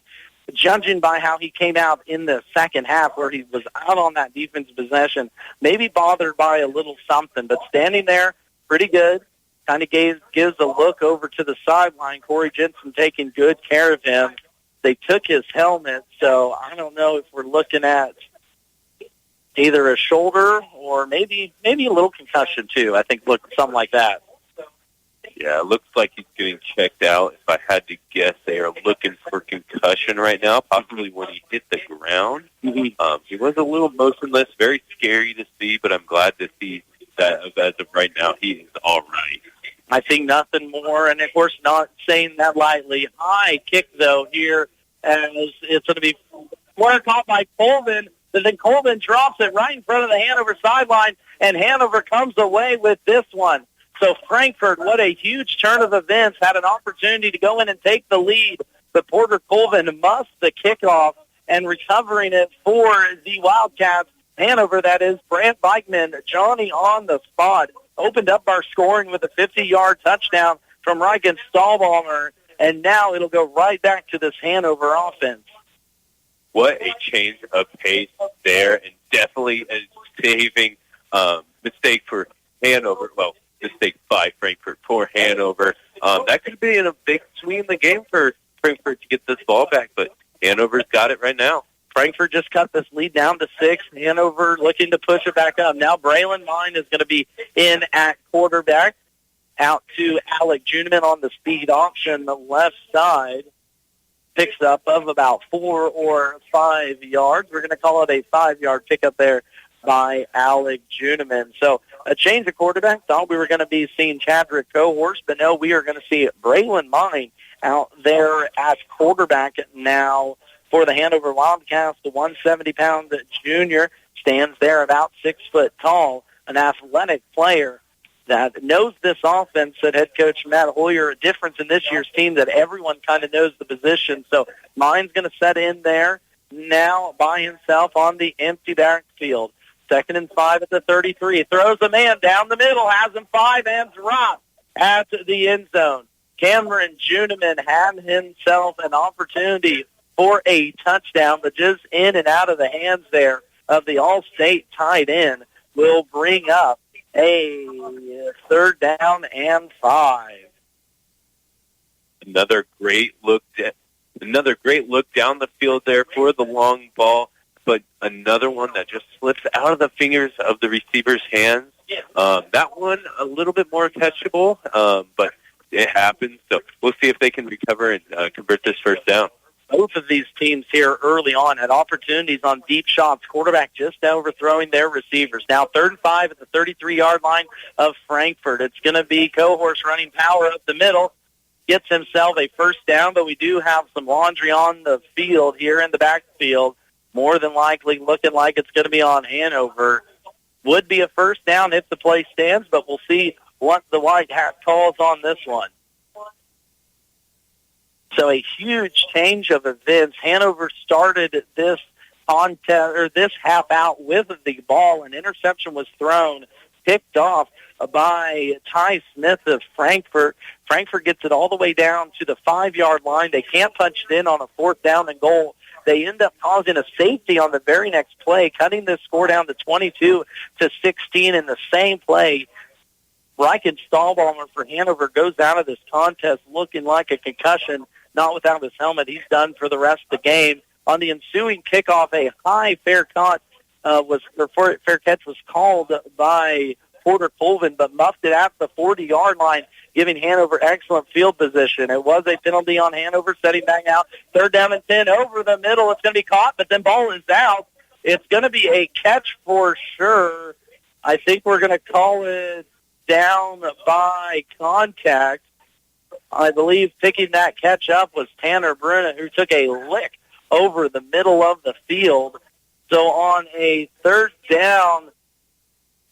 judging by how he came out in the second half, where he was out on that defensive possession, maybe bothered by a little something, but standing there, pretty good. Kind of gives a look over to the sideline. Corey Jensen taking good care of him. They took his helmet, so I don't know if we're looking at either a shoulder or maybe a little concussion too. I think something like that. Yeah, it looks like he's getting checked out. If I had to guess, they are looking for concussion right now, possibly when he hit the ground. Mm-hmm. He was a little motionless, very scary to see, but I'm glad to see that as of right now, he is all right. I think nothing more, and of course not saying that lightly. High kick, though, here, as it's going to be caught by Colvin, but then Colvin drops it right in front of the Hanover sideline, and Hanover comes away with this one. So Frankfort, what a huge turn of events, had an opportunity to go in and take the lead, but Porter Colvin muffs the kickoff and recovering it for the Wildcats. Hanover, that is, Brant Bikeman, Johnny on the spot, opened up our scoring with a 50-yard touchdown from Riken Stahlballmer, and now it'll go right back to this Hanover offense. What a change of pace there, and definitely a saving mistake for Hanover. Well, mistake by Frankfort for Hanover. That could be in a big swing in the game for Frankfort to get this ball back, but Hanover's got it right now. Frankfort just cut this lead down to 6. Hanover looking to push it back up. Now Braylon Mine is going to be in at quarterback. Out to Alec Juneman on the speed option. The left side picks up of about 4 or 5 yards. We're going to call it a 5-yard pickup there by Alec Juneman. So a change of quarterback. Thought we were going to be seeing Chadrick Cohorse, but no, we are going to see Braylon Mine out there at quarterback now for the Hanover Wildcats. The 170-pound junior stands there about 6 foot tall, an athletic player that knows this offense, said head coach Matt Hoyer. A difference in this year's team that everyone kind of knows the position. So Mine's going to set in there now by himself on the empty backfield. 2nd and 5 at the 33. Throws a man down the middle, has him 5 and drop at the end zone. Cameron Juneman had himself an opportunity for a touchdown, but just in and out of the hands there of the All-State tight end will bring up a 3rd down and 5. Another great look down the field there for the long ball, but another one that just slips out of the fingers of the receiver's hands. That one a little bit more catchable, but it happens. So we'll see if they can recover and convert this 1st down. Both of these teams here early on had opportunities on deep shots. Quarterback just overthrowing their receivers. Now 3rd and 5 at the 33-yard line of Frankfort. It's going to be Cohorse running power up the middle. Gets himself a 1st down, but we do have some laundry on the field here in the backfield. More than likely looking like it's going to be on Hanover. Would be a 1st down if the play stands, but we'll see what the White Hat calls on this one. So a huge change of events. Hanover started this contest or this half out with the ball. An interception was thrown, picked off by Ty Smith of Frankfort. Frankfort gets it all the way down to the 5-yard line. They can't punch it in on a 4th down and goal. They end up causing a safety on the very next play, cutting this score down to 22-16 in the same play. Reichen Stahlbaumer for Hanover goes out of this contest looking like a concussion. Not without his helmet. He's done for the rest of the game. On the ensuing kickoff, a high fair catch was called by Porter Colvin, but muffed it at the 40-yard line, giving Hanover excellent field position. It was a penalty on Hanover, setting back out. 3rd down and 10 over the middle. It's going to be caught, but then ball is out. It's going to be a catch for sure. I think we're going to call it down by contact. I believe picking that catch up was Tanner Bruna, who took a lick over the middle of the field. So on a 3rd down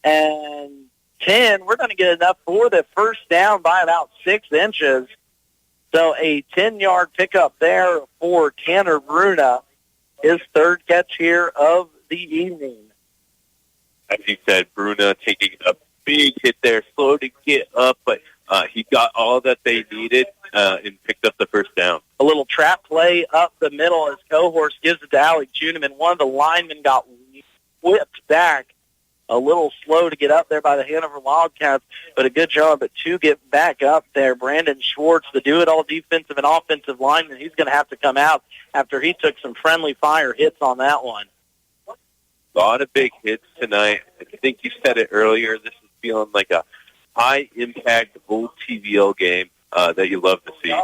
and 10, we're going to get enough for the 1st down by about 6 inches. So a 10-yard pickup there for Tanner Bruna, his 3rd catch here of the evening. As you said, Bruna taking a big hit there, slow to get up, but he got all that they needed and picked up the 1st down. A little trap play up the middle as Cohorse gives it to Alec Juneman. One of the linemen got whipped back. A little slow to get up there by the Hanover Wildcats, but a good job to get back up there. Brandon Schwartz, the do-it-all defensive and offensive lineman, he's going to have to come out after he took some friendly fire hits on that one. A lot of big hits tonight. I think you said it earlier. This is feeling like a high-impact old TVL game that you love to see.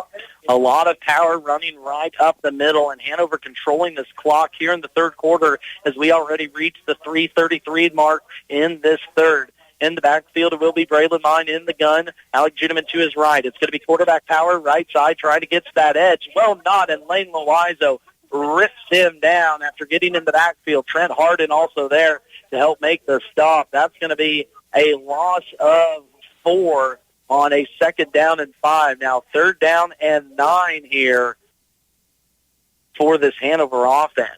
A lot of power running right up the middle, and Hanover controlling this clock here in the 3rd quarter as we already reached the 3:33 mark in this 3rd. In the backfield, it will be Braylon Mine in the gun. Alec Juneman to his right. It's going to be quarterback power, right side, trying to get to that edge. Well, not, and Lane Loizo rips him down after getting in the backfield. Trent Harden also there to help make the stop. That's going to be a loss of 4 on a 2nd down and 5. Now 3rd down and 9 here for this Hanover offense.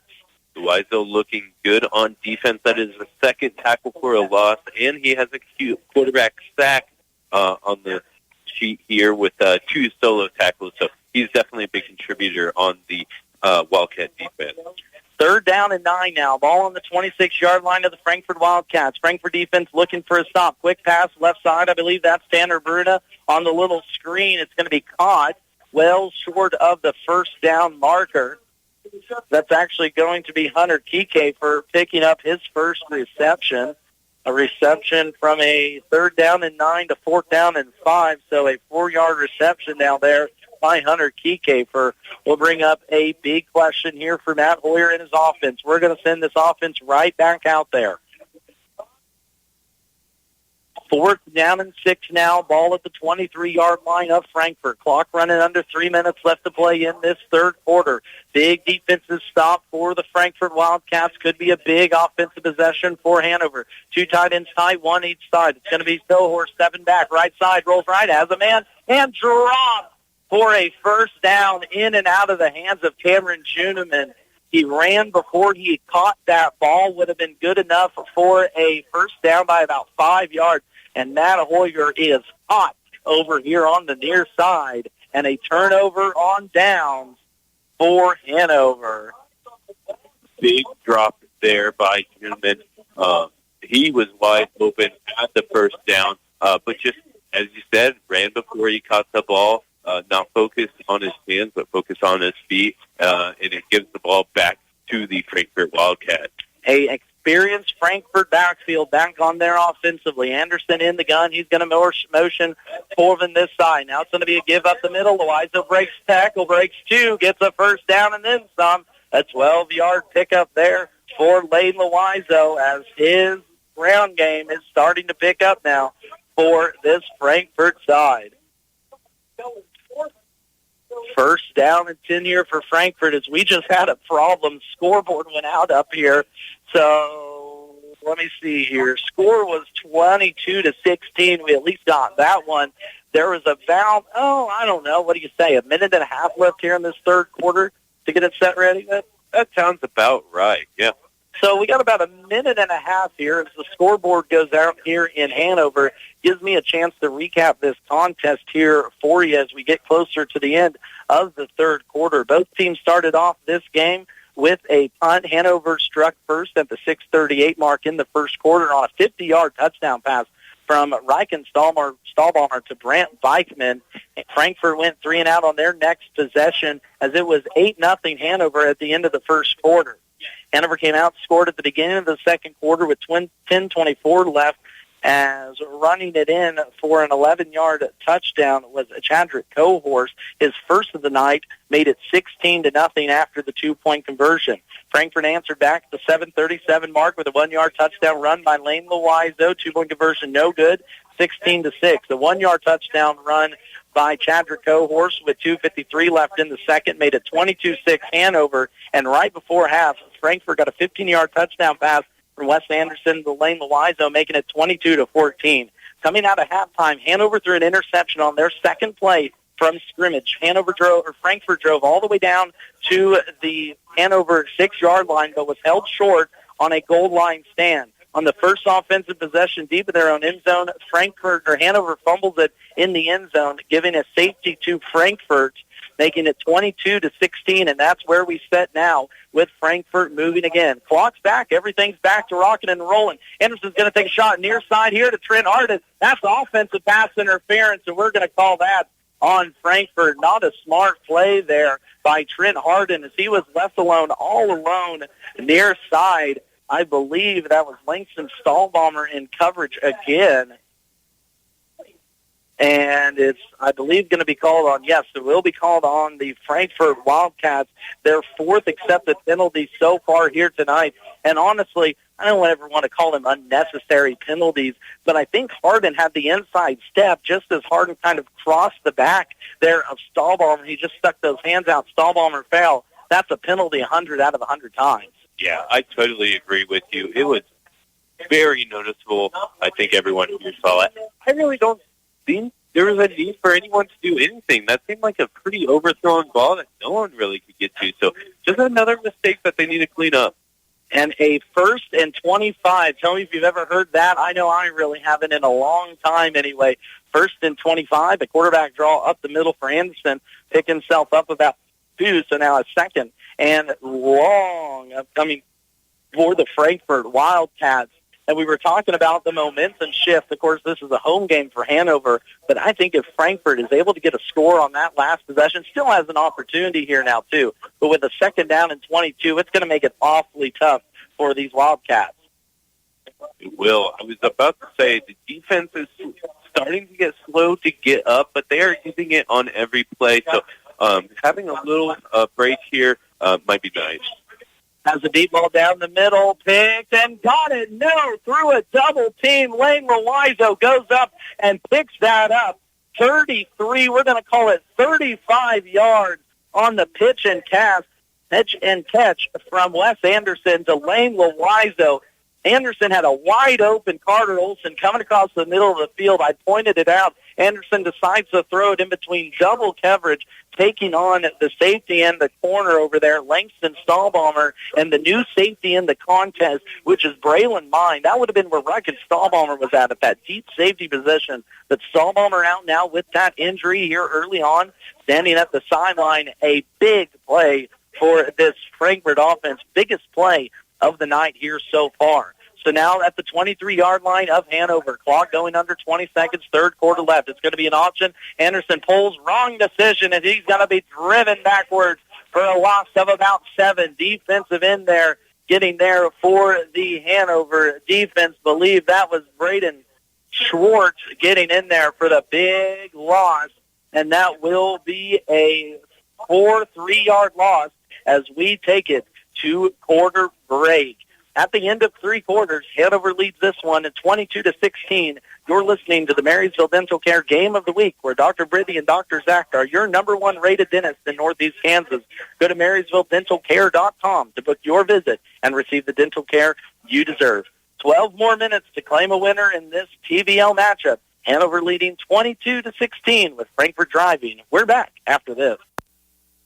Loizo looking good on defense. That is the 2nd tackle for a loss, and he has a cute quarterback sack on the sheet here with 2 solo tackles. So he's definitely a big contributor on the Wildcat defense. 3rd 3rd down and 9 now. Ball on the 26-yard line of the Frankfort Wildcats. Frankfort defense looking for a stop. Quick pass left side. I believe that's Tanner Bruna on the little screen. It's going to be caught well short of the first down marker. That's actually going to be Hunter Kike for picking up his first reception. A reception from a 3rd down and 9 to 4th down and 5. So a 4-yard reception down there by Hunter Kike will bring up a big question here for Matt Hoyer and his offense. We're going to send this offense right back out there. 4th down and 6 now. Ball at the 23-yard line of Frankfort. Clock running under 3 minutes left to play in this 3rd quarter. Big defensive stop for the Frankfort Wildcats. Could be a big offensive possession for Hanover. 2 tight ends tight, 1 each side. It's going to be Sohor stepping back. Right side, rolls right, has a man, and drops for a first down in and out of the hands of Cameron Juneman. He ran before he caught that ball. Would have been good enough for a first down by about 5 yards. And Matt Hoyer is hot over here on the near side. And a turnover on downs for Hanover. Big drop there by Juneman. He was wide open at the first down, but just, as you said, ran before he caught the ball. Not focused on his hands, but focused on his feet, and it gives the ball back to the Frankfort Wildcats. A experienced Frankfort backfield back on there offensively. Anderson in the gun. He's going to motion Corvin this side. Now it's going to be a give up the middle. Loizo breaks tackle, breaks 2, gets a first down and then some. A 12-yard pickup there for Lane Loizo as his ground game is starting to pick up now for this Frankfort side. First down and 10 here for Frankfort as we just had a problem. Scoreboard went out up here. So let me see here. Score was 22-16. We at least got that one. There was about, I don't know. What do you say? A minute and a half left here in this 3rd quarter to get it set ready? That sounds about right, yeah. So we got about a minute and a half here as the scoreboard goes out here in Hanover. Gives me a chance to recap this contest here for you as we get closer to the end of the 3rd quarter. Both teams started off this game with a punt. Hanover struck first at the 6:38 mark in the 1st quarter on a 50-yard touchdown pass from Riken Stahlbaumer to Brant Weichman. Frankfort went 3 and out on their next possession as it was 8-0 Hanover at the end of the 1st quarter. Hanover came out, scored at the beginning of the 2nd quarter with 10:24 left as running it in for an 11-yard touchdown was Chadrick Cohorse. His first of the night made it 16-0 after the 2-point conversion. Frankfort answered back at the 7:37 mark with a 1-yard touchdown run by Lane Loizo. 2-point conversion no good, 16-6. A 1-yard touchdown run by Chadrick Cohorse with 2:53 left in the 2nd made it 22-6 Hanover. And right before half, Frankfort got a 15-yard touchdown pass from Wes Anderson to Lane Loizo, making it 22-14. Coming out of halftime, Hanover threw an interception on their 2nd play from scrimmage. Frankfort drove all the way down to the Hanover 6-yard line, but was held short on a goal line stand. On the first offensive possession deep in their own end zone, Hanover fumbles it in the end zone, giving a safety to Frankfort, making it 22-16, and that's where we sit now with Frankfort moving again. Clock's back. Everything's back to rocking and rolling. Anderson's going to take a shot near side here to Trent Harden. That's offensive pass interference, and we're going to call that on Frankfort. Not a smart play there by Trent Harden as he was left alone, all alone, near side. I believe that was Langston Stahlbaumer in coverage again. And it's, I believe, going to be called on, yes, it will be called on the Frankfort Wildcats, their 4th accepted penalty so far here tonight. And honestly, I don't ever want to call them unnecessary penalties, but I think Harden had the inside step just as Harden kind of crossed the back there of Stahlbaumer. He just stuck those hands out. Stahlbaumer fell. That's a penalty 100 out of 100 times. Yeah, I totally agree with you. It was very noticeable. I think everyone here saw it. I really don't think there was a need for anyone to do anything. That seemed like a pretty overthrown ball that no one really could get to. So just another mistake that they need to clean up. And a 1st and 25. Tell me if you've ever heard that. I know I really haven't in a long time anyway. 1st and 25, a quarterback draw up the middle for Anderson, pick himself up about 2, so now a 2nd and long for the Frankfort Wildcats. And we were talking about the momentum shift. Of course, this is a home game for Hanover, but I think if Frankfort is able to get a score on that last possession, still has an opportunity here now too. But with a second down and 22, it's going to make it awfully tough for these Wildcats. It will. I was about to say the defense is starting to get slow to get up, but they are using it on every play. So having a little break here might be nice. Has a deep ball down the middle, picked and got it. No, through a double team. Lane Loizo goes up and picks that up. 33, we're going to call it 35 yards on the pitch and catch from Wes Anderson to Lane Loizo. Anderson had a wide open Carter Olson coming across the middle of the field. I pointed it out. Anderson decides to throw it in between double coverage, taking on the safety in the corner over there, Langston Stahlbaumer, and the new safety in the contest, which is Braylon Mine. That would have been where Ruckett Stahlbaumer was at that deep safety position. But Stahlbaumer out now with that injury here early on, standing at the sideline. A big play for this Frankfort offense, biggest play of the night here so far. So now at the 23-yard line of Hanover, clock going under 20 seconds, third quarter left. It's going to be an option. Anderson pulls, wrong decision, and he's going to be driven backwards for a loss of about 7. Defensive end there, getting there for the Hanover defense. Believe that was Braden Schwartz getting in there for the big loss, and that will be a 3-yard loss as we take it to quarter break. At the end of 3 quarters, Hanover leads this one at 22-16. You're listening to the Marysville Dental Care Game of the Week, where Dr. Brittany and Dr. Zach are your number 1 rated dentists in Northeast Kansas. Go to MarysvilleDentalCare.com to book your visit and receive the dental care you deserve. 12 more minutes to claim a winner in this TVL matchup. Hanover leading 22-16 with Frankfort driving. We're back after this.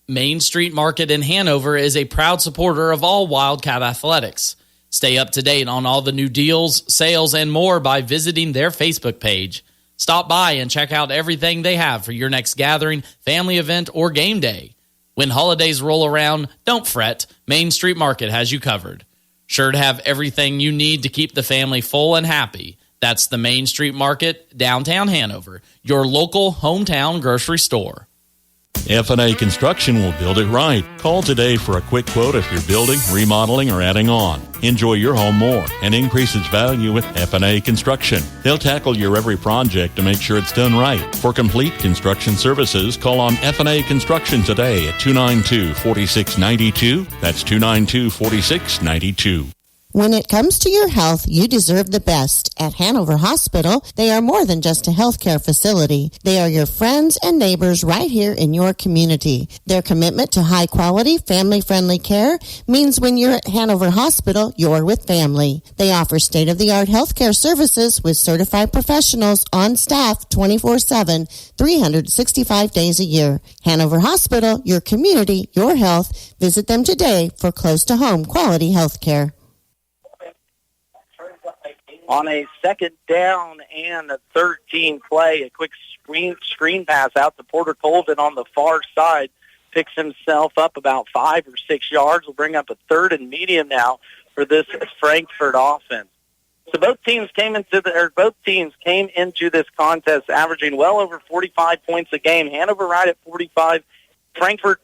Main Street Market in Hanover is a proud supporter of all Wildcat athletics. Stay up to date on all the new deals, sales, and more by visiting their Facebook page. Stop by and check out everything they have for your next gathering, family event, or game day. When holidays roll around, don't fret. Main Street Market has you covered. Sure to have everything you need to keep the family full and happy. That's the Main Street Market, downtown Hanover, your local hometown grocery store. F&A Construction will build it right. Call today for a quick quote if you're building, remodeling, or adding on. Enjoy your home more and increase its value with F&A Construction. They'll tackle your every project to make sure it's done right. For complete construction services, call on F&A Construction today at 292-4692. That's 292-4692. When it comes to your health, you deserve the best. At Hanover Hospital, they are more than just a healthcare facility. They are your friends and neighbors right here in your community. Their commitment to high-quality, family-friendly care means when you're at Hanover Hospital, you're with family. They offer state-of-the-art healthcare services with certified professionals on staff 24/7, 365 days a year. Hanover Hospital, your community, your health. Visit them today for close-to-home quality healthcare. On a second down and a 13 play, a quick screen pass out to Porter Colvin on the far side. Picks himself up about 5 or 6 yards. Will bring up a 3rd and medium now for this Frankfort offense. So both teams came into this contest averaging well over 45 points a game. Hanover right at 45, Frankfort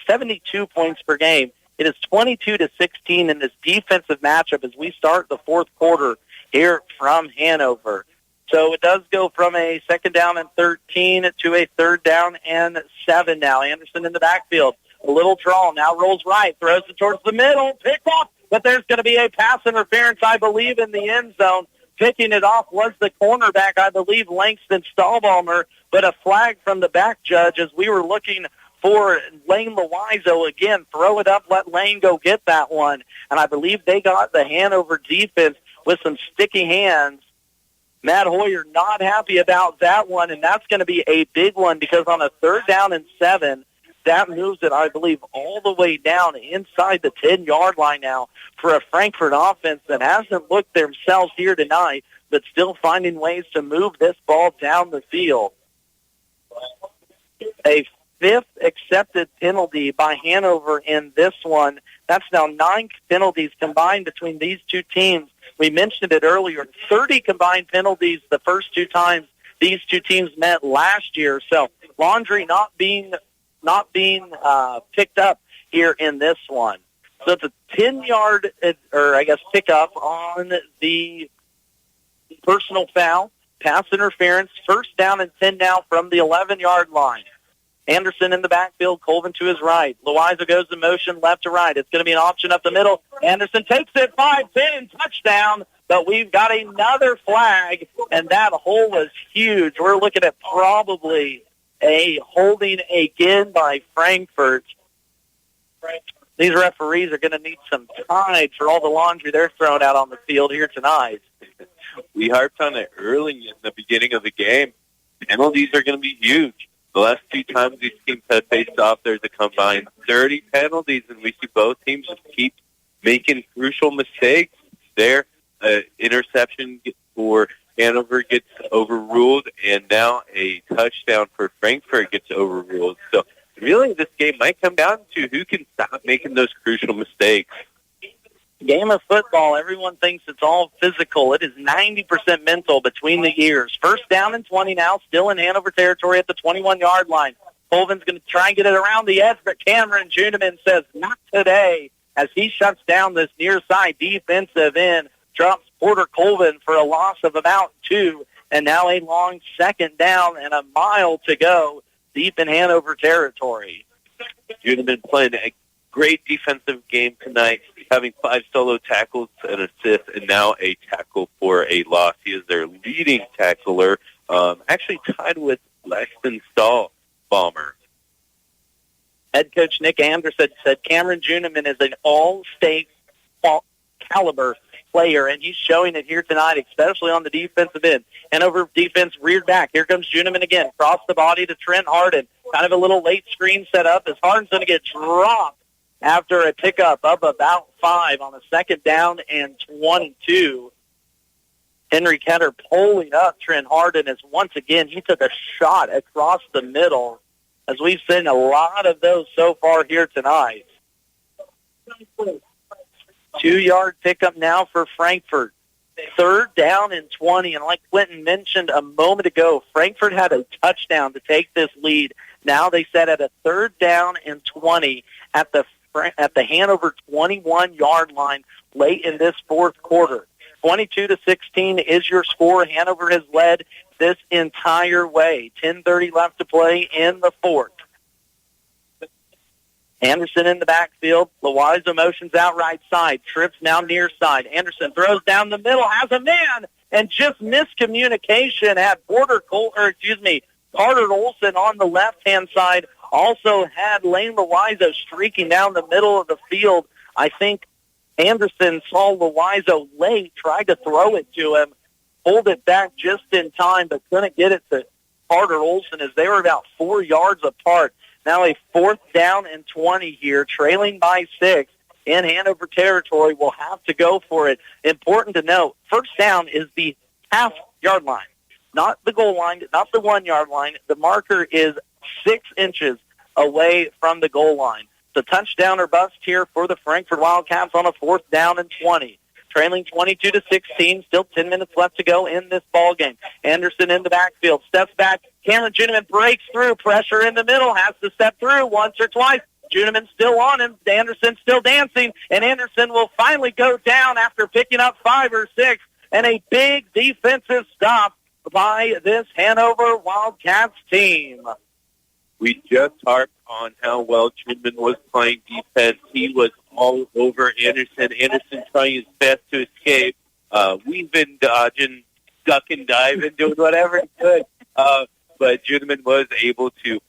72 points per game. It is 22-16 in this defensive matchup as we start the 4th quarter here from Hanover. So it does go from a second down and 13 to a 3rd down and 7 now. Anderson in the backfield. A little draw. Now rolls right. Throws it towards the middle. Picked off. But there's going to be a pass interference, I believe, in the end zone. Picking it off was the cornerback, I believe, Langston Stahlbaumer. But a flag from the back judge as we were looking for Lane Loizo again. Throw it up. Let Lane go get that one. And I believe they got the Hanover defense with some sticky hands. Matt Hoyer not happy about that one, and that's going to be a big one because on a 3rd down and 7, that moves it, I believe, all the way down inside the 10-yard line now for a Frankfort offense that hasn't looked themselves here tonight, but still finding ways to move this ball down the field. A 5th accepted penalty by Hanover in this one. That's now 9 penalties combined between these two teams. We mentioned it earlier, 30 combined penalties the first 2 times these two teams met last year. So Laundry not being picked up here in this one. So it's a 10-yard, pickup on the personal foul, pass interference, first down and 10 now from the 11-yard line. Anderson in the backfield, Colvin to his right. Loiza goes in motion left to right. It's going to be an option up the middle. Anderson takes it 5-10, touchdown, but we've got another flag, and that hole was huge. We're looking at probably a holding again by Frankfort. These referees are going to need some time for all the laundry they're throwing out on the field here tonight. We harped on it early in the beginning of the game. Penalties are going to be huge. The last 2 times these teams have faced off, there's a combined 30 penalties, and we see both teams just keep making crucial mistakes there. Interception for Hanover gets overruled, and now a touchdown for Frankfort gets overruled. So really this game might come down to who can stop making those crucial mistakes. Game of football, everyone thinks it's all physical. It is 90% mental between the years. First down and 20 now, still in Hanover territory at the 21-yard line. Colvin's going to try and get it around the edge, but Cameron Juneman says not today as he shuts down this near side defensive end, drops Porter Colvin for a loss of about 2, and now a long second down and a mile to go deep in Hanover territory. Juneman playing a great defensive game tonight, having 5 solo tackles, an assist, and now a tackle for a loss. He is their leading tackler, actually tied with Lexton Stahlbaumer. Head coach Nick Anderson said Cameron Juneman is an all-state caliber player, and he's showing it here tonight, especially on the defensive end. Hanover defense reared back. Here comes Juneman again. Cross the body to Trent Harden. Kind of a little late screen set up as Harden's going to get dropped after a pickup of about 5 on a second down and 22. Henry Ketter pulling up Trent Harden as once again he took a shot across the middle, as we've seen a lot of those so far here tonight. 2-yard pickup now for Frankfort. 3rd down and 20, and like Quentin mentioned a moment ago, Frankfort had a touchdown to take this lead. Now they set at a 3rd down and 20 at the Hanover 21-yard line late in this 4th quarter. 22-16 is your score. Hanover has led this entire way. 10:30 left to play in the 4th. Anderson in the backfield. Loiza motions out right side. Trips now near side. Anderson throws down the middle, has a man, and just miscommunication had Carter Olson on the left-hand side. Also had Lane Loiza streaking down the middle of the field. I think Anderson saw Loiza late, tried to throw it to him, pulled it back just in time, but couldn't get it to Carter Olson as they were about 4 yards apart. Now a 4th down and 20 here, trailing by 6 in Hanover territory. Will have to go for it. Important to note, first down is the half-yard line, not the goal line, not the 1-yard line. The marker is 6 inches away from the goal line. The touchdown or bust here for the Frankfort Wildcats on a 4th down and 20. Trailing 22-16, still 10 minutes left to go in this ball game. Anderson in the backfield, steps back. Cameron Juneman breaks through, pressure in the middle, has to step through once or twice. Juneman still on him. Anderson still dancing, and Anderson will finally go down after picking up 5 or 6, and a big defensive stop by this Hanover Wildcats team. We just harped on how well Juneman was playing defense. He was all over Anderson. Anderson trying his best to escape. We've been dodging, ducking, diving, doing whatever he could. But Juneman was able to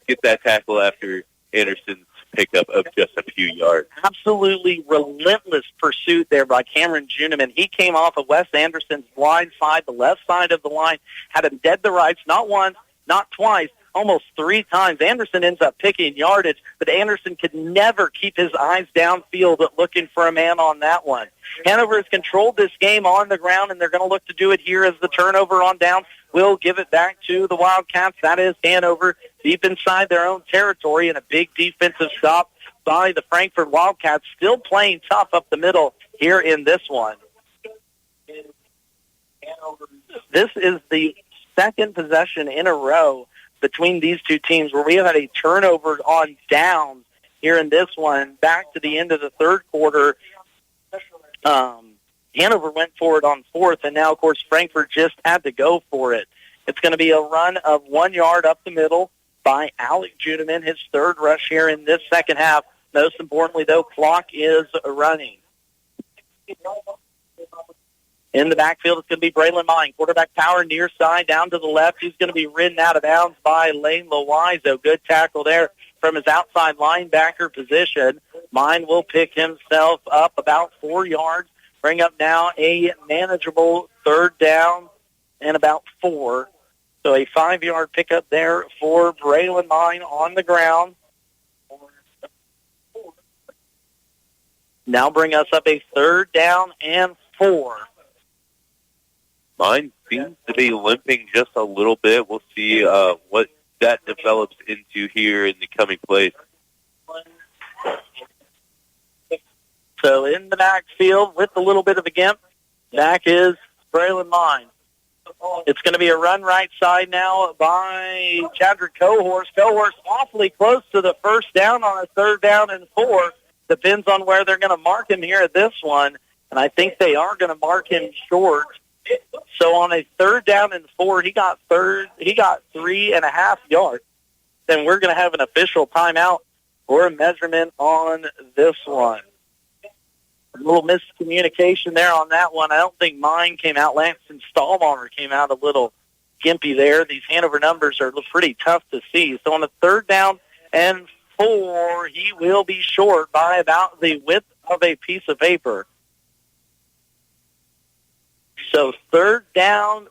get that tackle after Anderson's pickup of just a few yards. Absolutely relentless pursuit there by Cameron Juneman. He came off of Wes Anderson's blind side, the left side of the line, had him dead to rights, not once, not twice, almost 3 times. Anderson ends up picking yardage, but Anderson could never keep his eyes downfield looking for a man on that one. Hanover has controlled this game on the ground, and they're going to look to do it here as the turnover on down will give it back to the Wildcats. That is Hanover deep inside their own territory, and a big defensive stop by the Frankfort Wildcats, still playing tough up the middle here in this one. This is the second possession in a row between these two teams where we have had a turnover on downs here in this one. Back to the end of the third quarter, Hanover went for it on fourth, and now, of course, Frankfort just had to go for it. It's going to be a run of 1 yard up the middle by Alec Judeman, his third rush here in this second half. Most importantly, though, clock is running. In the backfield, it's going to be Braylon Mine. Quarterback power near side down to the left. He's going to be ridden out of bounds by Lane Loizo. Good tackle there from his outside linebacker position. Mine will pick himself up about 4 yards. Bring up now a manageable third down and about 4. So a 5-yard pickup there for Braylon Mine on the ground. Now bring us up a third down and 4. Mine seems to be limping just a little bit. We'll see what that develops into here in the coming plays. So in the backfield with a little bit of a gimp, back is Braylon Mine. It's going to be a run right side now by Chadrick Cohorse. Cohorse awfully close to the first down on a third down and 4. Depends on where they're going to mark him here at this one, and I think they are going to mark him short. So on a third down and 4, he got 3.5 yards. Then we're going to have an official timeout or a measurement on this one. A little miscommunication there on that one. I don't think mine came out. Langston Stahlbaumer came out a little gimpy there. These Hanover numbers are pretty tough to see. So on a third down and 4, he will be short by about the width of a piece of paper. So fourth down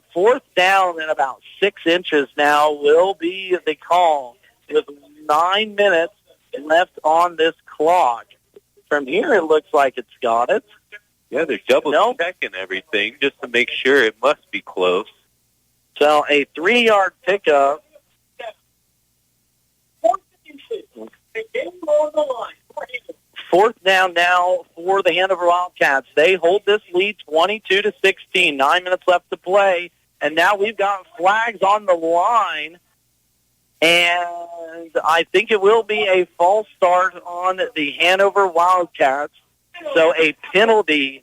and about 6 inches now will be the call with 9 minutes left on this clock. From here, it looks like it's got it. Yeah, they're double-checking everything just to make sure it must be close. So a 3-yard pickup. Fourth down now for the Hanover Wildcats. They hold this lead 22-16. 9 minutes left to play. And now we've got flags on the line. And I think it will be a false start on the Hanover Wildcats. So a penalty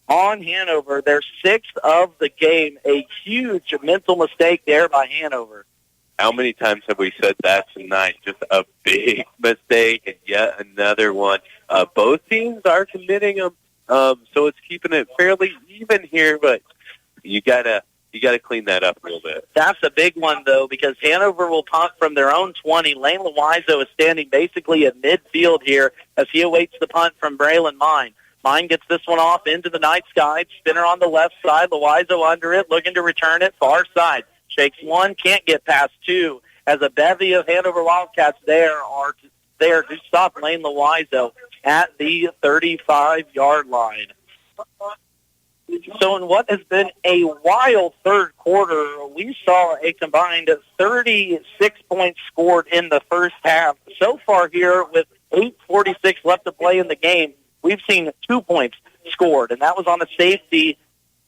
on Hanover, their 6th of the game. A huge mental mistake there by Hanover. How many times have we said that tonight? Just a big mistake and yet another one. Both teams are committing them, so it's keeping it fairly even here, but you gotta clean that up a little bit. That's a big one, though, because Hanover will punt from their own 20. Lane Loizo is standing basically at midfield here as he awaits the punt from Braylon Mine. Mine gets this one off into the night sky. Spinner on the left side. Loizo under it, looking to return it far side. Shakes 1, can't get past 2. As a bevy of Hanover Wildcats there to stop Lane Loizo at the 35-yard line. So in what has been a wild third quarter, we saw a combined 36 points scored in the first half. So far here, with 8:46 left to play in the game, we've seen 2 points scored, and that was on a safety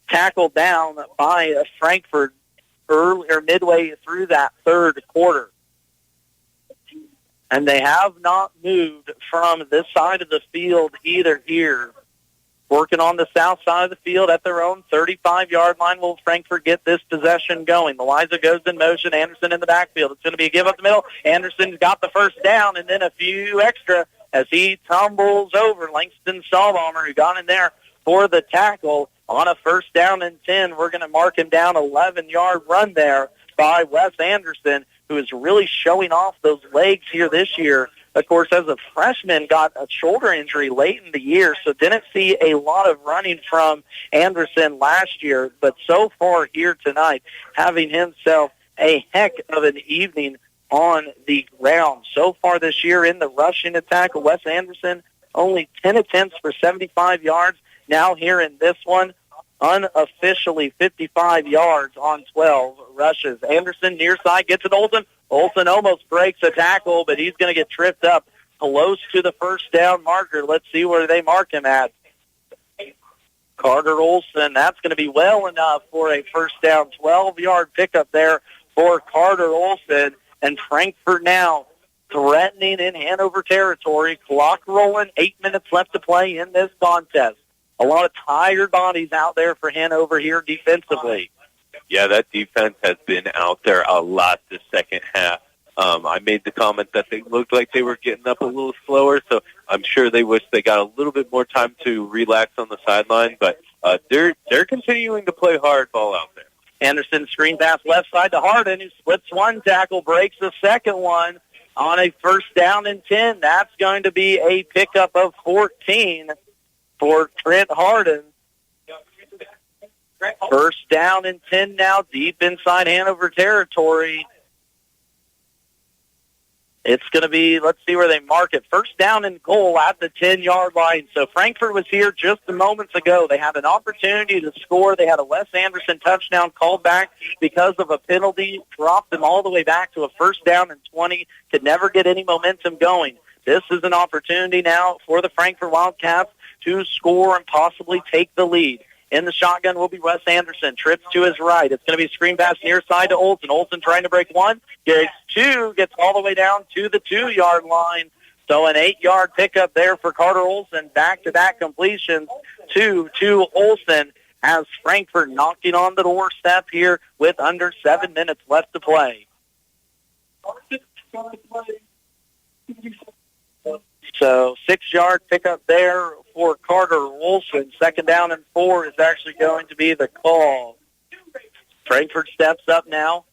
tackle down by Frankfort earlier midway through that third quarter. And they have not moved from this side of the field either here. Working on the south side of the field at their own 35-yard line. Will Frankfort get this possession going? Loizo goes in motion. Anderson in the backfield. It's going to be a give up the middle. Anderson's got the first down and then a few extra as he tumbles over Langston Stahlbaumer, who got in there for the tackle. On a first down and 10, we're going to mark him down 11-yard run there by Wes Anderson, who is really showing off those legs here this year. Of course, as a freshman, got a shoulder injury late in the year, so didn't see a lot of running from Anderson last year. But so far here tonight, having himself a heck of an evening on the ground. So far this year in the rushing attack, Wes Anderson, only 10 attempts for 75 yards. Now here in this one, unofficially 55 yards on 12 rushes. Anderson near side gets it Olsen, Olsen almost breaks a tackle, but he's going to get tripped up close to the first down marker. Let's see where they mark him at. Carter Olsen, that's going to be well enough for a first down, 12-yard pickup there for Carter Olsen. And Frankfort now threatening in Hanover territory. Clock rolling, 8 minutes left to play in this contest. A lot of tired bodies out there for Hanover here defensively. Yeah, that defense has been out there a lot this second half. I made the comment that they looked like they were getting up a little slower, so I'm sure they wish they got a little bit more time to relax on the sideline, but they're continuing to play hardball out there. Anderson screen pass left side to Harden, who splits one tackle, breaks the second one on a first down and 10. That's going to be a pickup of 14 for Trent Harden. First down and 10 now, deep inside Hanover territory. It's going to be, let's see where they mark it, first down and goal at the 10-yard line. So Frankfort was here just moments ago. They had an opportunity to score. They had a Wes Anderson touchdown called back because of a penalty, dropped them all the way back to a first down and 20, could never get any momentum going. This is an opportunity now for the Frankfort Wildcats to score and possibly take the lead. In the shotgun will be Wes Anderson. Trips to his right. It's going to be a screen pass near side to Olsen. Olsen trying to break one. Gets two. Gets all the way down to the 2-yard line. So an 8-yard pickup there for Carter Olsen. Back-to-back completions to Olsen as Frankfort knocking on the doorstep here with under 7 minutes left to play. So 6-yard pickup there for Carter Olsen. Second down and 4 is actually going to be the call. Frankfort steps up now.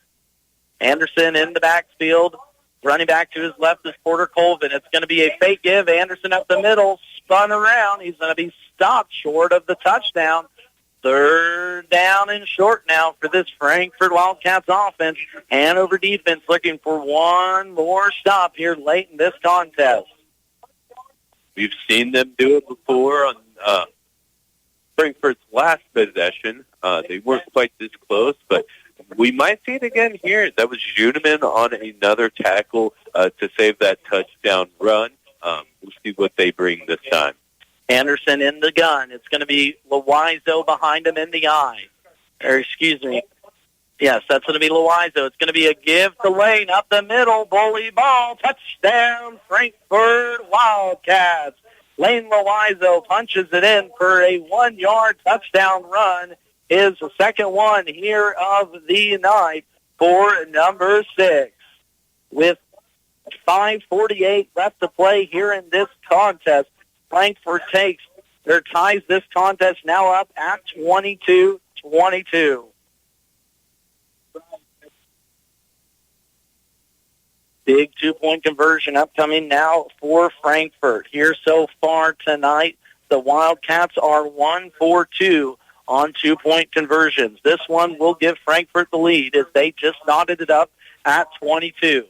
Anderson in the backfield. Running back to his left is Porter Colvin. It's going to be a fake give. Anderson up the middle, spun around. He's going to be stopped short of the touchdown. Third down and short now for this Frankfort Wildcats offense. Hanover defense looking for one more stop here late in this contest. We've seen them do it before on Frankfort's last possession. They weren't quite this close, but we might see it again here. That was Judeman on another tackle to save that touchdown run. We'll see what they bring this time. Anderson in the gun. It's going to be Loizo behind him in the eye. Yes, that's going to be Loizo. It's going to be a give to Lane up the middle. Bully ball. Touchdown, Frankfort Wildcats. Lane Loizo punches it in for a 1-yard touchdown run. His second one here of the night for number 6. With 5:48 left to play here in this contest, Frankfort ties this contest now up at 22-22. Big 2-point conversion upcoming now for Frankfort. Here so far tonight, the Wildcats are 1 for 2 on 2-point conversions. This one will give Frankfort the lead as they just knotted it up at 22.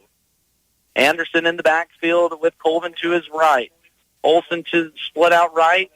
Anderson in the backfield with Colvin to his right. Olsen to split out right.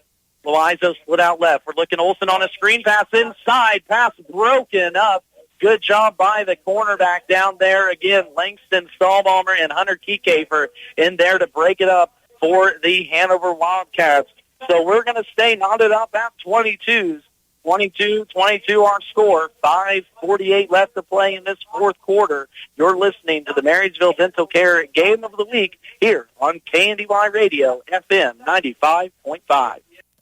Loizo split out left. We're looking Olsen on a screen pass inside. Pass broken up. Good job by the cornerback down there. Again, Langston Stahlbaumer and Hunter Kiekefer in there to break it up for the Hanover Wildcats. So we're going to stay knotted up at 22s. 22-22 our score. 5:48 left to play in this fourth quarter. You're listening to the Marysville Dental Care Game of the Week here on KNDY Radio, FM 95.5.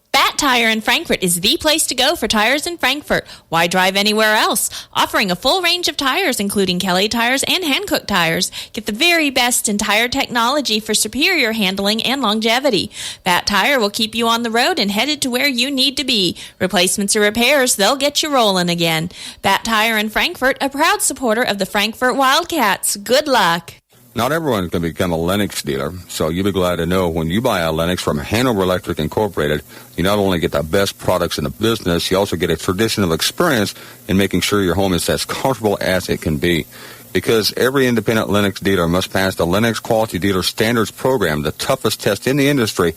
Bat Tire in Frankfort is the place to go for tires in Frankfort. Why drive anywhere else? Offering a full range of tires, including Kelly tires and Hankook tires. Get the very best in tire technology for superior handling and longevity. Bat Tire will keep you on the road and headed to where you need to be. Replacements or repairs, they'll get you rolling again. Bat Tire in Frankfort, a proud supporter of the Frankfort Wildcats. Good luck. Not everyone's going to become a Lennox dealer, so you'll be glad to know when you buy a Lennox from Hanover Electric Incorporated, you not only get the best products in the business, you also get a traditional experience in making sure your home is as comfortable as it can be. Because every independent Lennox dealer must pass the Lennox Quality Dealer Standards Program, the toughest test in the industry.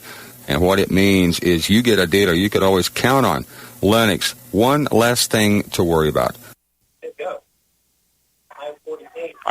And what it means is you get a dealer you could always count on. Lennox, one less thing to worry about.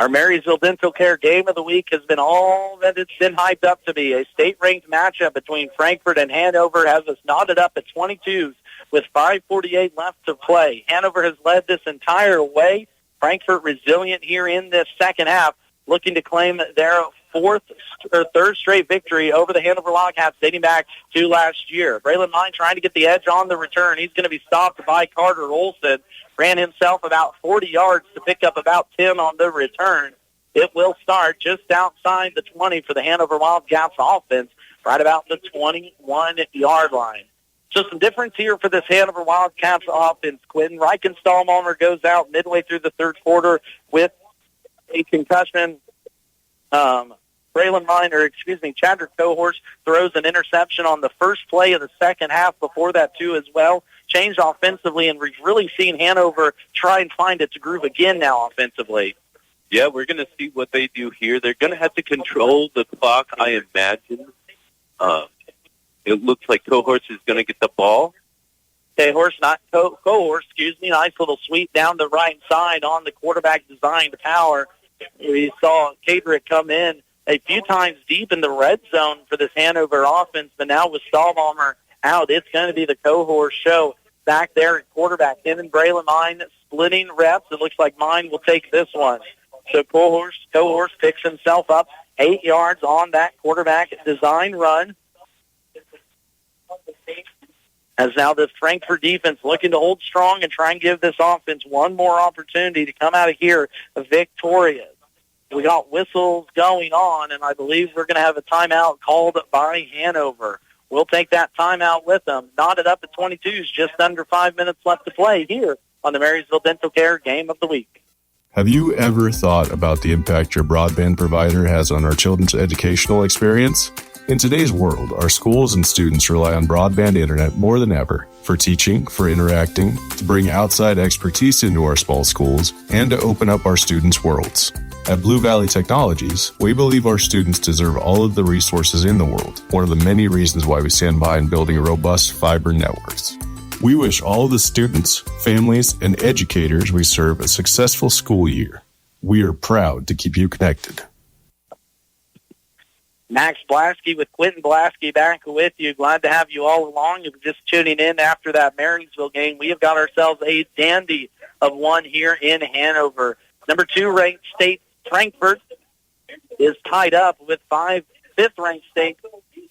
Our Marysville Dental Care Game of the Week has been all that it's been hyped up to be. A state-ranked matchup between Frankfort and Hanover has us knotted up at 22s with 5:48 left to play. Hanover has led this entire way. Frankfort resilient here in this second half, looking to claim their third straight victory over the Hanover Wildcats dating back to last year. Braylon Mine trying to get the edge on the return. He's going to be stopped by Carter Olson. Ran himself about 40 yards to pick up about 10 on the return. It will start just outside the 20 for the Hanover Wildcats offense, right about the 21-yard line. So some difference here for this Hanover Wildcats offense. Quentin Reichenstahlmalmer goes out midway through the third quarter with a concussion. Chadrick Cohorse throws an interception on the first play of the second half before that, too, as well. Changed offensively, and we've really seen Hanover try and find its groove again now offensively. Yeah, we're going to see what they do here. They're going to have to control the clock, I imagine. It looks like Cohorse is going to get the ball. Cohorse, nice little sweep down the right side on the quarterback-designed power. We saw Cadrick come in a few times deep in the red zone for this Hanover offense, but now with Stahlbalmer out, it's going to be the Cohorse show back there at quarterback. Him and Braylon Mine splitting reps. It looks like Mine will take this one. So Cohorse picks himself up 8 yards on that quarterback design run. As now the Frankfort defense looking to hold strong and try and give this offense one more opportunity to come out of here victorious. We got whistles going on, and I believe we're going to have a timeout called by Hanover. We'll take that timeout with them. Knotted up at 22s, just under 5 minutes left to play here on the Marysville Dental Care Game of the Week. Have you ever thought about the impact your broadband provider has on our children's educational experience? In today's world, our schools and students rely on broadband internet more than ever for teaching, for interacting, to bring outside expertise into our small schools, and to open up our students' worlds. At Blue Valley Technologies, we believe our students deserve all of the resources in the world, one of the many reasons why we stand by in building robust fiber networks. We wish all of the students, families, and educators we serve a successful school year. We are proud to keep you connected. Max Blasky with Quentin Blasky back with you. Glad to have you all along. If you're just tuning in after that Marysville game, we have got ourselves a dandy of one here in Hanover. Number 2 ranked state Frankfort is tied up with 5th-ranked state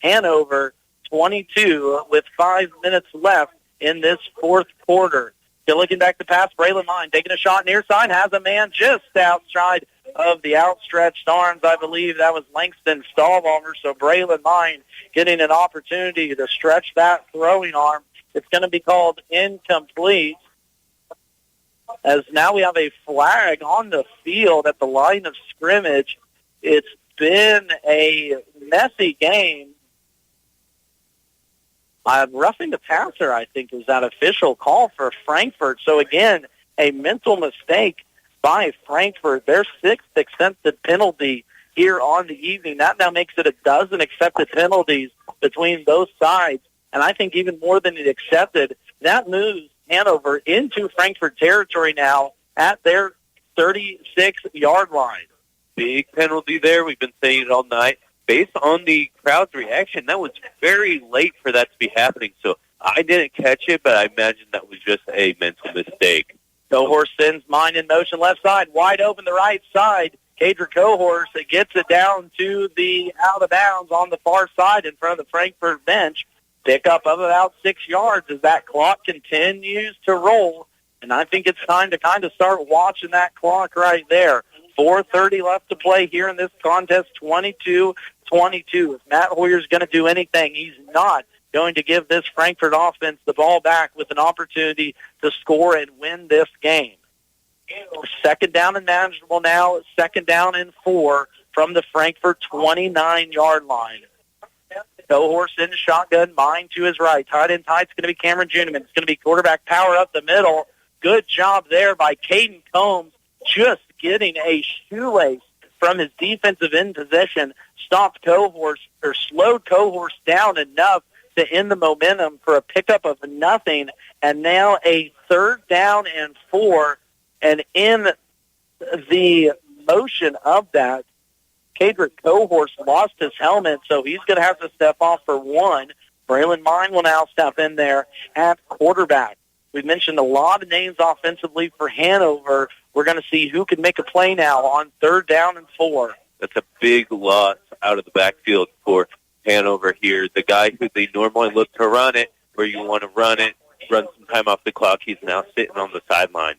Hanover, 22 with 5 minutes left in this fourth quarter. Still looking back to pass, Braylon Mine taking a shot near side, has a man just outside of the outstretched arms. I believe that was Langston Stahlbalmer. So Braylon Mine getting an opportunity to stretch that throwing arm. It's going to be called incomplete, as now we have a flag on the field at the line of scrimmage. It's been a messy game. Roughing the passer, I think, is that official call for Frankfort. So, again, a mental mistake by Frankfort. Their 6th accepted penalty here on the evening. That now makes it a dozen accepted penalties between both sides. And I think even more than it accepted, that moves Hanover into Frankfort territory now at their 36-yard line. Big penalty there. We've been saying it all night. Based on the crowd's reaction, that was very late for that to be happening. So I didn't catch it, but I imagine that was just a mental mistake. Cohorse sends Mine in motion left side, wide open the right side. Cadrick Cohorse gets it down to the out of bounds on the far side in front of the Frankfort bench. Pickup of about 6 yards as that clock continues to roll. And I think it's time to kind of start watching that clock right there. 4:30 left to play here in this contest, 22-22. If Matt Hoyer's going to do anything, he's not going to give this Frankfort offense the ball back with an opportunity to score and win this game. 2nd down and manageable now, 2nd down and 4 from the Frankfort 29-yard line. Cohorse in shotgun, Mine to his right. Tight end tight, it's going to be Cameron Juniman. It's going to be quarterback power up the middle. Good job there by Caden Combs, just getting a shoelace from his defensive end position, stopped Cohorse, or slowed Cohorse down enough to end the momentum for a pickup of nothing, and now a 3rd down and 4, and in the motion of that, Cadrick Cohorse lost his helmet, so he's going to have to step off for one. Braylon Mine will now step in there at quarterback. We've mentioned a lot of names offensively for Hanover. We're going to see who can make a play now on 3rd down and 4. That's a big loss out of the backfield for Hanover here. The guy who they normally look to run it, where you want to run it, run some time off the clock, he's now sitting on the sideline.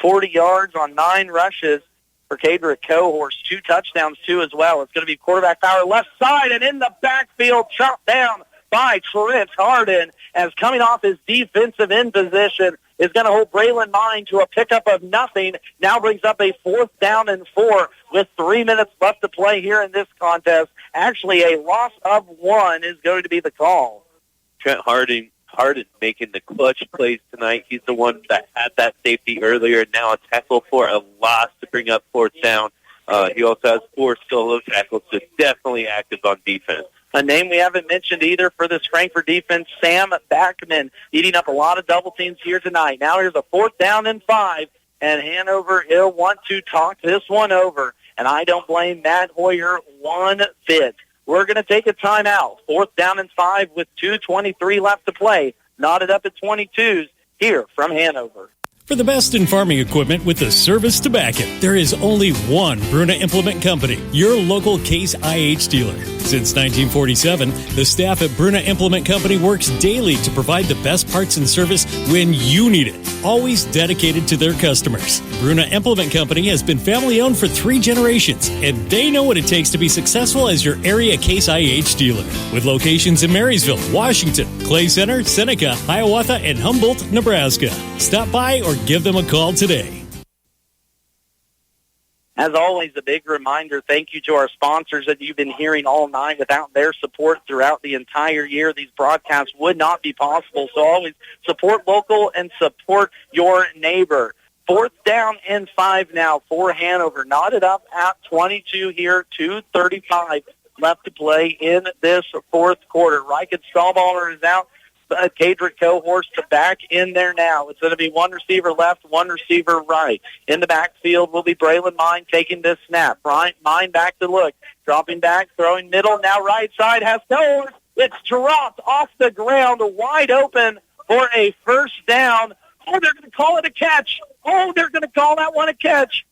40 yards on 9 rushes for Cadrick Cohorse. 2 touchdowns, too, as well. It's going to be quarterback power left side, and in the backfield, chopped down by Trent Harden, as coming off his defensive end position is going to hold Braylon Mine to a pickup of nothing. Now brings up a 4th down and 4 with 3 minutes left to play here in this contest. Actually, a loss of 1 is going to be the call. Trent Harden making the clutch plays tonight. He's the one that had that safety earlier. Now a tackle for a loss to bring up 4th down. He also has 4 solo tackles, so definitely active on defense. A name we haven't mentioned either for this Frankfort defense, Sam Backman, eating up a lot of double teams here tonight. Now here's a 4th down and 5, and Hanover, he'll want to talk this one over, and I don't blame Matt Hoyer one bit. We're going to take a timeout. 4th down and 5 with 2:23 left to play. Knotted up at 22s here from Hanover. For the best in farming equipment with the service to back it, there is only one Bruna Implement Company, your local Case IH dealer. Since 1947, the staff at Bruna Implement Company works daily to provide the best parts and service when you need it, always dedicated to their customers. Bruna Implement Company has been family-owned for 3 generations, and they know what it takes to be successful as your area Case IH dealer. With locations in Marysville, Washington, Clay Center, Seneca, Hiawatha, and Humboldt, Nebraska. Stop by or give them a call today. As always, a big reminder, thank you to our sponsors that you've been hearing all night. Without their support throughout the entire year, these broadcasts would not be possible. So always support local and support your neighbor. 4th down and 5 now for Hanover. Knotted up at 22 here, 2:35 left to play in this 4th quarter. Reichen Strawballer is out. Cadrick Cohorse to back in there now. It's going to be 1 receiver left, 1 receiver right. In the backfield will be Braylon Mine taking this snap. Mine back to look. Dropping back, throwing middle. Now right side has Cohorse. It's dropped off the ground, wide open for a 1st down. Oh, they're going to call it a catch. Oh, they're going to call that one a catch.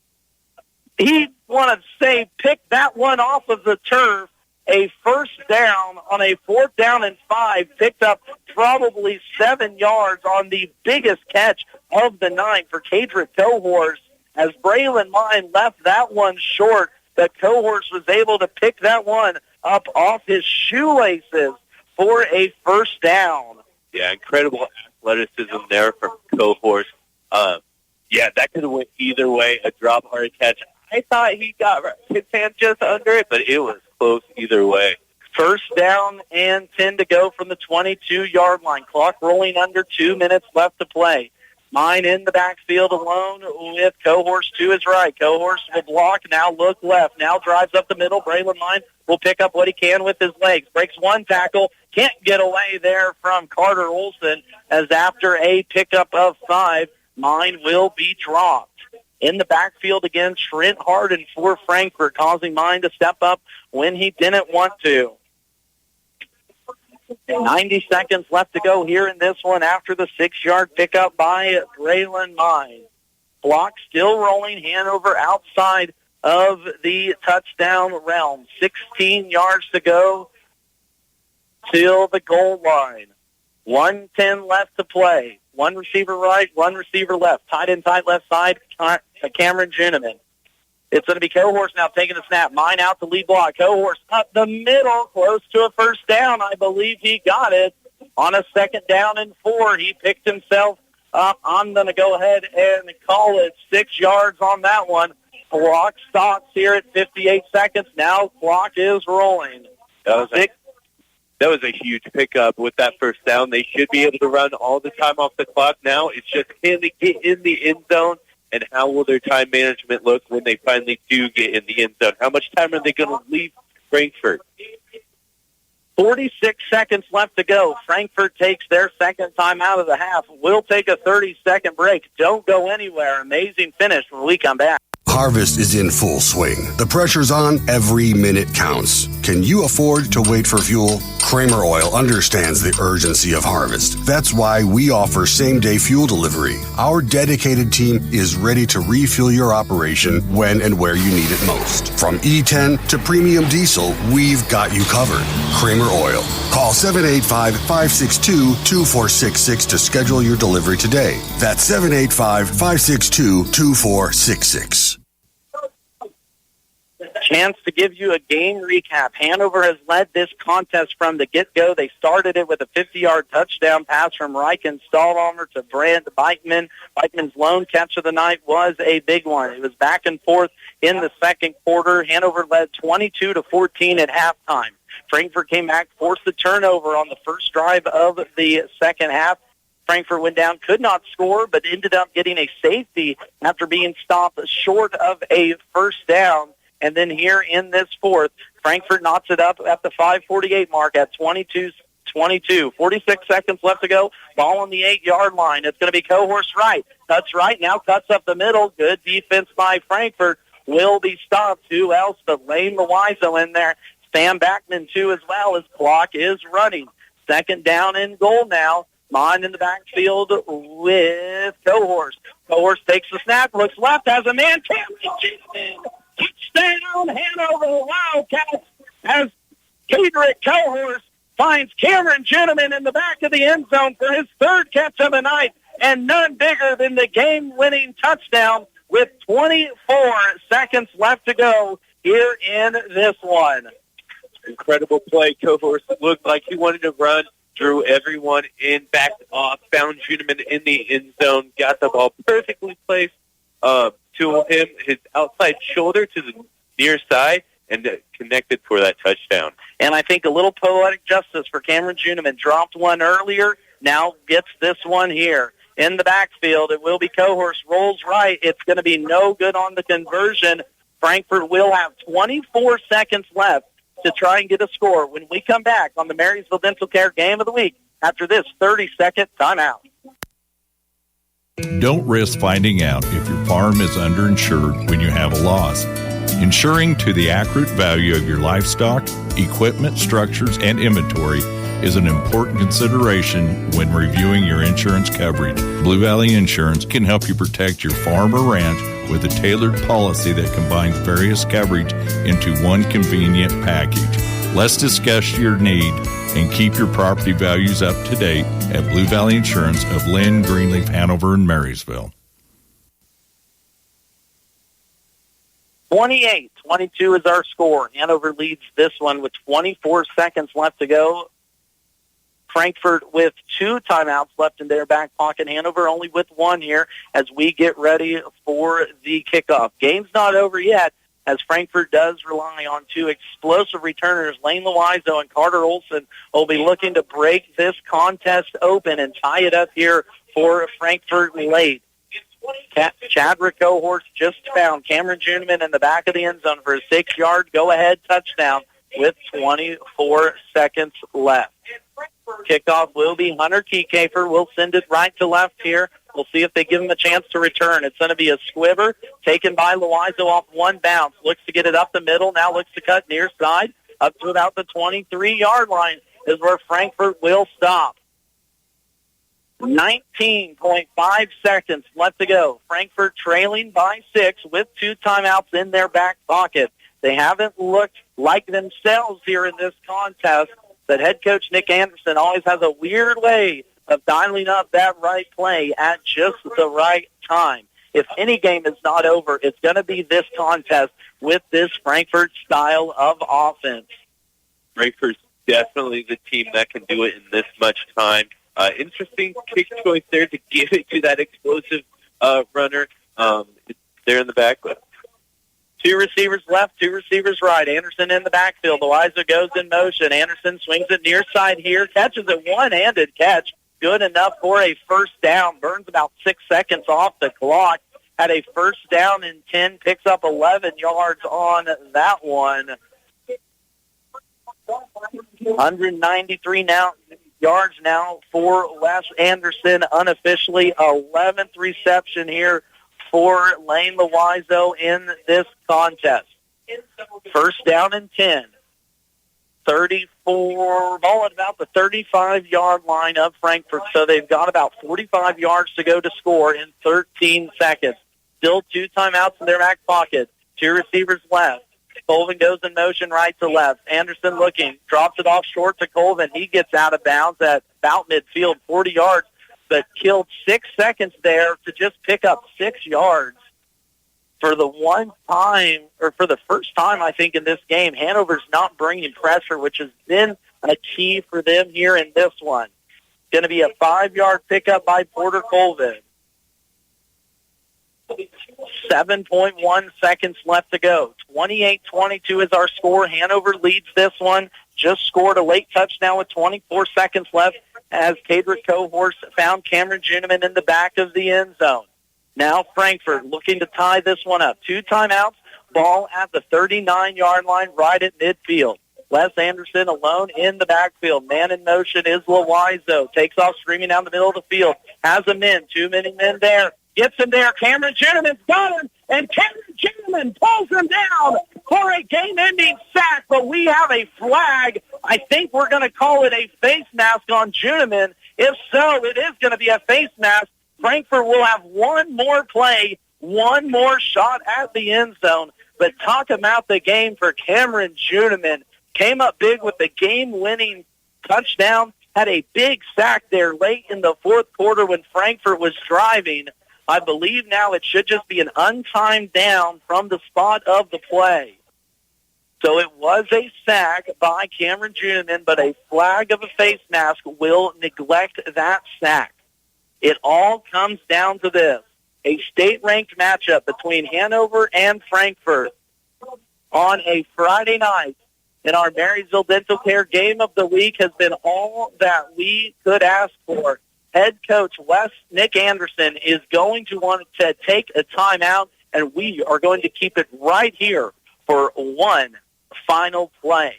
He want to say pick that one off of the turf. A 1st down on a 4th down and 5, picked up probably 7 yards on the biggest catch of the night for Cadrick Cohorse. As Braylon Mine left that one short, the Cohorse was able to pick that one up off his shoelaces for a 1st down. Yeah, incredible athleticism there from Cohorse. That could have went either way, a drop or a catch. I thought he got his hand just under it, but it was close either way. 1st down and 10 to go from the 22-yard line. Clock rolling under 2 minutes left to play. Mine in the backfield alone with Cohorse to his right. Cohorse will block, now look left. Now drives up the middle. Braylon Mine will pick up what he can with his legs. Breaks 1 tackle. Can't get away there from Carter Olson, as after a pickup of 5, Mine will be dropped. In the backfield again, Trent Harden for Frankfort, causing Mine to step up when he didn't want to. 90 seconds left to go here in this one after the 6-yard pickup by Braylon Mine. Block still rolling. Hanover outside of the touchdown realm. 16 yards to go till the goal line. 1:10 left to play. 1 receiver right, 1 receiver left. Tight end tight left side, Cameron Jenneman. It's going to be Cohorse now taking the snap. Mine out to lead block. Cohorse up the middle, close to a 1st down. I believe he got it. On a 2nd down and 4, he picked himself up. I'm going to go ahead and call it 6 yards on that one. Clock stops here at 58 seconds. Now clock is rolling. That was a huge pickup with that 1st down. They should be able to run all the time off the clock now. It's just, can they get in the end zone, and how will their time management look when they finally do get in the end zone? How much time are they going to leave Frankfort? 46 seconds left to go. Frankfort takes their 2nd time out of the half. We'll take a 30-second break. Don't go anywhere. Amazing finish when we come back. Harvest is in full swing. The pressure's on. Every minute counts. Can you afford to wait for fuel? Kramer Oil understands the urgency of harvest. That's why we offer same-day fuel delivery. Our dedicated team is ready to refuel your operation when and where you need it most. From E10 to premium diesel, we've got you covered. Kramer Oil. Call 785-562-2466 to schedule your delivery today. That's 785-562-2466. Chance to give you a game recap. Hanover has led this contest from the get-go. They started it with a 50-yard touchdown pass from Reichen Stahlhammer to Brand Beitman. Beitman's lone catch of the night was a big one. It was back and forth in the second quarter. Hanover led 22-14 at halftime. Frankfort came back, forced the turnover on the first drive of the second half. Frankfort went down, could not score, but ended up getting a safety after being stopped short of a first down. And then here in this fourth, Frankfort knocks it up at the 5:48 mark at 22-22. 46 seconds left to go. Ball on the 8-yard line. It's going to be Cohorse right. Cuts right, now cuts up the middle. Good defense by Frankfort. Will be stopped. Who else but Lane Loizo in there. Sam Backman, too, as well. His clock is running. Second down and goal now. Mine in the backfield with Cohorse. Cohorse takes the snap, looks left, has a man. Touchdown, Hanover Wildcats, as Kedrick Cohorse finds Cameron Gentleman in the back of the end zone for his third catch of the night, and none bigger than the game-winning touchdown with 24 seconds left to go here in this one. Incredible play. Cohorse looked like he wanted to run, drew everyone in, backed off, found Juneman in the end zone, got the ball perfectly placed to him, his outside shoulder to the near side, and connected for that touchdown. And I think a little poetic justice for Cameron Juneman. Dropped one earlier, now gets this one here. In the backfield, it will be Cohorse, rolls right. It's going to be no good on the conversion. Frankfort will have 24 seconds left to try and get a score when we come back on the Marysville Dental Care Game of the Week after this 30-second timeout. Don't risk finding out if your farm is underinsured when you have a loss. Insuring to the accurate value of your livestock, equipment, structures, and inventory is an important consideration when reviewing your insurance coverage. Blue Valley Insurance can help you protect your farm or ranch with a tailored policy that combines various coverage into one convenient package. Let's discuss your need and keep your property values up to date at Blue Valley Insurance of Lynn, Greenleaf, Hanover, and Marysville. 28-22 is our score. Hanover leads this one with 24 seconds left to go. Frankfort with 2 timeouts left in their back pocket. Hanover only with 1 here as we get ready for the kickoff. Game's not over yet, as Frankfort does rely on 2 explosive returners. Lane Loizo and Carter Olson will be looking to break this contest open and tie it up here for Frankfort late. Chadrick Cohorse just found Cameron Juneman in the back of the end zone for a 6-yard go-ahead touchdown with 24 seconds left. Kickoff will be Hunter Keycafer. We'll send it right to left here. We'll see if they give him a chance to return. It's going to be a squibber taken by Loizo off one bounce. Looks to get it up the middle. Now looks to cut near side. Up to about the 23-yard line is where Frankfort will stop. 19.5 seconds left to go. Frankfort trailing by 6 with 2 timeouts in their back pocket. They haven't looked like themselves here in this contest, but head coach Nick Anderson always has a weird way of dialing up that right play at just the right time. If any game is not over, it's going to be this contest with this Frankfort style of offense. Frankfort's definitely the team that can do it in this much time. Interesting kick choice there to give it to that explosive runner there in the back. 2 receivers left, 2 receivers right. Anderson in the backfield. Loizo goes in motion. Anderson swings it near side here. Catches a one-handed catch. Good enough for a first down. Burns about 6 seconds off the clock. Had a first down and 10. Picks up 11 yards on that one. 193 yards now for Wes Anderson. Unofficially 11th reception here for Lane Loiseau in this contest. First down and 10. 34, ball at about the 35-yard line of Frankfort, so they've got about 45 yards to go to score in 13 seconds. Still 2 timeouts in their back pocket. 2 receivers left. Colvin goes in motion right to left. Anderson looking, drops it off short to Colvin. He gets out of bounds at about midfield, 40 yards, but killed 6 seconds there to just pick up 6 yards. For the first time, I think, in this game, Hanover's not bringing pressure, which has been a key for them here in this one. Going to be a 5-yard pickup by Porter Colvin. 7.1 seconds left to go. 28-22 is our score. Hanover leads this one. Just scored a late touchdown with 24 seconds left as Cadrick Cohorse found Cameron Juneman in the back of the end zone. Now Frankfort looking to tie this one up. 2 timeouts, ball at the 39-yard line right at midfield. Les Anderson alone in the backfield. Man in motion is Loiseau. Takes off screaming down the middle of the field. Has him in. 2 many men there. Gets him there. Cameron Juneman's got him. And Cameron Juneman pulls him down for a game-ending sack. But we have a flag. I think we're going to call it a face mask on Juneman. If so, it is going to be a face mask. Frankfort will have one more play, one more shot at the end zone. But talk about the game for Cameron Juneman. Came up big with the game-winning touchdown. Had a big sack there late in the fourth quarter when Frankfort was driving. I believe now it should just be an untimed down from the spot of the play. So it was a sack by Cameron Juneman, but a flag of a face mask will neglect that sack. It all comes down to this. A state-ranked matchup between Hanover and Frankfort on a Friday night in our Marysville Dental Care Game of the Week has been all that we could ask for. Head coach Nick Anderson is going to want to take a timeout, and we are going to keep it right here for one final play.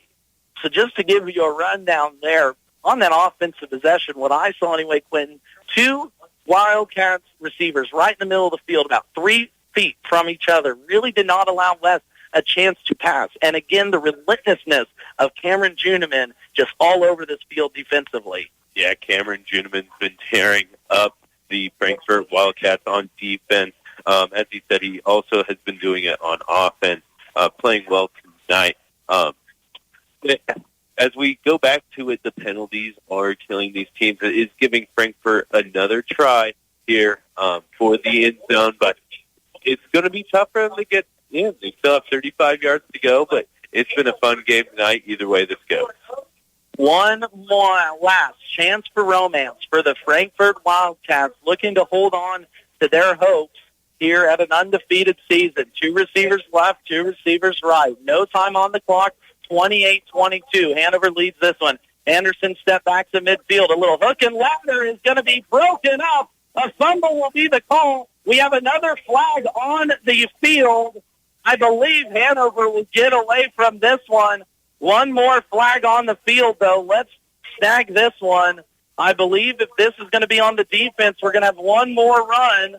So just to give you a rundown there, on that offensive possession, what I saw anyway, Quentin, 2 Wildcats receivers right in the middle of the field, about 3 feet from each other, really did not allow Wes a chance to pass. And again, the relentlessness of Cameron Juneman just all over this field defensively. Yeah, Cameron Juneman's been tearing up the Frankfort Wildcats on defense. As he said, he also has been doing it on offense, playing well tonight. As we go back to it, the penalties are killing these teams. It is giving Frankfort another try here for the end zone, but it's going to be tough for them to get in. They still have 35 yards to go, but it's been a fun game tonight either way this goes. One more last chance for romance for the Frankfort Wildcats, looking to hold on to their hopes here at an undefeated season. 2 receivers left, 2 receivers right. No time on the clock, 28-22. Hanover leads this one. Anderson step back to midfield. A little hook and ladder is going to be broken up. A fumble will be the call. We have another flag on the field. I believe Hanover will get away from this one. One more flag on the field, though. Let's snag this one. I believe if this is going to be on the defense, we're going to have one more run.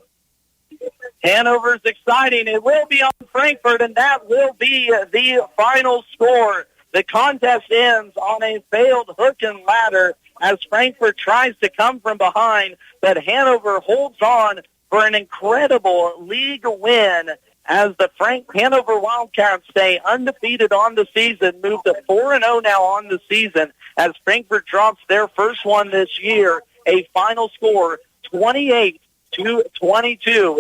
Hanover's exciting. It will be on Frankfort, and that will be the final score. The contest ends on a failed hook and ladder as Frankfort tries to come from behind, but Hanover holds on for an incredible league win as the Hanover Wildcats stay undefeated on the season, move to 4-0 now on the season as Frankfort drops their first one this year. A final score, 28-22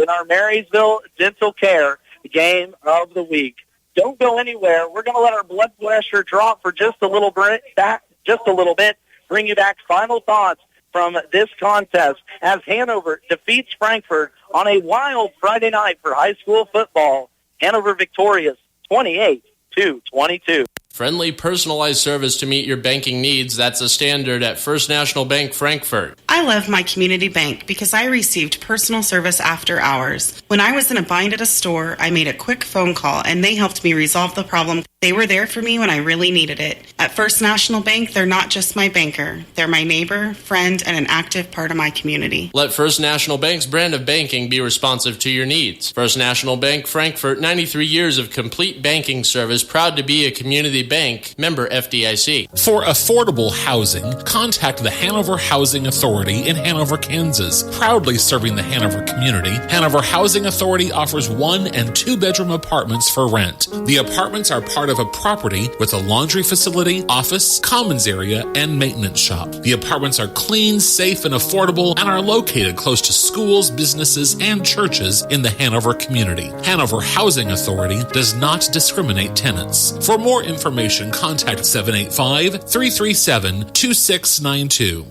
in our Marysville Dental Care Game of the Week. Don't go anywhere. We're going to let our blood pressure drop for just a little bit. Bring you back final thoughts from this contest as Hanover defeats Frankfort on a wild Friday night for high school football. Hanover victorious 28-22. Friendly, personalized service to meet your banking needs. That's a standard at First National Bank Frankfort. I love my community bank because I received personal service after hours. When I was in a bind at a store, I made a quick phone call and they helped me resolve the problem. They were there for me when I really needed it. At First National Bank, they're not just my banker. They're my neighbor, friend, and an active part of my community. Let First National Bank's brand of banking be responsive to your needs. First National Bank, Frankfort, 93 years of complete banking service, proud to be a community bank, member FDIC. For affordable housing, contact the Hanover Housing Authority in Hanover, Kansas. Proudly serving the Hanover community, Hanover Housing Authority offers 1- and 2-bedroom apartments for rent. The apartments are part of a property with a laundry facility, office, commons area, and maintenance shop. The apartments are clean, safe, and affordable and are located close to schools, businesses, and churches in the Hanover community. Hanover Housing Authority does not discriminate tenants. For more information, contact 785-337-2692.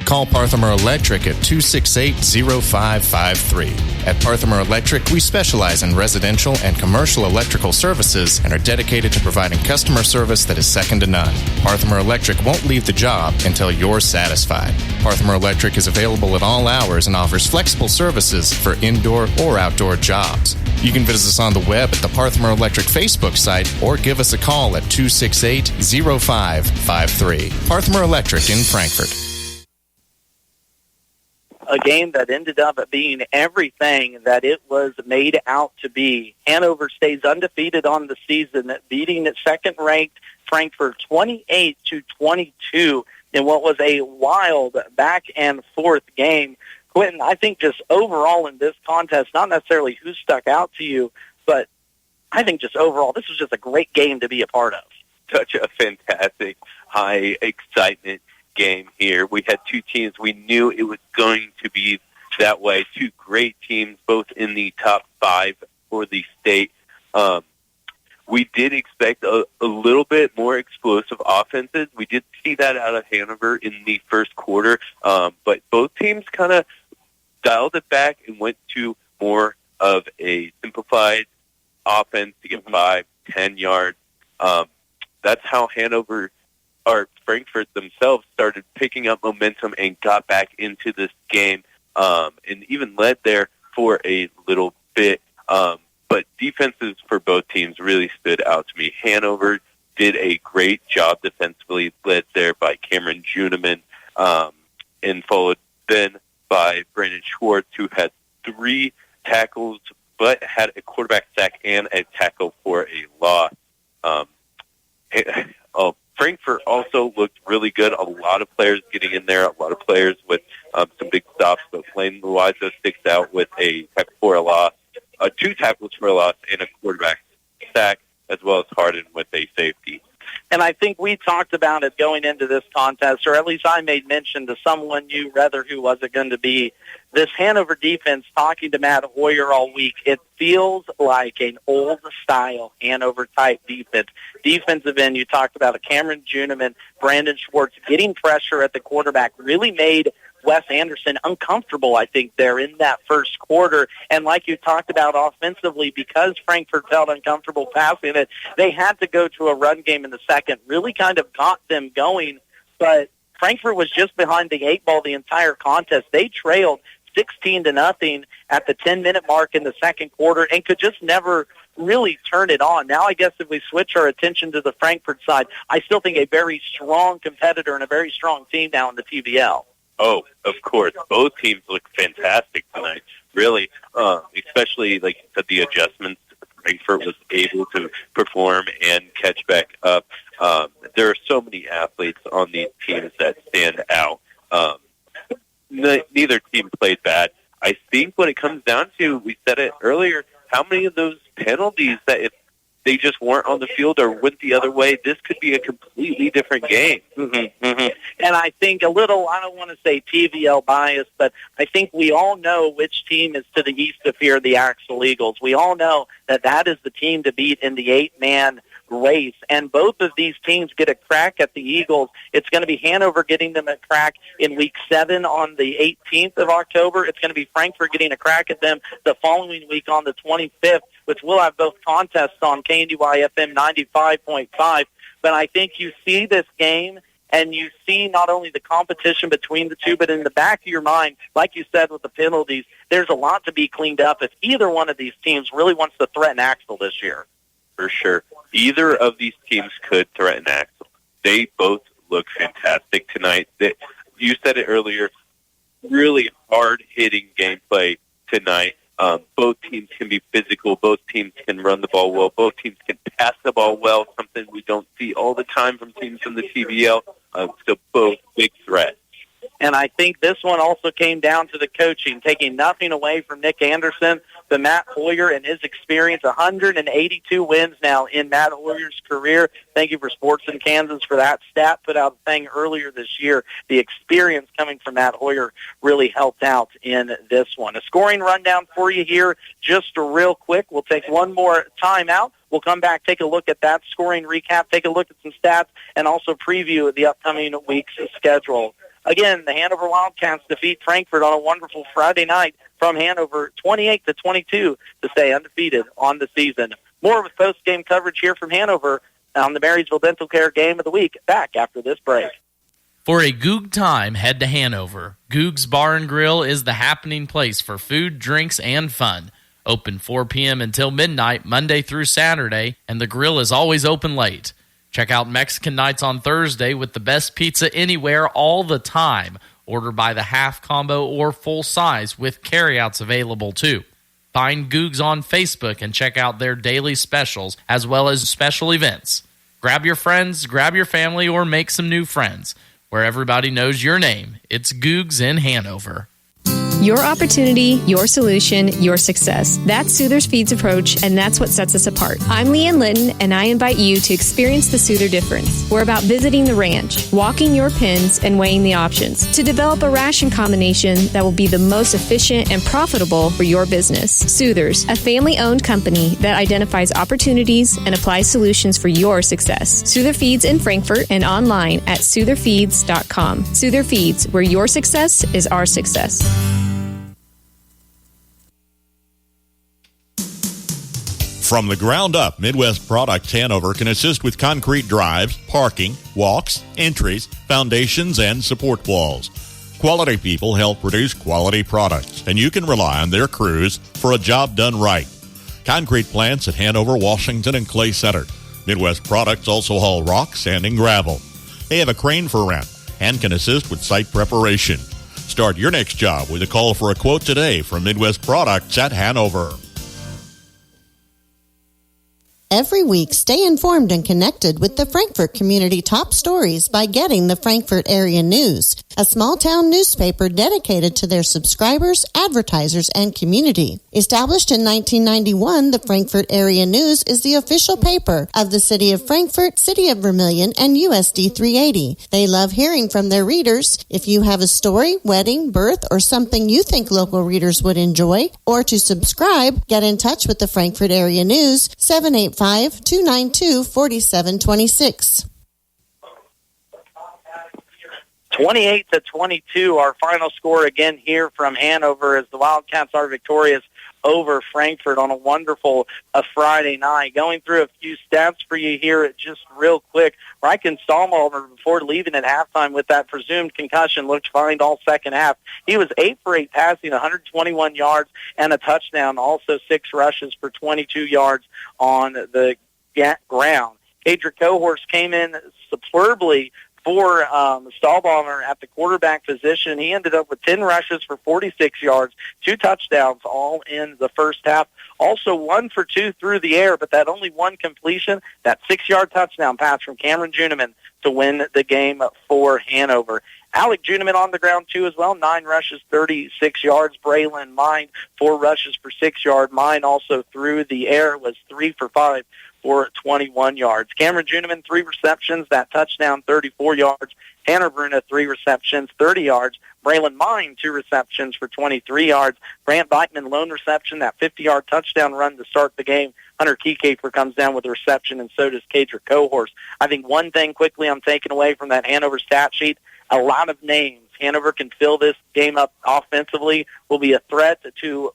Call Parthimer Electric at 268-0553. At Parthimer Electric, we specialize in residential and commercial electrical services and are dedicated to providing customer service that is second to none. Parthimer Electric won't leave the job until you're satisfied. Parthimer Electric is available at all hours and offers flexible services for indoor or outdoor jobs. You can visit us on the web at the Parthimer Electric Facebook site or give us a call at 268-0553. Parthimer Electric in Frankfort. A game that ended up being everything that it was made out to be. Hanover stays undefeated on the season, beating its second-ranked Frankfort 28-22 in what was a wild back-and-forth game. Quentin, I think just overall in this contest, not necessarily who stuck out to you, but I think just overall, this was just a great game to be a part of. Such a fantastic, high excitement game here. We had two teams. We knew it was going to be that way. Two great teams, both in the top 5 for the state. We did expect a little bit more explosive offenses. We did see that out of Hanover in the first quarter, but both teams kind of dialed it back and went to more of a simplified offense to get 5-10 yards. That's how Hanover or Frankfort themselves started picking up momentum and got back into this game, and even led there for a little bit. But defenses for both teams really stood out to me. Hanover did a great job defensively, led there by Cameron Juniman, and followed then by Brandon Schwartz, who had 3 tackles, but had a quarterback sack and a tackle for a loss. Frankfort also looked really good. A lot of players getting in there, a lot of players with some big stops, but Blaine Luiza sticks out with a tackle for a loss, 2 tackles for a loss, and a quarterback sack, as well as Harden with a safety. And I think we talked about it going into this contest, or at least I made mention to someone you rather who was it going to be. This Hanover defense, talking to Matt Hoyer all week, it feels like an old-style Hanover-type defense. Defensive end, you talked about it, Cameron Juniman, Brandon Schwartz, getting pressure at the quarterback really made Wes Anderson uncomfortable, I think, there in that first quarter. And like you talked about offensively, because Frankfort felt uncomfortable passing it, they had to go to a run game in the second, really kind of got them going. But Frankfort was just behind the 8 ball the entire contest. They trailed 16-0 at the 10-minute mark in the second quarter and could just never really turn it on. Now I guess if we switch our attention to the Frankfort side, I still think a very strong competitor and a very strong team now in the TVL. Oh, of course. Both teams look fantastic tonight, really, especially, like you said, the adjustments Frankfort was able to perform and catch back up. There are so many athletes on these teams that stand out. Neither team played bad. I think what it comes down to, we said it earlier, how many of those penalties that if they just weren't on the field or went the other way, this could be a completely different game. And I think a little, I don't want to say TVL bias, but I think we all know which team is to the east of here, the Axel Eagles. We all know that that is the team to beat in the 8-man race, and both of these teams get a crack at the Eagles. It's going to be Hanover getting them a crack in Week 7 on the 18th of October. It's going to be Frankfort getting a crack at them the following week on the 25th, which we'll have both contests on KNDY FM 95.5. But I think you see this game, and you see not only the competition between the two, but in the back of your mind, like you said with the penalties, there's a lot to be cleaned up if either one of these teams really wants to threaten Axel this year. For sure. Either of these teams could threaten Axel. They both look fantastic tonight. You said it earlier, really hard-hitting gameplay tonight. Both teams can be physical. Both teams can run the ball well. Both teams can pass the ball well, something we don't see all the time from teams from the TVL. So both big threats. And I think this one also came down to the coaching, taking nothing away from Nick Anderson, but Matt Hoyer and his experience, 182 wins now in Matt Hoyer's career. Thank you for Sports in Kansas for that stat. Put out a thing earlier this year. The experience coming from Matt Hoyer really helped out in this one. A scoring rundown for you here, just real quick. We'll take one more time out. We'll come back, take a look at that scoring recap, take a look at some stats, and also preview the upcoming week's schedule. Again, the Hanover Wildcats defeat Frankfort on a wonderful Friday night from Hanover, 28-22, to stay undefeated on the season. More with post-game coverage here from Hanover on the Marysville Dental Care Game of the Week. Back after this break. For a Goog time, head to Hanover. Goog's Bar and Grill is the happening place for food, drinks, and fun. Open 4 p.m. until midnight, Monday through Saturday, and the grill is always open late. Check out Mexican nights on Thursday with the best pizza anywhere all the time. Order by the half combo or full size with carryouts available too. Find Googs on Facebook and check out their daily specials as well as special events. Grab your friends, grab your family, or make some new friends. Where everybody knows your name, it's Googs in Hanover. Your opportunity, your solution, your success. That's Souther's Feeds approach, and that's what sets us apart. I'm Leanne Litton, and I invite you to experience the Souther difference. We're about visiting the ranch, walking your pens, and weighing the options to develop a ration combination that will be the most efficient and profitable for your business. Souther's, a family-owned company that identifies opportunities and applies solutions for your success. Souther Feeds in Frankfort and online at southerfeeds.com. Souther Feeds, where your success is our success. From the ground up, Midwest Products Hanover can assist with concrete drives, parking, walks, entries, foundations, and support walls. Quality people help produce quality products, and you can rely on their crews for a job done right. Concrete plants at Hanover, Washington, and Clay Center. Midwest Products also haul rock, sand, and gravel. They have a crane for rent and can assist with site preparation. Start your next job with a call for a quote today from Midwest Products at Hanover. Every week, stay informed and connected with the Frankfort community top stories by getting the Frankfort Area News, a small-town newspaper dedicated to their subscribers, advertisers, and community. Established in 1991, the Frankfort Area News is the official paper of the City of Frankfort, City of Vermilion, and USD 380. They love hearing from their readers. If you have a story, wedding, birth, or something you think local readers would enjoy, or to subscribe, get in touch with the Frankfort Area News, 785-292-4726. 28-22, our final score again here from Hanover as the Wildcats are victorious over Frankfort on a wonderful Friday night. Going through a few stats for you here just real quick. Ryken Stahlmalmer, before leaving at halftime with that presumed concussion, looked fine all second half. He was 8 for 8 passing, 121 yards and a touchdown, also 6 rushes for 22 yards on the ground. Kadra Cohorst came in superbly for Stahlbaumer at the quarterback position. He ended up with 10 rushes for 46 yards, 2 touchdowns, all in the first half. Also 1 for 2 through the air, but that only one completion, that 6-yard touchdown pass from Cameron Juneman to win the game for Hanover. Alec Juneman on the ground, too, as well. 9 rushes, 36 yards. Braylon Mine, 4 rushes for 6 yards. Mine also through the air was 3 for 5 for 21 yards. Cameron Juneman, 3 receptions, that touchdown, 34 yards. Tanner Bruna, 3 receptions, 30 yards. Braylon Mine, 2 receptions for 23 yards. Grant Beitman, lone reception, that 50-yard touchdown run to start the game. Hunter Kiekefer comes down with a reception, and so does Kadra Cohorst. I think one thing quickly I'm taking away from that Hanover stat sheet, a lot of names. Hanover can fill this game up offensively, will be a threat to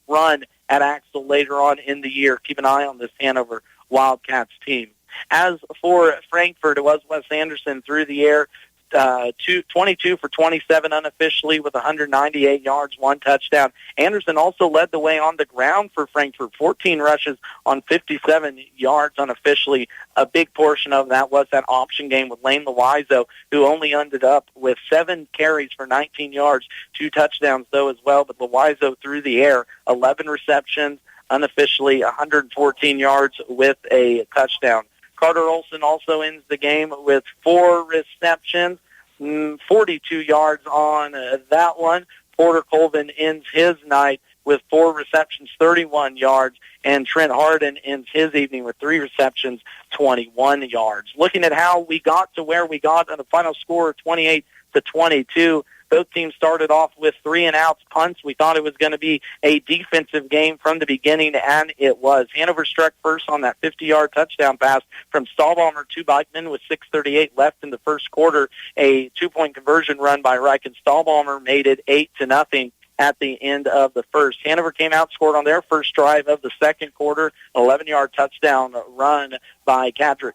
run at Axel later on in the year. Keep an eye on this Hanover Wildcats team. As for Frankfort, it was Wes Anderson through the air, 22 for 27 unofficially with 198 yards, 1 touchdown. Anderson also led the way on the ground for Frankfort, 14 rushes on 57 yards unofficially. A big portion of that was that option game with Lane Loizo, who only ended up with 7 carries for 19 yards, 2 touchdowns though as well. But Loizo through the air, 11 receptions, unofficially 114 yards with a touchdown. Carter Olson also ends the game with 4 receptions, 42 yards on that one. Porter Colvin ends his night with 4 receptions, 31 yards, and Trent Harden ends his evening with 3 receptions, 21 yards. Looking at how we got to where we got on the final score of 28-22, both teams started off with 3-and-outs punts. We thought it was going to be a defensive game from the beginning, and it was. Hanover struck first on that 50-yard touchdown pass from Stahlbaumer to Beichman with 6:38 left in the first quarter. A 2-point conversion run by Reich, and Stahlbaumer made it 8-0 at the end of the first. Hanover came out, scored on their first drive of the second quarter, an 11-yard touchdown run by Cadrick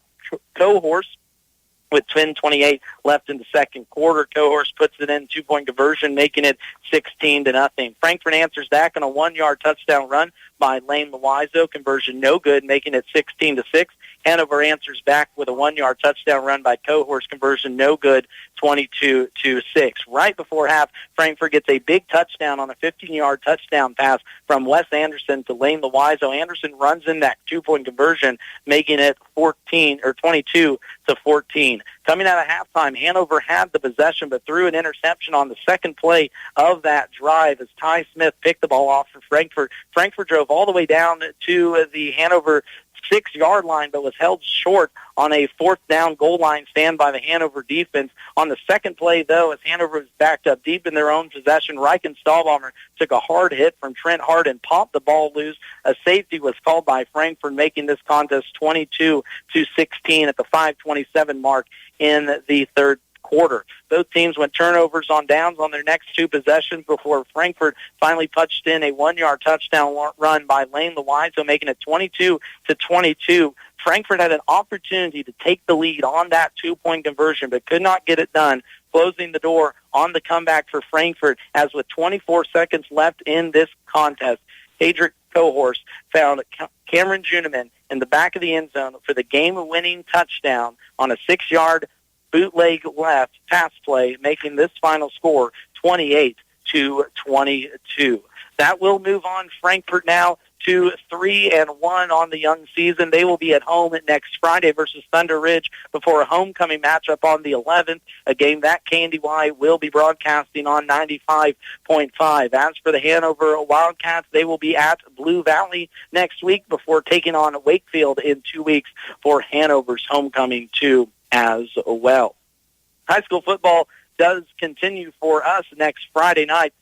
Cohorse. With 10:28 left in the second quarter, Cohorse puts it in, 2-point conversion, making it 16-0. Frankfort answers back on a 1-yard touchdown run by Lane Loizo, conversion no good, making it 16-6. Hanover answers back with a 1-yard touchdown run by Cohorse, conversion no good, 22-6. Right before half, Frankfort gets a big touchdown on a 15-yard touchdown pass from Wes Anderson to Lane Loizo. Anderson runs in that 2-point conversion, making it 22-14. Coming out of halftime, Hanover had the possession but threw an interception on the second play of that drive as Ty Smith picked the ball off for Frankfort. Frankfort drove all the way down to the Hanover 6-yard line, but was held short on a 4th down goal line stand by the Hanover defense. On the second play, though, as Hanover was backed up deep in their own possession, Reich and Stahlbaumer took a hard hit from Trent Harden, popped the ball loose. A safety was called by Frankfort, making this contest 22-16 at the 5:27 mark in the third quarter. Both teams went turnovers on downs on their next 2 possessions before Frankfort finally punched in a 1-yard touchdown run by Lane Loizo, making it 22-22. Frankfort had an opportunity to take the lead on that 2-point conversion, but could not get it done, closing the door on the comeback for Frankfort as with 24 seconds left in this contest, Cadrick Cohorse found Cameron Juniman in the back of the end zone for the game-winning touchdown on a 6-yard bootleg left pass play, making this final score 28-22. That will move on Frankfort now to 3-1 on the young season. They will be at home next Friday versus Thunder Ridge before a homecoming matchup on the 11th, a game that KNDY will be broadcasting on 95.5. As for the Hanover Wildcats, they will be at Blue Valley next week before taking on Wakefield in 2 weeks for Hanover's homecoming too as well. High school football does continue for us next Friday night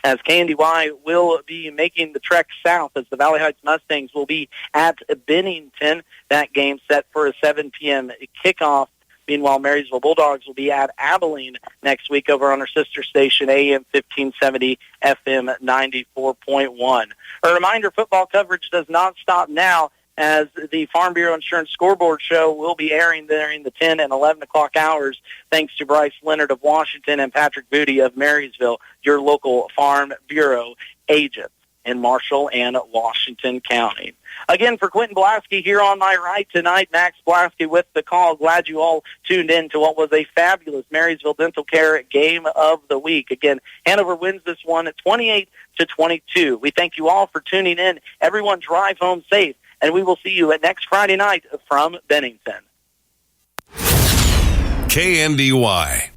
as KNDY will be making the trek south as the Valley Heights Mustangs will be at Bennington. That game set for a 7 p.m. kickoff. Meanwhile, Marysville Bulldogs will be at Abilene next week over on our sister station, AM 1570, FM 94.1. A reminder, football coverage does not stop now, as the Farm Bureau Insurance Scoreboard Show will be airing during the 10 and 11 o'clock hours, thanks to Bryce Leonard of Washington and Patrick Booty of Marysville, your local Farm Bureau agents in Marshall and Washington County. Again, for Quentin Blasky here on my right tonight, Max Blasky with the call. Glad you all tuned in to what was a fabulous Marysville Dental Care game of the week. Again, Hanover wins this one at 28-22. We thank you all for tuning in. Everyone drive home safe, and we will see you at next Friday night from Bennington. KNDY.